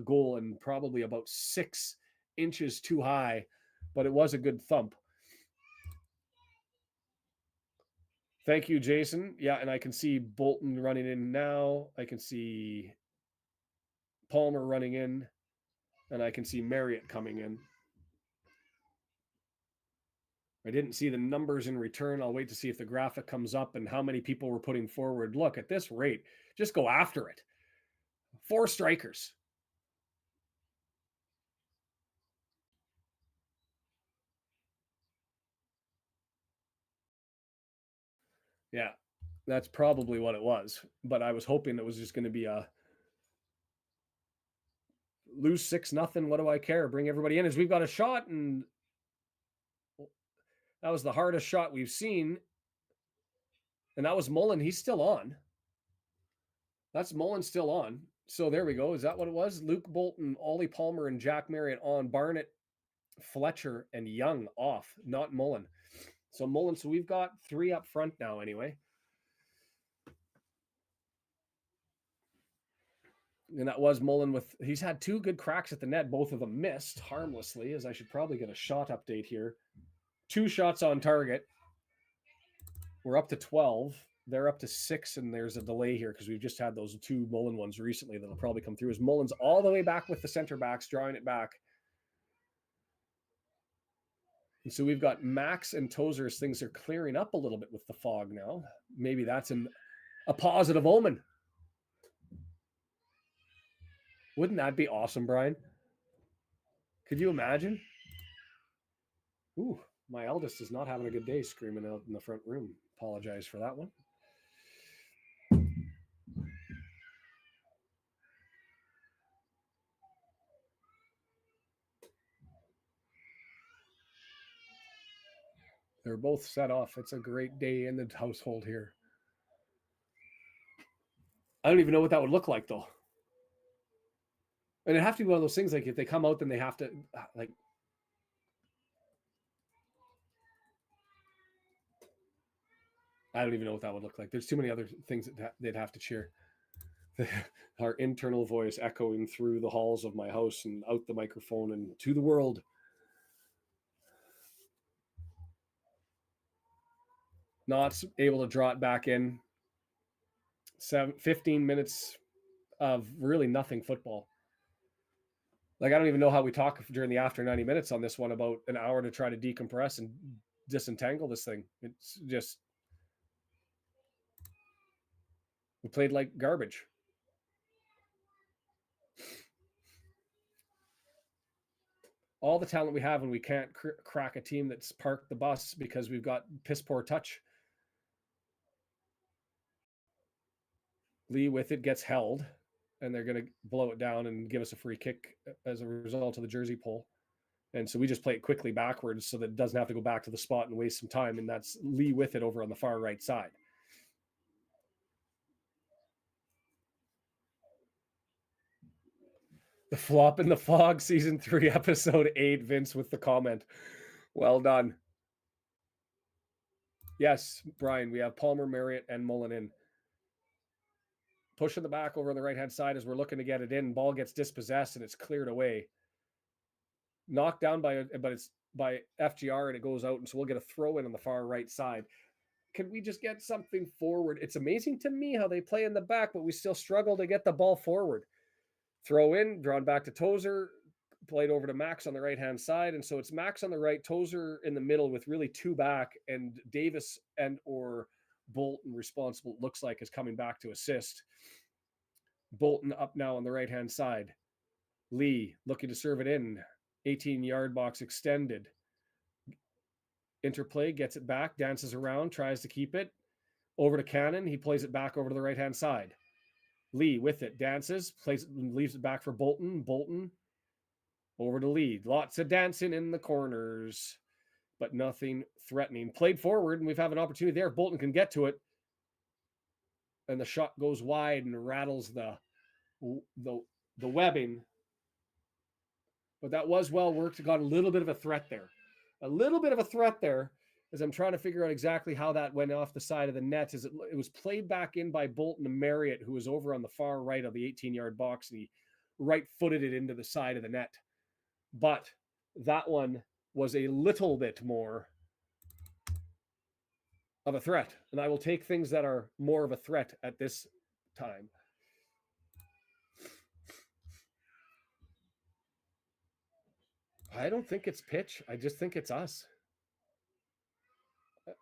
goal and probably about 6 inches too high, but it was a good thump. Thank you, Jason. Yeah, and I can see Bolton running in now. I can see Palmer running in, and I can see Marriott coming in. I didn't see the numbers in return. I'll wait to see if the graphic comes up and how many people were putting forward. Look, at this rate, just go after it. 4 strikers. Yeah, that's probably what it was. But I was hoping it was just going to be a lose 6-0. What do I care? Bring everybody in as we've got a shot, and that was the hardest shot we've seen. And that was Mullen. He's still on. That's Mullen still on. So there we go. Is that what it was? Luke Bolton, Ollie Palmer, and Jack Marriott on. Barnett, Fletcher, and Young off, not Mullen. So Mullen, so we've got 3 up front now anyway. And that was Mullen with, he's had 2 good cracks at the net. Both of them missed harmlessly, as I should probably get a shot update here. 2 shots on target. We're up to 12. They're up to 6, and there's a delay here because we've just had those 2 Mullen ones recently that'll probably come through. As Mullen's all the way back with the center backs, drawing it back. And so we've got Max and Tozer as things are clearing up a little bit with the fog now. Maybe that's a positive omen. Wouldn't that be awesome, Brian? Could you imagine? Ooh, my eldest is not having a good day screaming out in the front room. Apologize for that one. They're both set off. It's a great day in the household here. I don't even know what that would look like, though. And it'd have to be one of those things like if they come out, then they have to, like, I don't even know what that would look like. There's too many other things that they'd have to cheer. Our internal voice echoing through the halls of my house and out the microphone and to the world. Not able to draw it back in. 15 minutes of really nothing football. Like, I don't even know how we talk during the after 90 minutes on this one about an hour to try to decompress and disentangle this thing. It's just, we played like garbage. All the talent we have, and we can't crack a team that's parked the bus because we've got piss poor touch. Lee with it gets held, and they're going to blow it down and give us a free kick as a result of the jersey pull. And so we just play it quickly backwards so that it doesn't have to go back to the spot and waste some time. And that's Lee with it over on the far right side. The Flop in the Fog, Season 3, Episode 8, Vince with the comment. Well done. Yes, Brian, we have Palmer, Marriott, and Mullen in. Pushing the back over on the right-hand side as we're looking to get it in. Ball gets dispossessed, and it's cleared away. Knocked down but it's by FGR, and it goes out, and so we'll get a throw in on the far right side. Can we just get something forward? It's amazing to me how they play in the back, but we still struggle to get the ball forward. Throw in, drawn back to Tozer. played over to Max on the right-hand side. And so it's Max on the right, Tozer in the middle with really two back, and Davis and or Bolton responsible, it looks like, is coming back to assist. Bolton up now on the right-hand side. Lee looking to serve it in. 18-yard box extended. Interplay, gets it back, dances around, tries to keep it. Over to Cannon. He plays it back over to the right-hand side. Lee with it, dances, leaves it back for Bolton. Bolton over to Lee. Lots of dancing in the corners, but nothing threatening. Played forward, and we've had an opportunity there. Bolton can get to it, and the shot goes wide and rattles the webbing. But that was well worked. It got a little bit of a threat there. As I'm trying to figure out exactly how that went off the side of the net. As it was played back in by Bolton to Marriott, who was over on the far right of the 18-yard box, and he right-footed it into the side of the net. But that one was a little bit more of a threat, and I will take things that are more of a threat at this time. I don't think it's pitch. I just think it's us.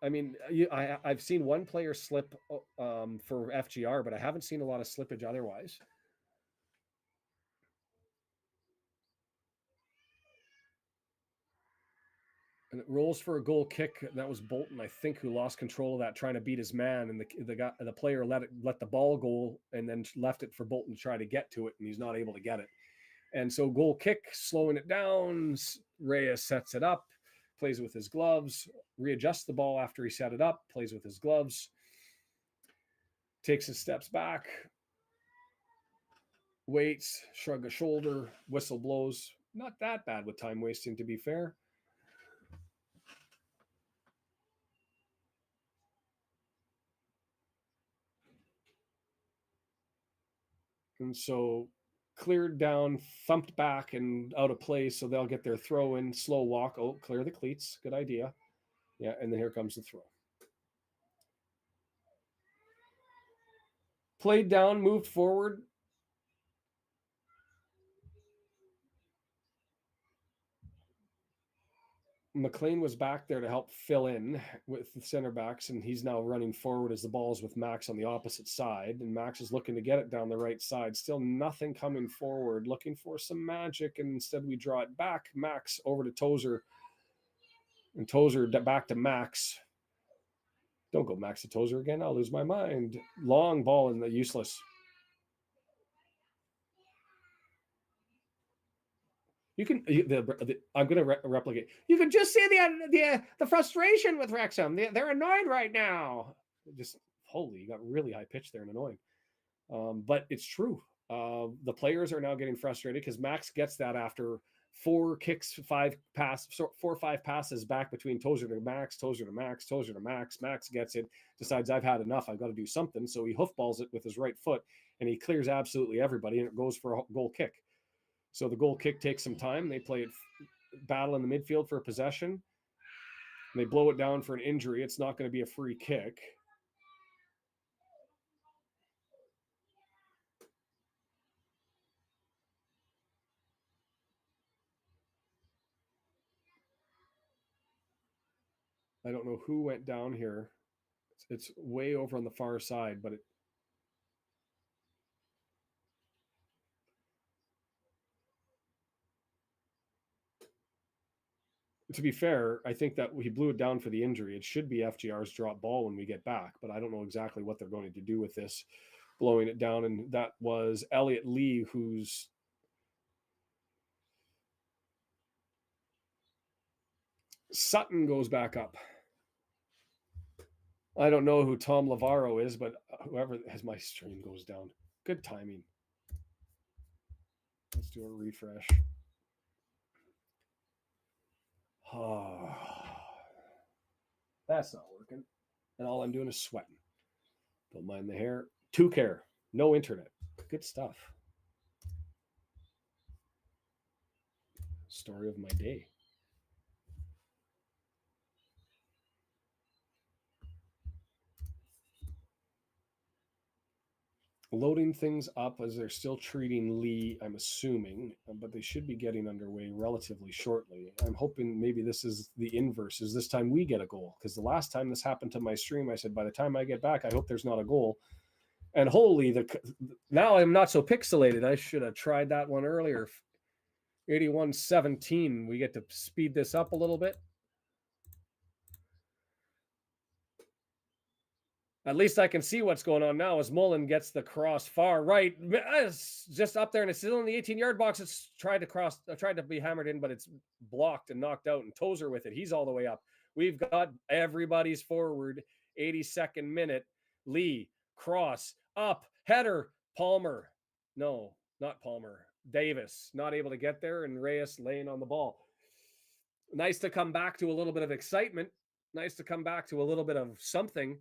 I mean, I've seen one player slip for FGR, but I haven't seen a lot of slippage otherwise. And it rolls for a goal kick. And that was Bolton, I think, who lost control of that, trying to beat his man. And the player let the ball go and then left it for Bolton to try to get to it, and he's not able to get it. And so goal kick, slowing it down. Reyes sets it up, plays with his gloves, readjusts the ball after he set it up, plays with his gloves, takes his steps back, waits, shrug a shoulder, whistle blows. Not that bad with time wasting, to be fair. And so cleared down, thumped back and out of place, so they'll get their throw in, slow walk. Oh, clear the cleats. Good idea. Yeah, and then here comes the throw. Played down, moved forward. McLean was back there to help fill in with the center backs, and he's now running forward as the ball's with Max on the opposite side. And Max is looking to get it down the right side. Still nothing coming forward, looking for some magic, and instead we draw it back. Max over to Tozer, and Tozer back to Max. Don't go Max to Tozer again. I'll lose my mind. Long ball in the useless. You can. I'm going to replicate. You can just see the frustration with Wrexham. They're annoyed right now. Just holy, you got really high pitch there and annoying. But it's true. The players are now getting frustrated because Max gets that after 4 kicks, 5 4 or 5 passes back between Tozer to Max, Tozer to Max, Tozer to Max. Max gets it, decides I've had enough. I've got to do something. So he hoofballs it with his right foot, and he clears absolutely everybody, and it goes for a goal kick. So the goal kick takes some time. They play it battle in the midfield for a possession. They blow it down for an injury. It's not going to be a free kick. I don't know who went down here. It's way over on the far side, but to be fair, I think that he blew it down for the injury. It should be FGR's drop ball when we get back, but I don't know exactly what they're going to do with this, blowing it down. And that was Elliot Lee, who's Sutton goes back up. I don't know who Tom Lavaro is, but whoever has my stream goes down. Good timing. Let's do a refresh. That's not working. And all I'm doing is sweating. Don't mind the hair. 2Care. No internet. Good stuff. Story of my day. Loading things up as they're still treating Lee, I'm assuming, but they should be getting underway relatively shortly. I'm hoping maybe this is the inverse, is this time we get a goal, because the last time this happened to my stream, I said, by the time I get back, I hope there's not a goal. And holy, now I'm not so pixelated. I should have tried that one earlier. 81-17. We get to speed this up a little bit. At least I can see what's going on now as Mullen gets the cross far right. It's just up there and it's still in the 18-yard box. It's tried to be hammered in, but it's blocked and knocked out. And Tozer with it. He's all the way up. We've got everybody's forward. 82nd minute. Lee, cross, up, header, Palmer. No, not Palmer. Davis, not able to get there, and Reyes laying on the ball. Nice to come back to a little bit of excitement. Nice to come back to a little bit of something.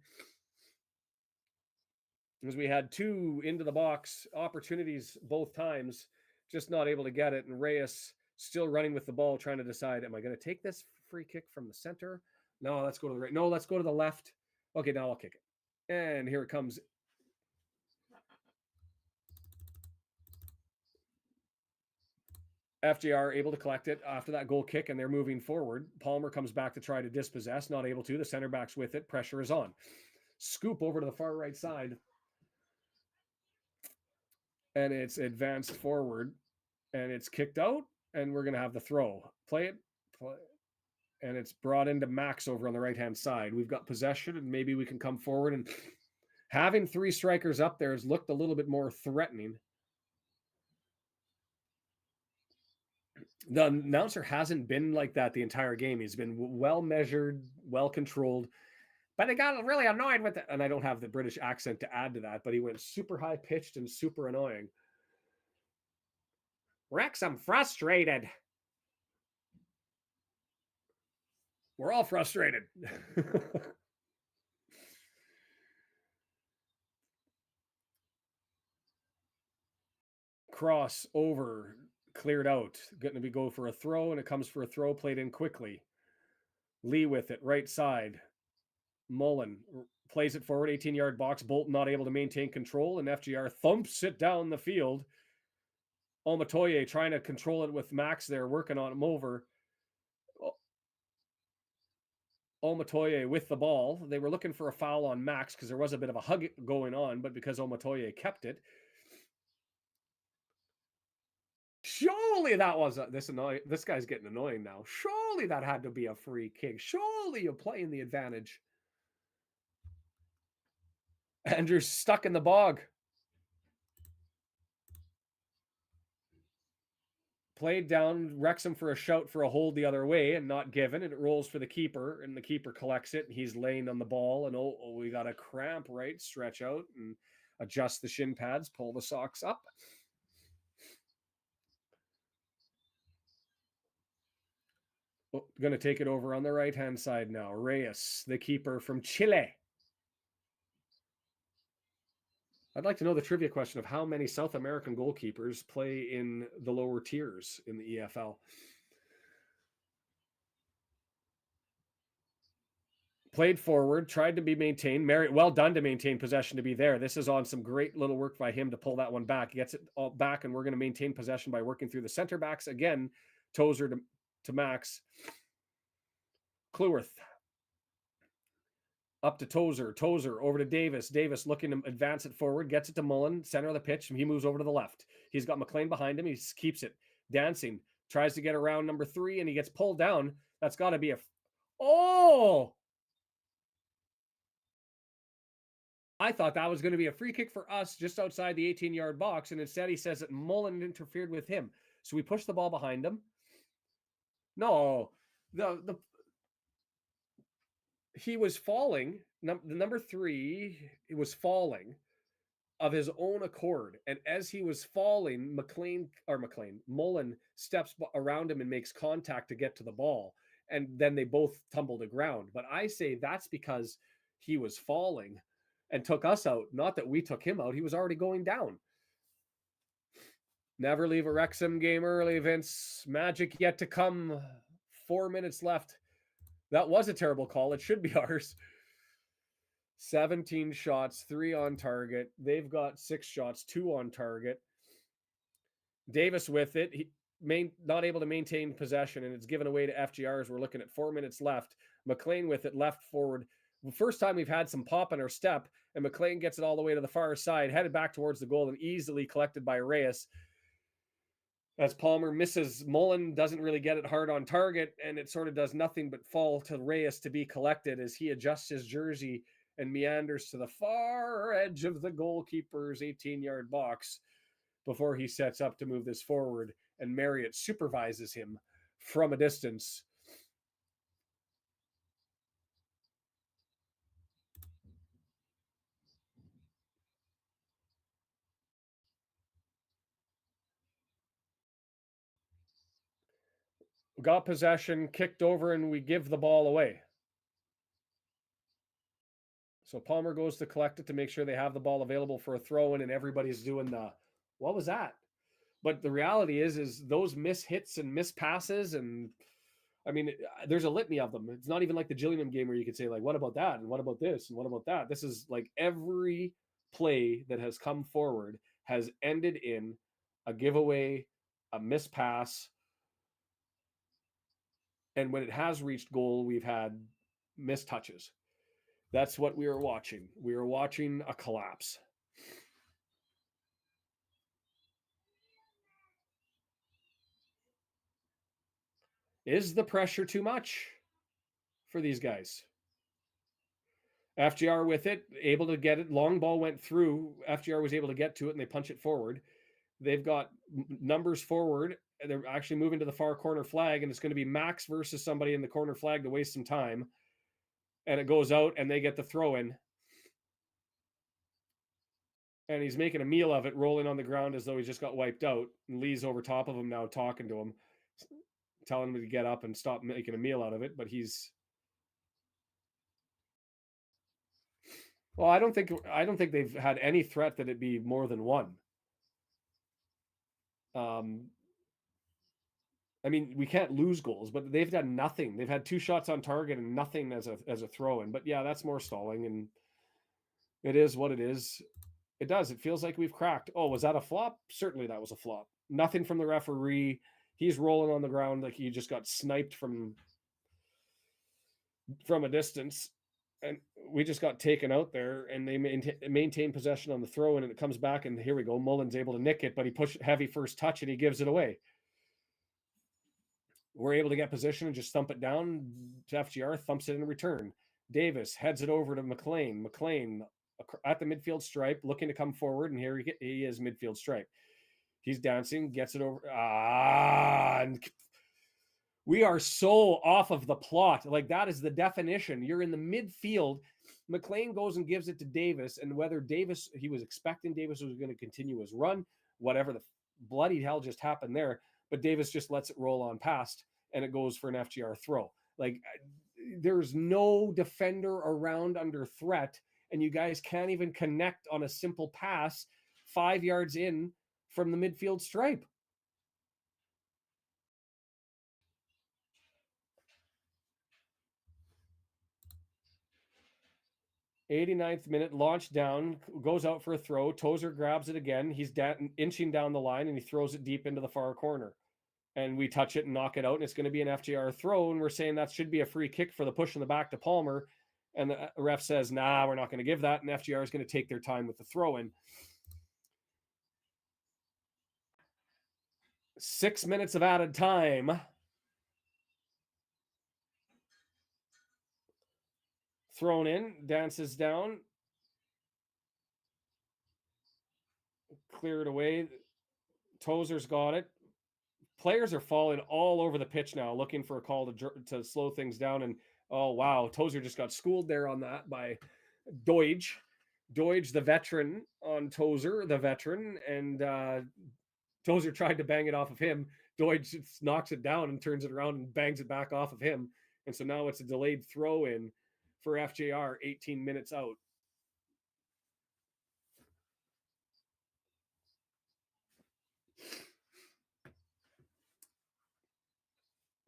Because we had two into the box opportunities both times, just not able to get it. And Reyes still running with the ball, trying to decide, am I going to take this free kick from the center? No, let's go to the right. No, let's go to the left. Okay, now I'll kick it. And here it comes. FJR able to collect it after that goal kick, and they're moving forward. Palmer comes back to try to dispossess, not able to. The center back's with it. Pressure is on. Scoop over to the far right side. And it's advanced forward, and it's kicked out, and we're going to have the throw. Play it. And it's brought into Max over on the right-hand side. We've got possession, and maybe we can come forward. And having three strikers up there has looked a little bit more threatening. The announcer hasn't been like that the entire game. He's been well measured, well controlled. But I got really annoyed with it. And I don't have the British accent to add to that, but he went super high pitched and super annoying. Wrexham frustrated. We're all frustrated. Cross over, cleared out. Going to be go for a throw, and it comes for a throw, played in quickly. Lee with it, right side. Mullen plays it forward, 18-yard box. Bolton not able to maintain control, and FGR thumps it down the field. Omatoye trying to control it with Max there, working on him over. Omatoye with the ball. They were looking for a foul on Max because there was a bit of a hug going on, but because Omatoye kept it. Surely that was this guy's getting annoying now. Surely that had to be a free kick. Surely you're playing the advantage. Andrew's stuck in the bog. Played down, Wrexham for a shout for a hold the other way and not given, and it rolls for the keeper, and the keeper collects it, and he's laying on the ball, and we got a cramp, right? Stretch out and adjust the shin pads, pull the socks up. Going to take it over on the right-hand side now. Reyes, the keeper from Chile. I'd like to know the trivia question of how many South American goalkeepers play in the lower tiers in the EFL. Played forward, tried to be maintained. Well done to maintain possession to be there. This is on some great little work by him to pull that one back. He gets it all back, and we're going to maintain possession by working through the center backs. Again, Tozer to Max. Cleworth. Up to Tozer. Tozer over to Davis. Davis looking to advance it forward. Gets it to Mullen. Center of the pitch. He moves over to the left. He's got McLean behind him. He keeps it. Dancing. Tries to get around number 3, and he gets pulled down. That's got to be a... Oh! I thought that was going to be a free kick for us just outside the 18-yard box, and instead he says that Mullen interfered with him. So we push the ball behind him. No. He was falling. The number 3, it was falling of his own accord. And as he was falling, Mullen steps around him and makes contact to get to the ball. And then they both tumble to ground. But I say that's because he was falling and took us out. Not that we took him out. He was already going down. Never leave a Wrexham game early, Vince. Magic yet to come. 4 minutes left. That was a terrible call. It should be ours. 17 shots, 3 on target. They've got 6 shots, 2 on target. Davis with it. Not able to maintain possession, and it's given away to FGR as we're looking at 4 minutes left. McLean with it left forward. The first time we've had some pop in our step, and McLean gets it all the way to the far side, headed back towards the goal and easily collected by Reyes. As Palmer misses, Mullen doesn't really get it hard on target, and it sort of does nothing but fall to Reyes to be collected as he adjusts his jersey and meanders to the far edge of the goalkeeper's 18-yard box before he sets up to move this forward, and Marriott supervises him from a distance. Got possession, kicked over, and we give the ball away. So Palmer goes to collect it to make sure they have the ball available for a throw in, and everybody's doing the, what was that? But the reality is those miss hits and miss passes, and I mean, there's a litany of them. It's not even like the Gillingham game where you could say, like, what about that? And what about this? And what about that? This is like every play that has come forward has ended in a giveaway, a miss pass. And when it has reached goal, we've had missed touches. That's what we are watching. We are watching a collapse. Is the pressure too much for these guys? FGR with it, able to get it. Long ball went through. FGR was able to get to it, and they punch it forward. They've got numbers forward. They're actually moving to the far corner flag, and it's going to be Max versus somebody in the corner flag to waste some time. And it goes out, and they get the throw in. And he's making a meal of it, rolling on the ground as though he just got wiped out. And Lee's over top of him now, talking to him, telling him to get up and stop making a meal out of it. But he's, well, I don't think they've had any threat that it be more than one. I mean, we can't lose goals, but they've done nothing. They've had 2 shots on target and nothing as a throw in. But yeah, that's more stalling, and it is what it is. It does. It feels like we've cracked. Oh, was that a flop? Certainly that was a flop. Nothing from the referee. He's rolling on the ground like he just got sniped from a distance. And we just got taken out there, and they maintain possession on the throw, and it comes back, and here we go. Mullen's able to nick it, but he pushed heavy first touch, and he gives it away. We're able to get position and just thump it down to FGR, thumps it in return. Davis heads it over to McLean. McLean at the midfield stripe, looking to come forward, and here he is, midfield stripe. He's dancing, gets it over. And we are so off of the plot. Like, that is the definition. You're in the midfield. McLean goes and gives it to Davis, and whether Davis, he was expecting Davis was going to continue his run, whatever the bloody hell just happened there, but Davis just lets it roll on past, and it goes for an FGR throw. Like, there's no defender around under threat, and you guys can't even connect on a simple pass 5 yards in from the midfield stripe. '89th minute, launch down, goes out for a throw. Tozer grabs it again. He's inching down the line, and he throws it deep into the far corner. And we touch it and knock it out, and it's going to be an FGR throw, and we're saying that should be a free kick for the push in the back to Palmer. And the ref says, nah, we're not going to give that, and FGR is going to take their time with the throw in. 6 minutes of added time. Thrown in, dances down, cleared away. Tozer's got it. Players are falling all over the pitch now, looking for a call to slow things down. And oh wow, Tozer just got schooled there on that by Deutsch, the veteran, on Tozer, the veteran, and Tozer tried to bang it off of him. Deutsch knocks it down and turns it around and bangs it back off of him. And so now it's a delayed throw in for FJR 18 minutes out.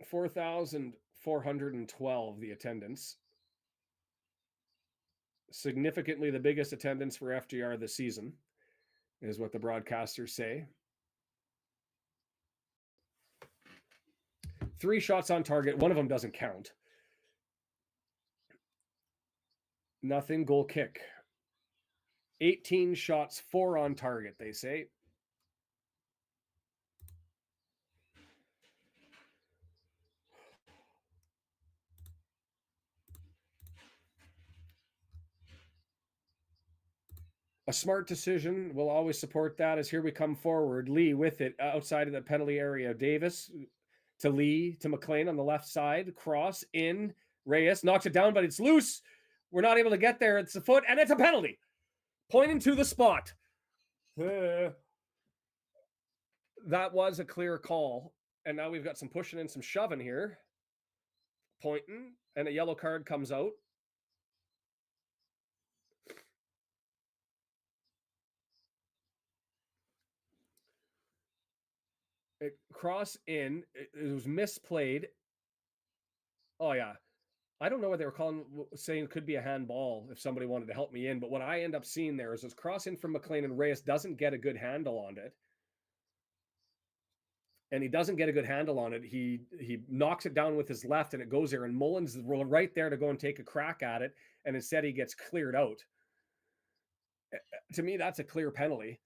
4,412 the attendance. Significantly the biggest attendance for FGR this season, is what the broadcasters say. 3 shots on target. One of them doesn't count. Nothing. Goal kick. 18 shots, 4 on target, they say. A smart decision. We'll always support that as here we come forward. Lee with it outside of the penalty area. Davis to Lee to McLean on the left side. Cross in. Reyes knocks it down, but it's loose. We're not able to get there. It's a foot, and it's a penalty. Pointing to the spot. That was a clear call. And now we've got some pushing and some shoving here. Pointing, and a yellow card comes out. Cross in. It was misplayed. Oh, yeah. I don't know what they were saying it could be a handball if somebody wanted to help me in. But what I end up seeing there is this cross in from McLean, and Reyes doesn't get a good handle on it. And he doesn't get a good handle on it. He knocks it down with his left, and it goes there. And Mullins right there to go and take a crack at it. And instead he gets cleared out. To me, that's a clear penalty.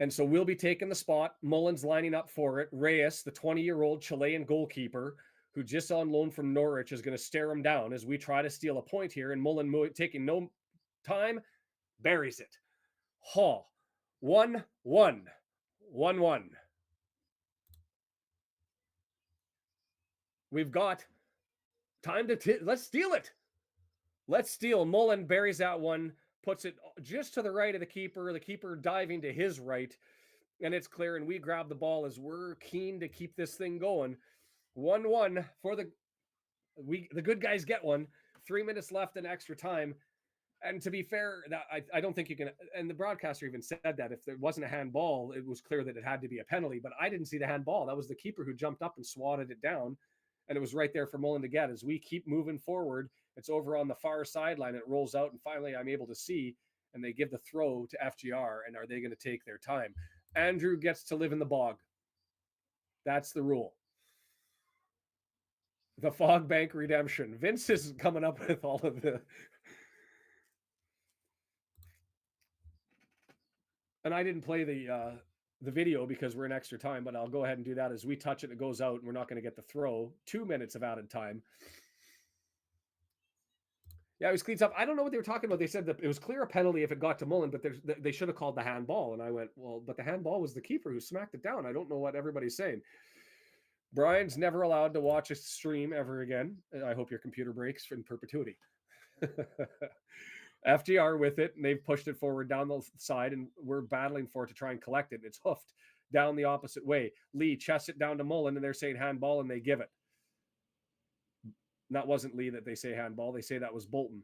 And so we'll be taking the spot. Mullins lining up for it. Reyes, the 20-year-old Chilean goalkeeper, who just on loan from Norwich, is going to stare him down as we try to steal a point here. And Mullen, taking no time, buries it. 1-1. 1-1. We've got time to let's steal it. Let's steal. Mullen buries that one, puts it just to the right of the keeper diving to his right, and it's clear, and we grab the ball as we're keen to keep this thing going. 1-1 for the good guys get one. 3 minutes left in extra time. And to be fair, that I don't think you can, and the broadcaster even said that if there wasn't a handball, it was clear that it had to be a penalty, but I didn't see the handball. That was the keeper who jumped up and swatted it down, and it was right there for Mullen to get. As we keep moving forward, it's over on the far sideline, it rolls out, and finally I'm able to see, and they give the throw to FGR, and are they going to take their time? Andrew gets to live in the bog. That's the rule. The Fog Bank redemption. Vince is coming up with all of the... And I didn't play the video because we're in extra time, but I'll go ahead and do that. As we touch it, it goes out, and we're not going to get the throw. 2 minutes of added time. Yeah, it was cleans up. I don't know what they were talking about. They said that it was clear a penalty if it got to Mullen, but they should have called the handball. And I went, well, but the handball was the keeper who smacked it down. I don't know what everybody's saying. Brian's never allowed to watch a stream ever again. I hope your computer breaks in perpetuity. FGR with it, and they've pushed it forward down the side, and we're battling for it to try and collect it. And it's hoofed down the opposite way. Lee chests it down to Mullen, and they're saying handball, and they give it. That wasn't Lee that they say handball. They say that was Bolton.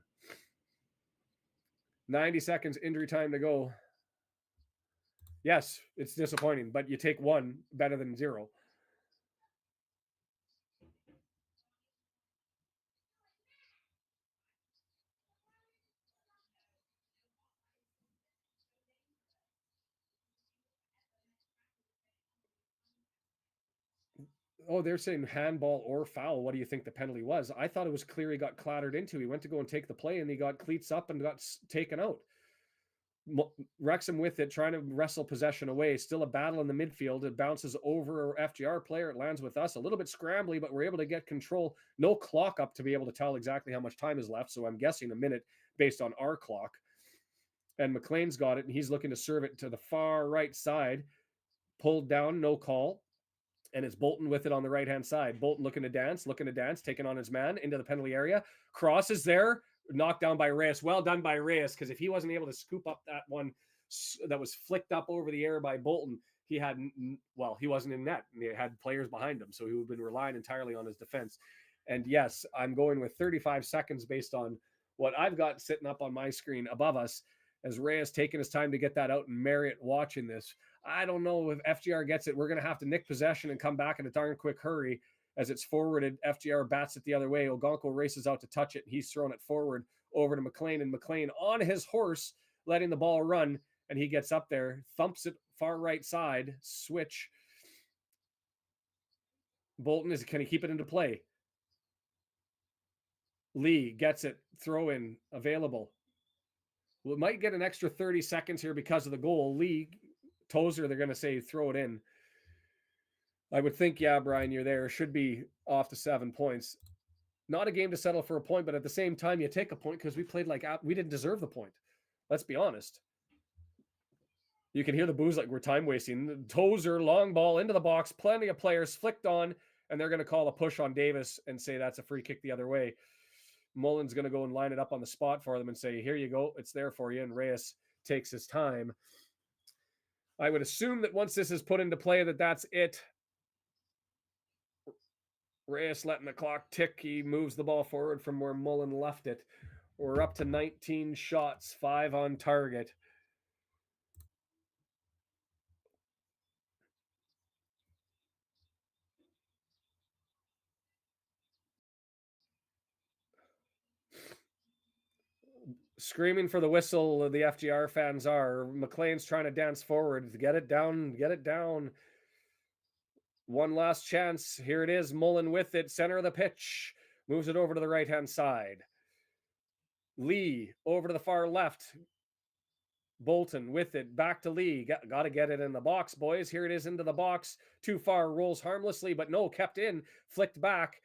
90 seconds injury time to go. Yes, it's disappointing, but you take one better than 0. Oh, they're saying handball or foul. What do you think the penalty was? I thought it was clear he got clattered into. He went to go and take the play, and he got cleats up and got taken out. Wrexham with it, trying to wrestle possession away. Still a battle in the midfield. It bounces over FGR player. It lands with us. A little bit scrambly, but we're able to get control. No clock up to be able to tell exactly how much time is left, so I'm guessing a minute based on our clock. And McLean's got it, and he's looking to serve it to the far right side. Pulled down, no call. And it's Bolton with it on the right-hand side. Bolton looking to dance, taking on his man into the penalty area. Cross is there, knocked down by Reyes. Well done by Reyes, because if he wasn't able to scoop up that one that was flicked up over the air by Bolton, he wasn't in net. He had players behind him, so he would have been relying entirely on his defense. And yes, I'm going with 35 seconds based on what I've got sitting up on my screen above us, as Reyes taking his time to get that out, and Marriott watching this. I don't know if FGR gets it. We're going to have to nick possession and come back in a darn quick hurry as it's forwarded. FGR bats it the other way. Ogonko races out to touch it. He's thrown it forward over to McLean, and McLean on his horse, letting the ball run, and he gets up there, thumps it far right side, switch. Bolton can he keep it into play? Lee gets it, throw in, available. We might get an extra 30 seconds here because of the goal. Lee, Tozer, they're going to say throw it in. I would think, yeah, Brian, you're there. Should be off to 7 points. Not a game to settle for a point, but at the same time, you take a point because we played like we didn't deserve the point. Let's be honest. You can hear the boos like we're time wasting. Tozer, long ball into the box, plenty of players flicked on, and they're going to call a push on Davis and say that's a free kick the other way. Mullen's going to go and line it up on the spot for them and say, here you go, it's there for you. And Reyes takes his time. I would assume that once this is put into play, that's it. Reyes letting the clock tick. He moves the ball forward from where Mullen left it. We're up to 19 shots, 5 on target. Screaming for the whistle, the FGR fans are. McLean's trying to dance forward. Get it down, get it down. One last chance. Here it is. Mullen with it. Center of the pitch. Moves it over to the right-hand side. Lee over to the far left. Bolton with it. Back to Lee. Got to get it in the box, boys. Here it is into the box. Too far. Rolls harmlessly, but no, kept in. Flicked back.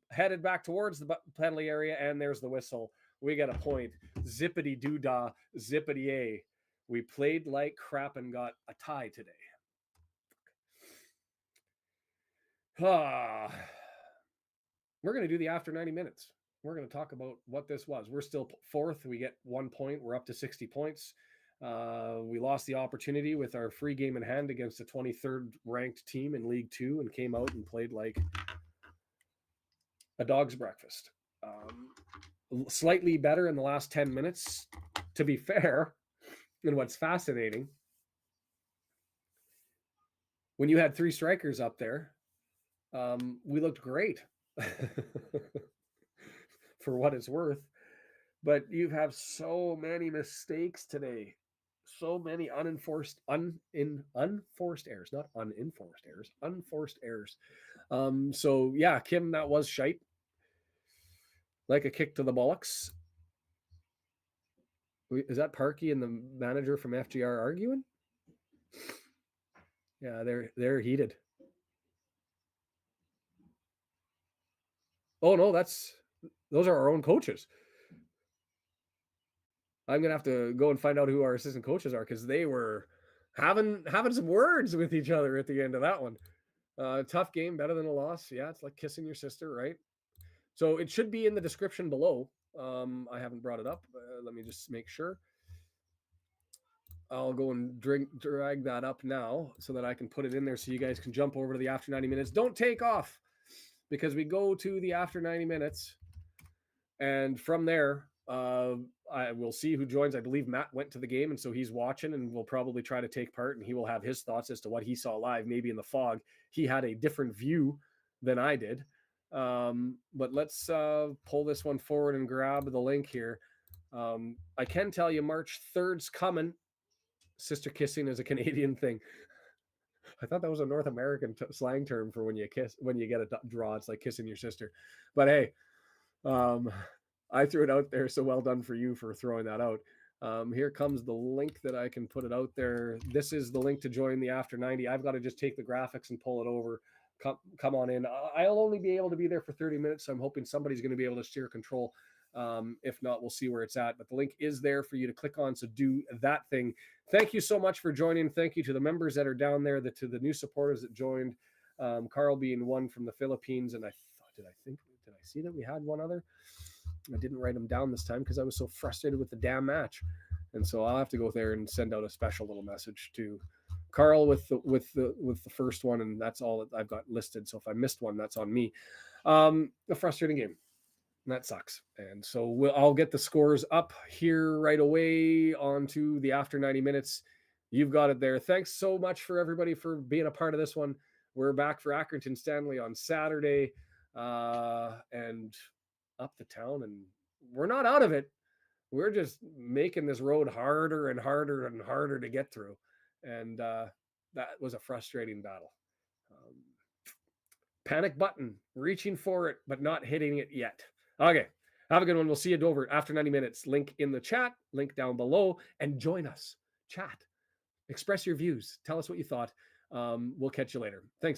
Headed back towards the penalty area, and there's the whistle. We got a point. Zippity doo-dah. Zippity A. We played like crap and got a tie today. We're going to do the after 90 minutes. We're going to talk about what this was. We're still fourth. We get 1 point. We're up to 60 points. We lost the opportunity with our free game in hand against a 23rd ranked team in League Two and came out and played like a dog's breakfast. Slightly better in the last 10 minutes, to be fair. And what's fascinating, when you had 3 strikers up there, we looked great for what it's worth. But you have so many mistakes today. So many unenforced errors, not unenforced errors, unforced errors. So yeah, Kim, that was shite. Like a kick to the bollocks. Is that Parkey and the manager from FGR arguing? Yeah, they're heated. Oh no, those are our own coaches. I'm gonna have to go and find out who our assistant coaches are because they were having some words with each other at the end of that one. Tough game, better than a loss. Yeah, it's like kissing your sister, right? So it should be in the description below. I haven't brought it up. Let me just make sure. I'll go and drag that up now so that I can put it in there so you guys can jump over to the after 90 minutes. Don't take off because we go to the after 90 minutes. And from there, I will see who joins. I believe Matt went to the game, and so he's watching and will probably try to take part, and he will have his thoughts as to what he saw live, maybe in the fog. He had a different view than I did. But let's pull this one forward and grab the link here. I can tell you March 3rd's coming. Sister kissing is a Canadian thing. I thought that was a North American slang term for when you kiss, when you get a draw. It's like kissing your sister. But hey, I threw it out there, so well done for you for throwing that out. Here comes the link that I can put it out there. This is the link to join the After 90. I've got to just take the graphics and pull it over. Come on in. I'll only be able to be there for 30 minutes, so I'm hoping somebody's going to be able to steer control. If not, we'll see where it's at. But the link is there for you to click on, so do that thing. Thank you so much for joining. Thank you to the members that are down there, to the new supporters that joined. Carl being one from the Philippines, and did I see that we had one other? I didn't write them down this time because I was so frustrated with the damn match, and so I'll have to go there and send out a special little message to Carl with the first one, and that's all that I've got listed. So if I missed one, that's on me. A frustrating game. That sucks. And so I'll get the scores up here right away onto the after 90 minutes. You've got it there. Thanks so much for everybody for being a part of this one. We're back for Accrington Stanley on Saturday and up the town, and we're not out of it. we're just making this road harder and harder and harder to get through. And that was a frustrating battle. Panic button, reaching for it, but not hitting it yet. Okay. Have a good one. We'll see you at Dover after 90 minutes. Link in the chat, link down below, and join us. Chat. Express your views. Tell us what you thought. We'll catch you later. Thanks.